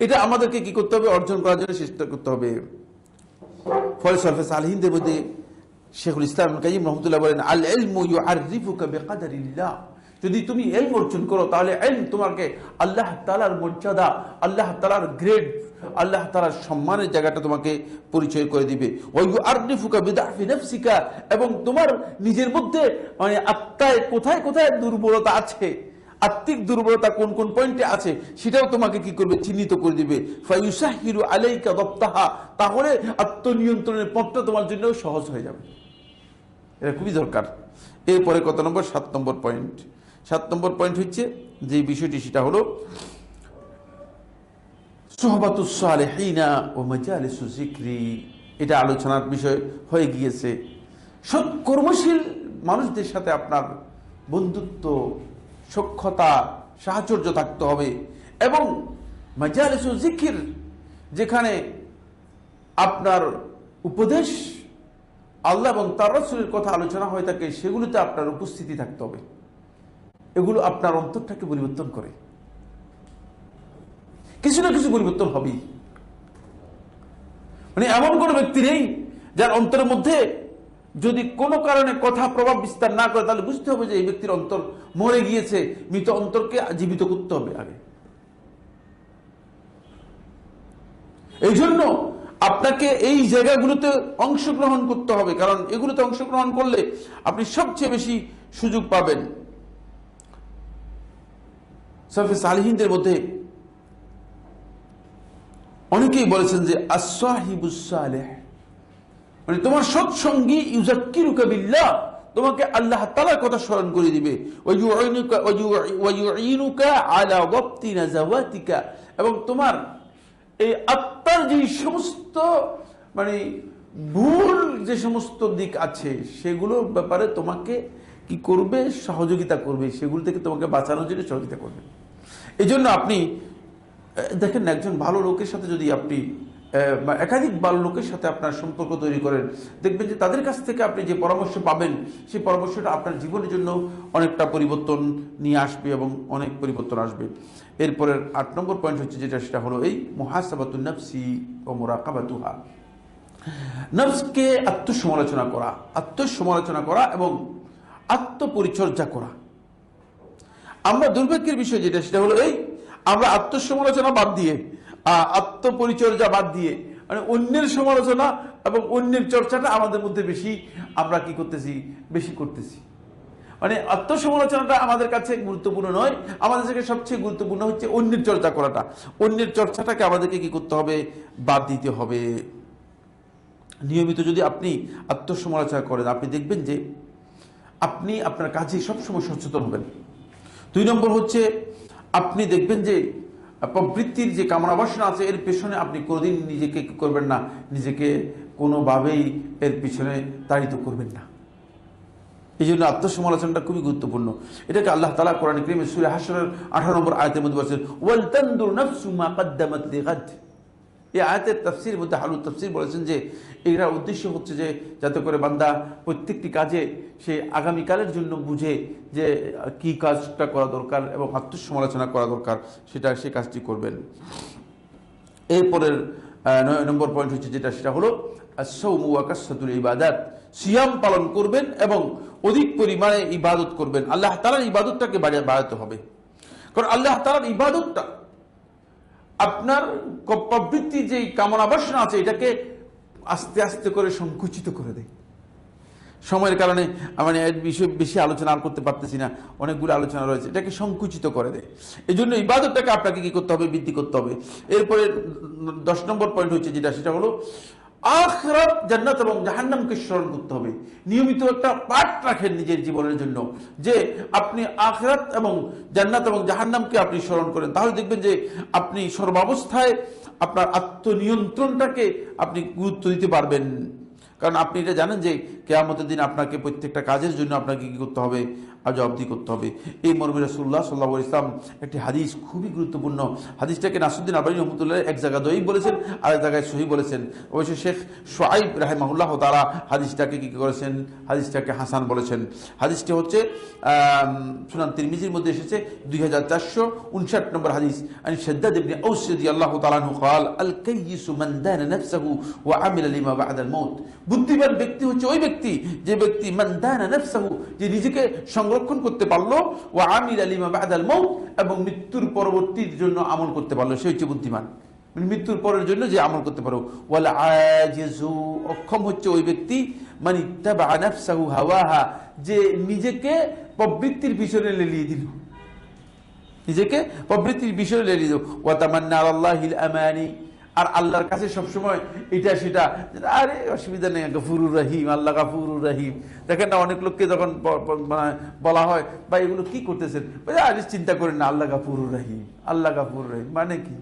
[SPEAKER 2] এটা আমাদেরকে কি করতে হবে, অর্জন করার জন্য চেষ্টা করতে হবে। ফলে সলফে সালেহিনদের মধ্যে শেখুল ইসলাম ইবনে কাইয়িম রাহমাতুল্লাহ বলেন, আল ইলমু ইউআরিফুকা বিকদরিল্লাহ। যদি তুমি ইলম অর্জন করো, তাহলে ইলম তোমাকে আল্লাহ তাআলার মর্যাদা, আল্লাহ তাআলার গ্রেড, আল্লাহ তাআলার সম্মানের জায়গাটা তোমাকে পরিচয় করে দিবে। ওয়া ইউআরিফুকা বিদাফি নাফসিকা, এবং তোমার নিজের মধ্যে মানে আত্মায় কোথায় কোথায় দুর্বলতা আছে, আত্মিক দুর্বলতা কোন কোন পয়েন্টে আছে, সেটাও তোমাকে কি করবে, চিহ্নিত করে দিবে। ফায়ুসাহিরু আলাইকা দাবতাহা, তাহলে আত্মনিয়ন্ত্রণের পথটা তোমার জন্য সহজ হয়ে যাবে। এটা খুবই দরকার। এরপরে কত নম্বর? 7 নম্বর পয়েন্ট। 7 নম্বর পয়েন্ট হচ্ছে যে বিষয়টি, সেটা হলো সুহবাতুস সালেহিনা ও মাজালিসুজ যিকরি, এটা আলোচনার বিষয় হয়ে গিয়েছে। সৎ কর্মশীল মানুষদের সাথে আপনার বন্ধুত্ব, সখ্যতা, সাহচর্য থাকতে হবে। এবং মাজালিসুজ যিকর, যেখানে আপনার উপদেশ, আল্লাহ এবং তার রাসূলের কথা আলোচনা হয়ে থাকে, সেগুলোতে আপনার উপস্থিতি থাকতে হবে। এগুলো আপনার অন্তরটাকে পরিবর্তন করে, কিছু না কিছু পরিবর্তন হবেই। মানে এমন কোন ব্যক্তি নেই যার অন্তরের মধ্যে যদি কোনো কারণে কথা প্রভাব বিস্তার না করে, তাহলে বুঝতে হবে যে এই ব্যক্তির অন্তর মরে গিয়েছে। মৃত অন্তরকে জীবিত করতে হবে আগে। এই জন্য আপনাকে এই জায়গাগুলোতে অংশগ্রহণ করতে হবে, কারণ এগুলোতে অংশগ্রহণ করলে আপনি সবচেয়ে বেশি সুযোগ পাবেন। সালফে সালিহিনদের মধ্যে অনেকেই বলেছেন যে as-সাহিবুস সালেহ, মানে তোমার সৎসঙ্গী ইউযাক্কিরুকা বিল্লাহ, তোমাকে আল্লাহ তাআলার কথা স্মরণ করে দিবে। ওয়া ইউঈনুকা আলা ওয়াক্তি নাযাওয়াতিকা, এবং তোমার এই আত্মার যে সমস্ত মানে ভুল যে সমস্ত দিক আছে, সেগুলোর ব্যাপারে তোমাকে কি করবে? সহযোগিতা করবে, সেগুলো থেকে তোমাকে বাঁচানোর জন্য সহযোগিতা করবে। এই জন্য আপনি দেখেন, একজন ভালো লোকের সাথে যদি আপনি একাধিক ভালো লোকের সাথে আপনার সম্পর্ক তৈরি করেন, দেখবেন যে তাদের কাছ থেকে আপনি যে পরামর্শ পাবেন, সেই পরামর্শটা আপনার জীবনের জন্য অনেকটা পরিবর্তন নিয়ে আসবে এবং অনেক পরিবর্তন আসবে। এরপরের 8 নম্বর পয়েন্ট হচ্ছে যেটা, সেটা হলো এই মুহাসাবাতুন নাফসি ওয়া মুরাকাবাতুহা। নফসকে আত্মসমালোচনা করা এবং আত্মপরিচর্যা করা। আমরা দুর্ভাগ্যের বিষয় যেটা, সেটা হলো এই আমরা আত্মসমালোচনা বাদ দিয়ে, আত্মপরিচর্যা বাদ দিয়ে, মানে অন্যের সমালোচনা এবং অন্যের চর্চাটা আমাদের মধ্যে বেশি আমরা কি করতেছি, বেশি করতেছি। মানে আত্মসমালোচনাটা আমাদের কাছে গুরুত্বপূর্ণ নয়, আমাদের কাছে সবচেয়ে গুরুত্বপূর্ণ হচ্ছে অন্যের চর্চা করাটা। অন্যের চর্চাটাকে আমাদেরকে কি করতে হবে? বাদ দিতে হবে। নিয়মিত যদি আপনি আত্মসমালোচনা করেন, আপনি দেখবেন যে আপনি আপনার কাজে সবসময় সচেতন হবেন। 2 নম্বর হচ্ছে, আপনি দেখবেন যে প্রবৃত্তির যে কামনা বাসনা আছে, এর পেছনে আপনি কোনোদিন নিজেকে কি করবেন না, নিজেকে কোনোভাবেই এর পিছনে তাড়িত করবেন না। এই জন্য আত্মসমালোচনাটা খুবই গুরুত্বপূর্ণ। এটাকে আল্লাহ তাআলা কোরআন কারীমে সূরা হাশরের 18 নম্বর আয়াতের মধ্যে বলেছেন, ওয়াল তানদুর নাফসু মা কদ্দামাত লিগাদ। এই আয়াতের তাফসীর মধ্যে হালুত তাফসীর বলেছেন যে এটার উদ্দেশ্য হচ্ছে যে যাতে করে বান্দা প্রত্যেকটি কাজে সে আগামীকালের জন্য বুঝে যে কি কাজটা করা দরকার এবং আত্মসমালোচনা করা দরকার, সেটা সে কাজটি করবেন। এরপরের 9 নম্বর পয়েন্ট হচ্ছে যেটা, সেটা হলো as-সাওমু ওয়া কাসরাতুল ইবাদাত। সিয়াম পালন করবেন এবং অধিক পরিমাণে ইবাদত করবেন। আল্লাহ তাআলার ইবাদতটাকে বাড়াতে হবে, কারণ আল্লাহ তাআলার ইবাদতটা আপনার প্রবৃত্তি যে কামনা বাসনা আছে, এটাকে আস্তে আস্তে করে সংকুচিত করে দেয়। সময়ের কারণে মানে এর বিষয়ে বেশি আলোচনা আর করতে পারতেছি না, অনেকগুলো আলোচনা রয়েছে, এটাকে সংকুচিত করে দেয়। এই জন্য ইবাদতটাকে আপনাকে কি করতে হবে? বৃদ্ধি করতে হবে। এরপরে 10 নম্বর পয়েন্ট হচ্ছে যেটা, সেটা হলো আখিরাত, জান্নাত এবং জাহান্নামকে স্মরণ করতে হবে। নিয়মিত একটা পাঠ রাখেন নিজের জীবনের জন্য, যে আপনি আখিরাত এবং জান্নাত এবং জাহান্নামকে আপনি স্মরণ করেন, তাহলে দেখবেন যে আপনি সর্বাবস্থায় আপনার আত্মনিয়ন্ত্রণটাকে আপনি গুরুত্ব দিতে পারবেন। কারণ আপনি এটা জানেন যে কিয়ামতের দিন আপনাকে প্রত্যেকটা কাজের জন্য আপনাকে কি করতে হবে? জবাবদিহি করতে হবে। এই মর্মে রাসূলুল্লাহ সাল্লাল্লাহু আলাইহি ওয়াসাল্লাম একটি হাদিস খুবই গুরুত্বপূর্ণ। হাদিসটাকে নাসরুদ্দিন আলবানী রাহমাতুল্লাহ এক জায়গায় দঈফ বলেছেন, আর এক জায়গায় সহিহ বলেছেন। অবশ্য শেখ শুআইব রাহিমাহুল্লাহ তাআলা হাদিসটাকে কি করেছেন? হাদিসটাকে হাসান বলেছেন। হাদিসটি হচ্ছে সুনান তিরমিজির মধ্যে এসেছে 2459 নম্বর হাদিস। আন শাদ্দাদ ইবনে আওস রাদিয়াল্লাহু তাআলা আনহু قال الكيس من دان نفسه وعمل لما بعد الموت। বুদ্ধিমান ব্যক্তি হচ্ছে ওই ব্যক্তি, যে ব্যক্তি মান দানা নাফসাহু, যে নিজেকে সংরক্ষণ করতে পারলো, ওয়া আমিলা লিমা বাদাল মাউত, এবং মৃত্যুর পরবর্তীর জন্য আমল করতে পারলো, সে হচ্ছে বুদ্ধিমান। মানে মৃত্যুর পরের জন্য যে আমল করতে পারো। ওয়াল আজিজু, অক্ষম হচ্ছে ওই ব্যক্তি, মান ইত্তাবা নাফসাহু হাওয়াহা, যে নিজেকে প্রবৃত্তির পিছনে লেলিয়ে দিল, নিজেকে প্রবৃত্তির পিছনে লেলিয়ে দিল। ওয়া তামান্না আলাল্লাহিল আমানি, আর আল্লাহর কাছে সবসময় এটা সেটা, আরে অসুবিধা নেই, গফুরুর রহিম, আল্লাহ গফুরুর রহিম। দেখেন না, অনেক লোককে যখন বলা হয় বা এগুলো কি করতেছেন, আরে চিন্তা করেন না, আল্লাহ গফুরুর রহিম, আল্লাহ গফুরুর রহিম মানে কি?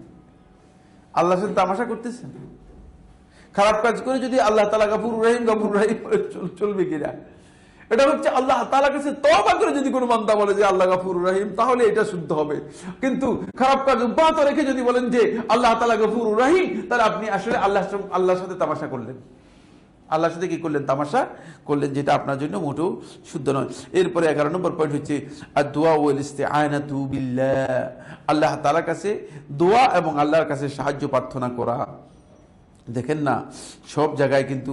[SPEAKER 2] আল্লাহর সাথে তামাশা করতেছেন? খারাপ কাজ করে যদি আল্লাহ তাআলা গফুর রহিম বলে চলবে কিনা? এটা হচ্ছে আল্লাহ তাআলার কাছে তওবা করে যদি কোনো বান্দা বলে যে আল্লাহ গফুর রহিম, তাহলে এটা শুদ্ধ হবে। কিন্তু খারাপ কাজ অব্যাহত রেখে যদি বলেন যে আল্লাহ তাআলা গফুর রহিম, তাহলে আপনি আসলে আল্লাহর সাথে তামাশা করলেন। আল্লাহর সাথে কি করলেন? তামাশা করলেন, যেটা আপনার জন্য মোটেও শুদ্ধ নয়। এরপরে 11 নম্বর পয়েন্ট হচ্ছে আদ-দুআ ওয়াল ইস্তিআনাতু বিল্লাহ, আল্লাহ তাআলার কাছে দোয়া এবং আল্লাহর কাছে সাহায্য প্রার্থনা করা। দেখেন না, সব জায়গায় কিন্তু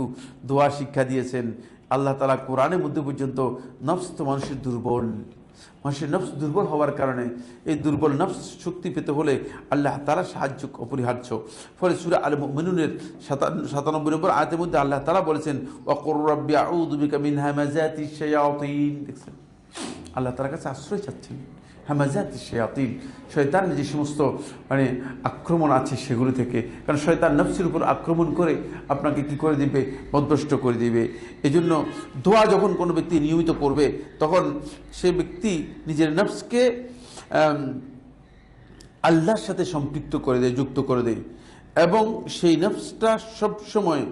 [SPEAKER 2] দোয়া শিক্ষা দিয়েছেন আল্লাহ তাআলা। কোরআনের মধ্যে পর্যন্ত নফস তো মানুষের দুর্বল, মানুষের নফস দুর্বল হওয়ার কারণে এই দুর্বল নফস শক্তি পেতে হলে আল্লাহ তাআলা সাহায্য অপরিহার্য। ফলে সূরা আল মুমিনুনের 97 নম্বর আয়াতের মধ্যে আল্লাহ তাআলা বলেছেন ওয়াকুর রাব্বি আউযু বিকা মিন হামাযাতিশ শায়াতিন। দেখছেন, আল্লাহ তাআলার কাছে আশ্রয় চাচ্ছেন হামাযাতিশ শায়াতিন, শয়তানের যে সমস্ত আক্রমণ আছে সেগুলো থেকে। কারণ শয়তান নফসের উপর আক্রমণ করে আপনাকে কি করে দিবে? পথভ্রষ্ট করে দিবে। এজন্য দোয়া যখন কোনো ব্যক্তি নিয়মিত করবে, তখন সে ব্যক্তি নিজের নফসকে আল্লাহর সাথে সম্পৃক্ত করে দেয়, যুক্ত করে দেয়, এবং সেই নফসটা সবসময়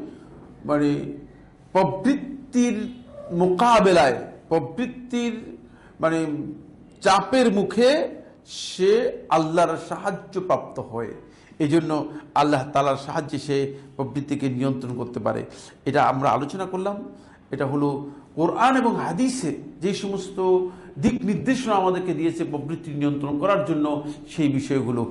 [SPEAKER 2] প্রবৃত্তির মোকাবেলায়, প্রবৃত্তির চাপের মুখে সে আল্লাহর সাহায্য প্রাপ্ত হয়। এই জন্য আল্লাহ তাআলার সাহায্যে সে প্রবৃত্তিকে নিয়ন্ত্রণ করতে পারে। এটা আমরা আলোচনা করলাম। এটা হলো কোরআন এবং হাদিসে যে সমস্ত দিক নির্দেশনা আমাদেরকে দিয়েছে প্রবৃত্তি নিয়ন্ত্রণ করার জন্য, সেই বিষয়গুলো।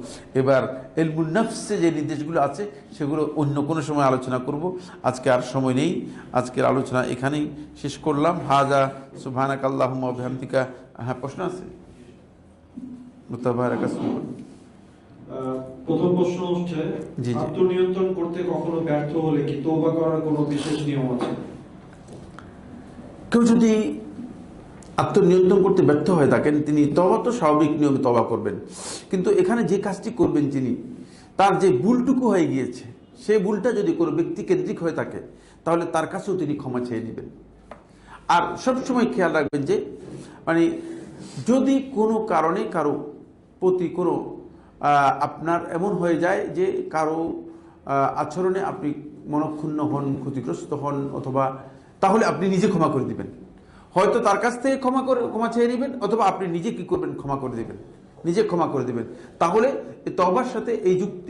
[SPEAKER 2] এবার ইলমুন নফসে যে নির্দেশগুলো আছে সেগুলো অন্য কোনো সময় আলোচনা করব। আজকে আর সময় নেই, আজকের আলোচনা এখানেই শেষ করলাম। হাজা সুবহানাকাল্লাহুম্মা ওয়া বিহামদিকা। হ্যাঁ, প্রশ্ন আছে?
[SPEAKER 1] প্রথম প্রশ্ন হচ্ছে, আত্মনিয়ন্ত্রণ করতে কখনো ব্যর্থ হলে কি তওবা করার কোনো বিশেষ নিয়ম আছে?
[SPEAKER 2] কেউ যদি আত্মনিয়ন্ত্রণ করতে ব্যর্থ হয়ে থাকেন, তিনি তওবা তো স্বাভাবিক নিয়মে তওবা করবেন, কিন্তু এখানে যে কাজটি করবেন, যিনি তার যে ভুলটুকু হয়ে গিয়েছে, সেই ভুলটা যদি কোনো ব্যক্তি কেন্দ্রিক হয়ে থাকে, তাহলে তার কাছেও তিনি ক্ষমা চেয়ে নেবেন। আর সবসময় খেয়াল রাখবেন যে যদি কোনো কারণে কারো প্রতি কোনো আপনার এমন হয়ে যায় যে কারো আচরণে আপনি মনক্ষুণ্ণ হন, ক্ষতিগ্রস্ত হন, অথবা তাহলে আপনি নিজে ক্ষমা করে দিবেন। হয়তো তার কাছ থেকে ক্ষমা চেয়ে নেবেন, অথবা আপনি নিজে কি করবেন? ক্ষমা করে দিবেন, নিজে ক্ষমা করে দিবেন। তাহলে তওবার সাথে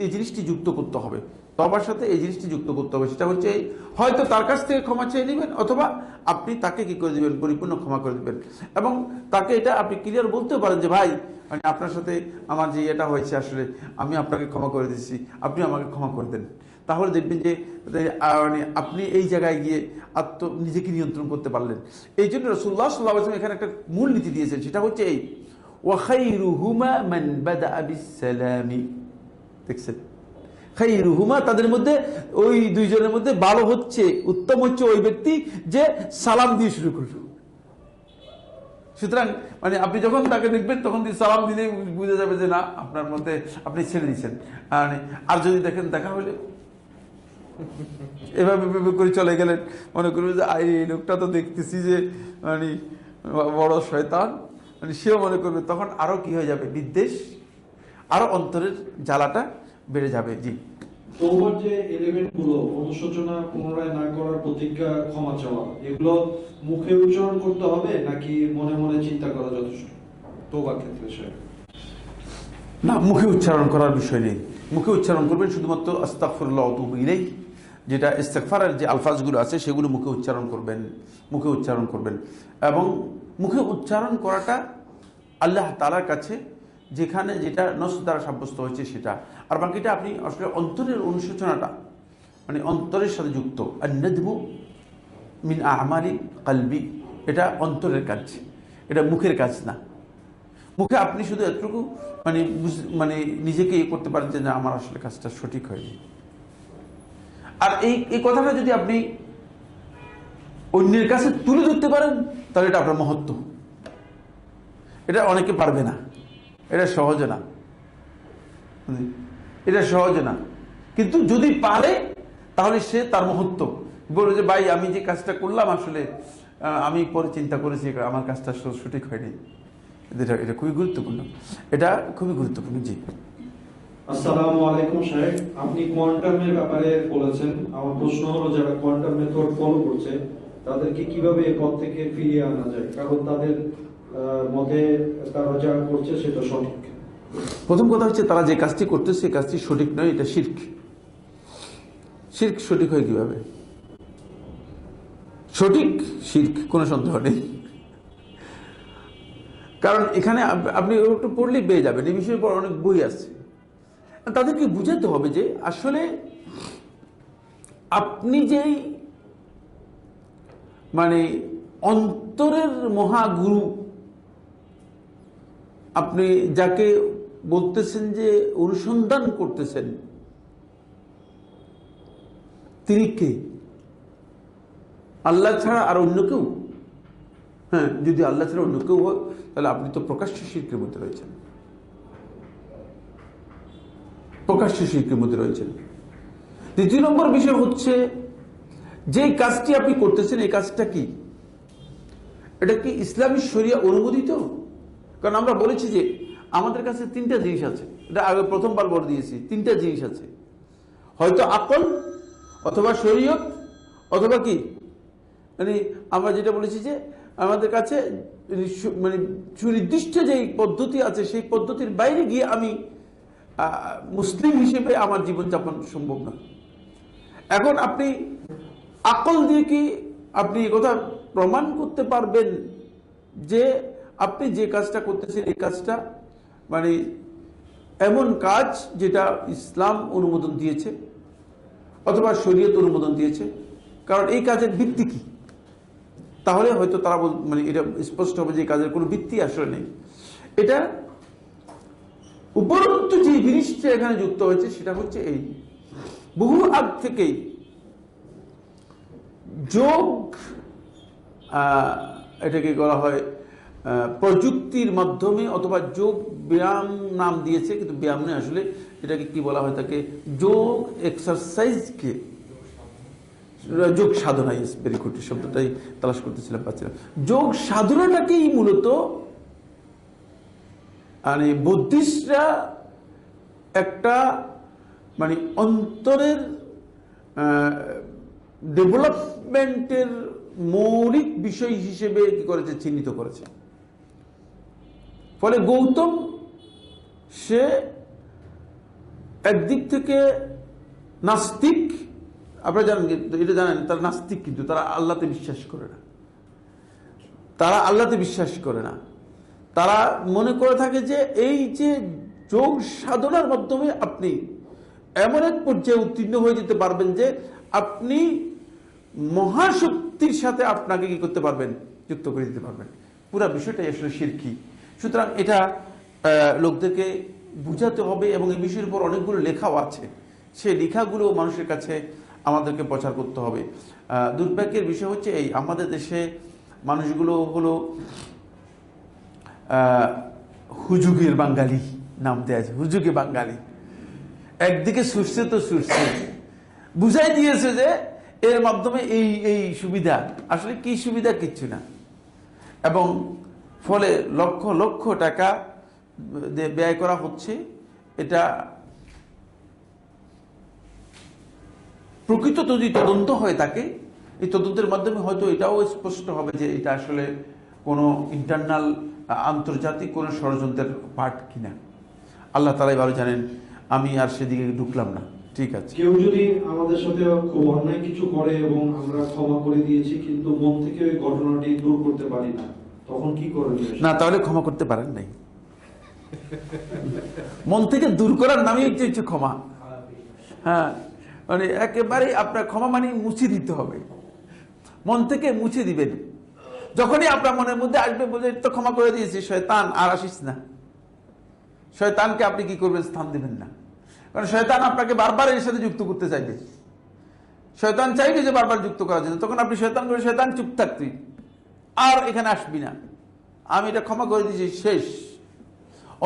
[SPEAKER 2] এই জিনিসটি যুক্ত করতে হবে, তওবার সাথে এই জিনিসটি যুক্ত করতে হবে। সেটা হচ্ছে হয়তো তার কাছ থেকে ক্ষমা চেয়ে নেবেন, অথবা আপনি তাকে কি করে দিবেন? পরিপূর্ণ ক্ষমা করে দিবেন। এবং তাকে এটা আপনি ক্লিয়ার বলতেও পারেন যে ভাই, আপনার সাথে আমার যে এটা হয়েছে, আসলে আমি আপনাকে ক্ষমা করে দিচ্ছি, আপনি আমাকে ক্ষমা করে দেন। তাহলে দেখবেন যে আপনি এই জায়গায় গিয়ে নিজেকে নিয়ন্ত্রণ করতে পারলেন। এই জন্য রাসূলুল্লাহ সাল্লাল্লাহু আলাইহি ওয়াসাল্লাম এখানে একটা মূল নীতি দিয়েছেন, সেটা হচ্ছে এই ওয়া খায়রুহুমা মান বাদাআ বিসসালামি। দেখছেন, খায়রুহুমা, তাদের মধ্যে, ওই দুইজনের মধ্যে ভালো হচ্ছে, উত্তম হচ্ছে ওই ব্যক্তি যে সালাম দিয়ে শুরু করল। সুতরাং আপনি যখন তাকে দেখবেন, তখন সালাম দিলে বুঝে যাবে যে না, আপনার মধ্যে আপনি ছেড়ে দিচ্ছেন। আর যদি দেখেন দেখা হলে এভাবে করে চলে গেলেন, মনে করবে যে এই লোকটা তো দেখতেছি যে বড় শয়তান, সেও মনে করবে, তখন আরো কি হয়ে যাবে? বিদ্বেষ, আরো অন্তরের জ্বালাটা বেড়ে যাবে। জি,
[SPEAKER 1] তওবার যে এলিমেন্ট গুলো, অনুশোচনা, পুনরায় না করার প্রতিজ্ঞা, ক্ষমা চাওয়া, এগুলো মুখে উচ্চারণ করতে হবে নাকি মনে মনে চিন্তা করা যথেষ্ট তওবার ক্ষেত্রে?
[SPEAKER 2] না, মুখে উচ্চারণ করার বিষয় নেই। মুখে উচ্চারণ করবেন শুধুমাত্র আস্তাগফিরুল্লাহ ওয়া আতুবু ইলাইহি, যেটা ইস্তেগফারের যে আলফাজগুলো আছে সেগুলো মুখে উচ্চারণ করবেন, মুখে উচ্চারণ করবেন। এবং মুখে উচ্চারণ করাটা আল্লাহ তাআলার কাছে যেখানে যেটা নফস দ্বারা সাব্যস্ত হয়েছে সেটা, আর বাকিটা আপনি আসলে অন্তরের অনুশোচনাটা অন্তরের সাথে যুক্ত। আর নাদমু মিন আমালি কলবি, এটা অন্তরের কাজ, এটা মুখের কাজ না। মুখে আপনি শুধু এতটুকু নিজেকে করতে পারেন যে না, আমার আসলে কাজটা সঠিক হয়নি। আর এই কথাটা যদি আপনি অন্যের কাছে তুলে ধরতে পারেন, তাহলে এটা আপনার মহত্ব। এটা অনেকে পারবে না, এটা সহজে না, এটা সহজে না। কিন্তু যদি পারে, তাহলে সে তার মহত্ব বলবে যে ভাই, আমি যে কাজটা করলাম, আসলে আমি পরে চিন্তা করেছি আমার কাজটা সঠিক হয়নি। এটা খুবই গুরুত্বপূর্ণ, এটা খুবই গুরুত্বপূর্ণ। জি,
[SPEAKER 1] আসসালামু আলাইকুম সাহেব, আপনি কোয়ান্টামের ব্যাপারে বলেছেন। আমার প্রশ্ন হলো, যারা কোয়ান্টাম মেথড ফলো করছে তাদেরকে কিভাবে এই পথ থেকে ফিরিয়ে আনা যায়, কারণ তাদের মতে তারা যা করছে সেটা সঠিক।
[SPEAKER 2] প্রথম কথা হচ্ছে, তারা যে কাজটি করতেছে সেই কাজটি সঠিক নয়, এটা শিরক। শিরক সঠিক হয় কিভাবে? সঠিক শিরক, কোনো সন্দেহ নেই। কারণ এখানে আপনি একটু পড়লেই পেয়ে যাবেন, এই বিষয়ের পর অনেক বই আছে। তাদেরকে বুঝাতে হবে যে আসলে আপনি যেই মানে অন্তরের মহাগুরু, আপনি যাকে বলতেছেন যে অনুসন্ধান করতেছেন, তিনি কে? আল্লাহ ছাড়া আর অন্য কেউ? হ্যাঁ, যদি আল্লাহ ছাড়া অন্য কেউ হয় তাহলে আপনি তো প্রকাশ্য শিরকের মধ্যে রয়েছেন, প্রকাশ্য শিরকের মধ্যে রয়েছেন। দ্বিতীয় নম্বর বিষয় হচ্ছে, যে কাজটি আপনি করতেছেন এই কাজটা কি? এটা কি ইসলামী শরিয়া অনুমোদিত? কারণ আমরা বলেছি যে আমাদের কাছে তিনটা জিনিস আছে, এটা আগে প্রথমবার বলে দিয়েছি, তিনটা জিনিস আছে, হয়তো আকল, অথবা শরীয়ত, অথবা কি মানে আমরা যেটা বলেছি যে আমাদের কাছে মানে সুনির্দিষ্ট যে পদ্ধতি আছে সেই পদ্ধতির বাইরে গিয়ে আমি মুসলিম হিসেবে আমার জীবনযাপন সম্ভব না। এখন আপনি আকল দিয়ে কি আপনি একথা প্রমাণ করতে পারবেন যে আপনি যে কাজটা করতেছেন এই কাজটা মানে এমন কাজ যেটা ইসলাম অনুমোদন দিয়েছে অথবা শরীয়ত অনুমোদন দিয়েছে? কারণ এই কাজের ভিত্তি কি? তাহলে হয়তো তারা মানে এটা স্পষ্ট হবে যে কাজের কোনো ভিত্তি আসলে নেই। এটা উপরন্তু যে জিনিসটা এখানে যুক্ত হয়েছে সেটা হচ্ছে এই, বহু আগ থেকেই যোগ, এটাকে বলা হয় প্রযুক্তির মাধ্যমে, অথবা যোগ ব্যায়াম নাম দিয়েছে, কিন্তু ব্যায়াম নয় আসলে, এটাকে কি বলা হয়, তাকে যোগ এক্সারসাইজকে যোগ সাধনা, ইস ভেরি গুড, শব্দটাই তালাশ করতেছিলাম, পাচ্ছিলাম। যোগ সাধনাটাকেই মূলত মানে বুদ্ধিস্টরা একটা মানে অন্তরের ডেভেলপমেন্টের মৌলিক বিষয় হিসেবে কি করেছে, চিহ্নিত করেছে। ফলে গৌতম সে একদিক থেকে নাস্তিক, আপনারা জানেন, এটা জানেন, তারা নাস্তিক, কিন্তু তারা আল্লাহতে বিশ্বাস করে না। তারা আল্লাহতে বিশ্বাস করে না। তারা মনে করে থাকে যে এই যে যোগ সাধনার মাধ্যমে আপনি এমন এক পর্যায়ে উত্তীর্ণ হয়ে যেতে পারবেন যে আপনি মহাশক্তির সাথে আপনাকে কি করতে পারবেন, যুক্ত করে দিতে পারবেন। পুরো বিষয়টাই আসলে শিরকি। সুতরাং এটা লোকদেরকে বুঝাতে হবে, এবং এই বিষয়ের উপর অনেকগুলো লেখাও আছে, সেই লেখাগুলো মানুষের কাছে আমাদেরকে প্রচার করতে হবে। দুর্ভাগ্যের বিষয় হচ্ছে এই, আমাদের দেশে মানুষগুলো হলো হুজুগের বাঙালি নাম দেওয়া আছে, হুজুগে বাঙালি। একদিকে সুরছে তো সুরছে, বুঝাই দিয়েছে যে এর মাধ্যমে এই এই সুবিধা, আসলে কি সুবিধা, কিচ্ছু না। এবং ফলে লক্ষ লক্ষ টাকা ব্যয় করা হচ্ছে। এটা প্রকৃত যদি তদন্ত হয়ে থাকে, এই তদন্তের মাধ্যমে হয়তো এটাও স্পষ্ট হবে যে এটা আসলে কোনো ইন্টারনাল আন্তর্জাতিক কোনো ষড়যন্ত্রের পার্ট কিনা। আল্লাহ তাআলাই ভালো জানেন, আমি আর সেদিকে ঢুকলাম না। ঠিক আছে,
[SPEAKER 1] কেউ যদি আমাদের সাথে খুব অন্যায় কিছু করে এবং আমরা ক্ষমা করে দিয়েছি, কিন্তু মন থেকে ওই ঘটনাটি দূর করতে পারি না, তখন কি করণীয়?
[SPEAKER 2] না, তাহলে ক্ষমা করতে পারেন নাই। মন থেকে দূর করার নামই হচ্ছে ক্ষমা। হ্যাঁ, মানে একেবারে আপনার ক্ষমা মানে মুছে দিতে হবে, মন থেকে মুছে দিবেন। যখনই আপনার মনের মধ্যে আসবে বলে তো ক্ষমা করে দিয়েছি, শয়তান আর আসিস না, শয়তানকে আপনি কি করবেন, স্থান দিবেন না। কারণ শয়তান আপনাকে বারবার এর সাথে যুক্ত করতে চাইবে, শয়তান চাইবে যে বারবার যুক্ত করার জন্য। তখন আপনি শয়তান করে, শয়তান চুপ থাকবি, আর এখানে আসবি না, আমি এটা ক্ষমা করে দিয়েছি, শেষ।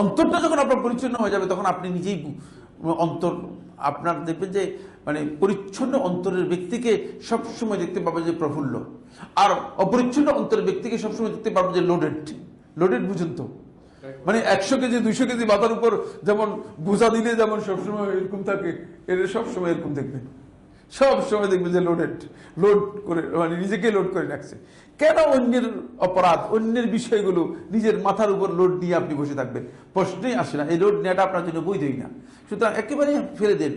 [SPEAKER 2] অন্তরটা যখন আপনার পরিচ্ছন্ন হয়ে যাবে, তখন আপনি নিজেই অন্তর আপনার দেখবেন যে মানে পরিচ্ছন্ন অন্তরের ব্যক্তিকে সবসময় দেখতে পাবেন যে প্রফুল্ল, আর অপরিচ্ছন্ন অন্তরের ব্যক্তিকে সবসময় দেখতে পাবেন যে লোডেড। লোডেড বুঝুন তো, মানে 100 কেজি 200 কেজি মাথার উপর যেমন বোঝা দিলে যেমন সবসময় এরকম থাকে, এর সবসময় এরকম দেখবেন, সব সময় দেখবেন যে লোড করে, মানে নিজেকে লোড করে রাখছে। কেন অন্যের অপরাধ, অন্যের বিষয়গুলো নিজের মাথার উপর লোড নিয়ে আপনি বসে থাকবেন? প্রশ্নই আসে না। এই লোড নেওয়াটা আপনার জন্য বৈধই না। সুতরাং একেবারে ফেলে দেন,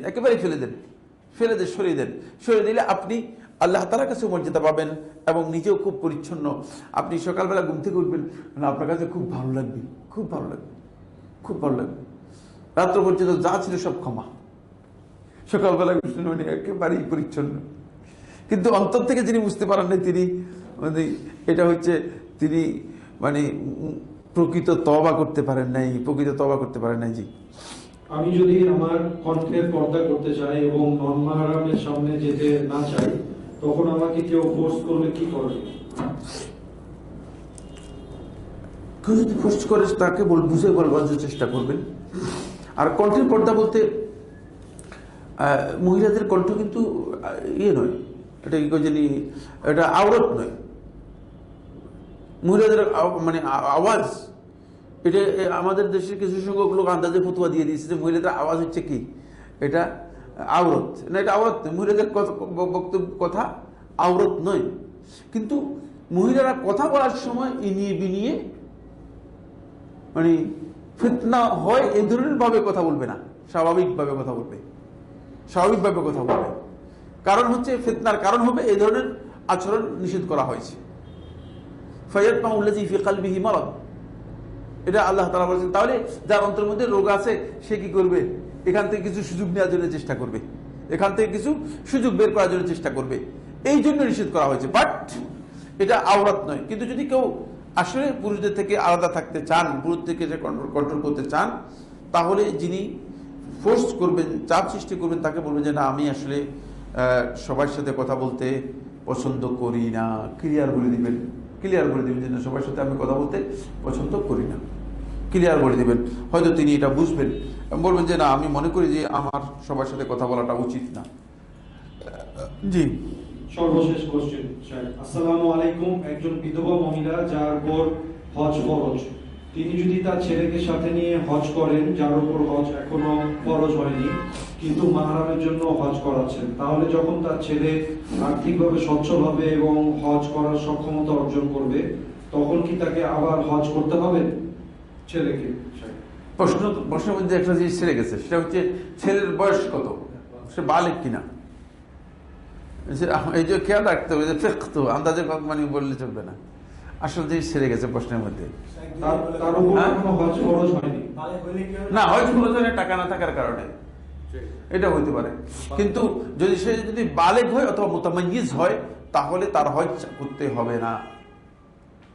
[SPEAKER 2] সরিয়ে দেন। সরিয়ে দিলে আপনি আল্লাহ তাআলার কাছে মর্যাদা পাবেন এবং নিজেও খুব পরিচ্ছন্ন। আপনি সকালবেলা ঘুম থেকে উঠবেন, আপনার কাছে খুব ভালো লাগবে, রাত্র পর্যন্ত যা ছিল সব ক্ষমা। সকালবেলা উঠলেন মানে একেবারেই পরিচ্ছন্ন। কিন্তু অন্তর থেকে যিনি বুঝতে পারেন না, তিনি মানে এটা হচ্ছে তিনি মানে প্রকৃত তওবা করতে পারেন নাই। জি,
[SPEAKER 1] আমি যদি আমার কণ্ঠের পর্দা করতে চাই এবং নন মাহরামের সামনে যেতে না চাই, তখন আমাকে কেউ ফোর্স করলে কি করবে?
[SPEAKER 2] কেউ যদি ফোর্স করে তাকে বুঝে বলবার চেষ্টা করবেন। আর কণ্ঠের পর্দা বলতে মহিলাদের কণ্ঠ কিন্তু ইয়ে নয়, এটা কি জানি, এটা আওরত নয়। মহিলাদের মানে আওয়াজ, এটা আমাদের দেশের কিছু সংখ্যক লোক আন্দাজে ফতুয়া দিয়ে দিয়েছে যে মহিলাদের আওয়াজ হচ্ছে কি, এটা আওরত না। এটা আওরত নয়, মহিলাদের বক্তব্য কথা আওরত নয়। কিন্তু মহিলারা কথা বলার সময় ইনিয়ে বিনিয়ে মানে ফিতনা হয় এই ধরনের ভাবে কথা বলবে না, স্বাভাবিকভাবে কথা বলবে। কারণ হচ্ছে ফিতনার কারণ হবে এই ধরনের আচরণ নিষেধ করা হয়েছে। ফায়াতমাউল্লাযী ফি কলবিহি মারাদ, এটা আল্লাহ তাআলা বলেছেন। তাহলে যার অন্তরের মধ্যে রোগ আছে সে কি করবে? এখান থেকে কিছু সুযোগ নেওয়ার জন্য চেষ্টা করবে, এখান থেকে কিছু সুযোগ বের করার জন্য চেষ্টা করবে। এই জন্য নিষেধ করা হয়েছে, বাট এটা আওরাত নয়। কিন্তু যদি কেউ আসলে পুরুষদের থেকে আলাদা থাকতে চান, পুরুষ থেকে কন্ট্রোল করতে চান, তাহলে যিনি ফোর্স করবেন, চাপ সৃষ্টি করবেন, তাকে বলবেন যে না, আমি আসলে সবার সাথে কথা বলতে পছন্দ করি না। ক্লিয়ার বলে দিবেন যে না, সবার সাথে আমি কথা বলতে পছন্দ করি না, ক্লিয়ার বলে দিবেন। হয়তো তিনি এটা বুঝবেন, বলবেন যে না, আমি মনে করি যে আমার সবার সাথে কথা বলাটা উচিত না। জি,
[SPEAKER 1] সর্বশেষ কোশ্চেন। আসসালামু আলাইকুম। একজন বিধবা মহিলা যার উপর হজ ফরজ, তিনি যদি তার ছেলেকে সাথে নিয়ে হজ করেন, যার উপর হজ এখনো ফরজ হয়নি, কিন্তু মাহরামের জন্য হজ করাচ্ছেন, তাহলে যখন তার ছেলে আর্থিকভাবে সচ্ছল হবে এবং হজ করার সক্ষমতা অর্জন করবে, তখন কি তাকে আবার হজ করতে হবে ছেলেকে?
[SPEAKER 2] প্রশ্নের মধ্যে একটা জিনিস ছেড়ে গেছে, সেটা হচ্ছে ছেলের বয়স কত, সে বালেগ কিনা। এই যে খেয়াল রাখতে হবে যে ফিকহ তো আন্দাজে মানে বললে চলবে না। আসল জিনিস ছেড়ে গেছে প্রশ্নের মধ্যে। না, হজ ফরজ হয় টাকা না থাকার কারণে, এটা হইতে পারে। কিন্তু সে যদি বালেগ হয় অথবা মুতামাইয়িজ হয়, তাহলে তার হজ করতে হবে না।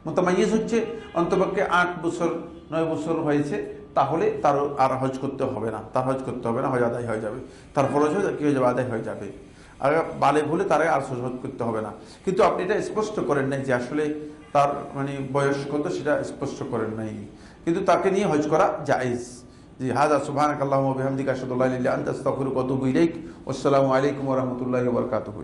[SPEAKER 2] মুতামাইয়িজ হচ্ছে অন্তপক্ষে 8 বছর 9 বছর হয়েছে, তাহলে তার আর হজ করতে হবে না, হজ আদায় হয়ে যাবে, তার ফরজ কি হয়ে যাবে, আদায় হয়ে যাবে। আর বালেগ হলে তার আর হজ করতে হবে না। কিন্তু আপনি এটা স্পষ্ট করেন নাই যে আসলে তার মানে বয়স কত, সেটা স্পষ্ট করেন নাই। কিন্তু তাকে নিয়ে হজ করা জায়েজ। জি, হাযা সুবহানাকাল্লাহুম্মা ওয়া বিহামদিকা আশহাদু আল্লা ইলাহা ইল্লা আনতা আস্তাগফিরুকা ওয়া আতুবু ইলাইক। আসসালামু আলাইকুম ওয়া রাহমাতুল্লাহি ওয়া বারাকাতুহু।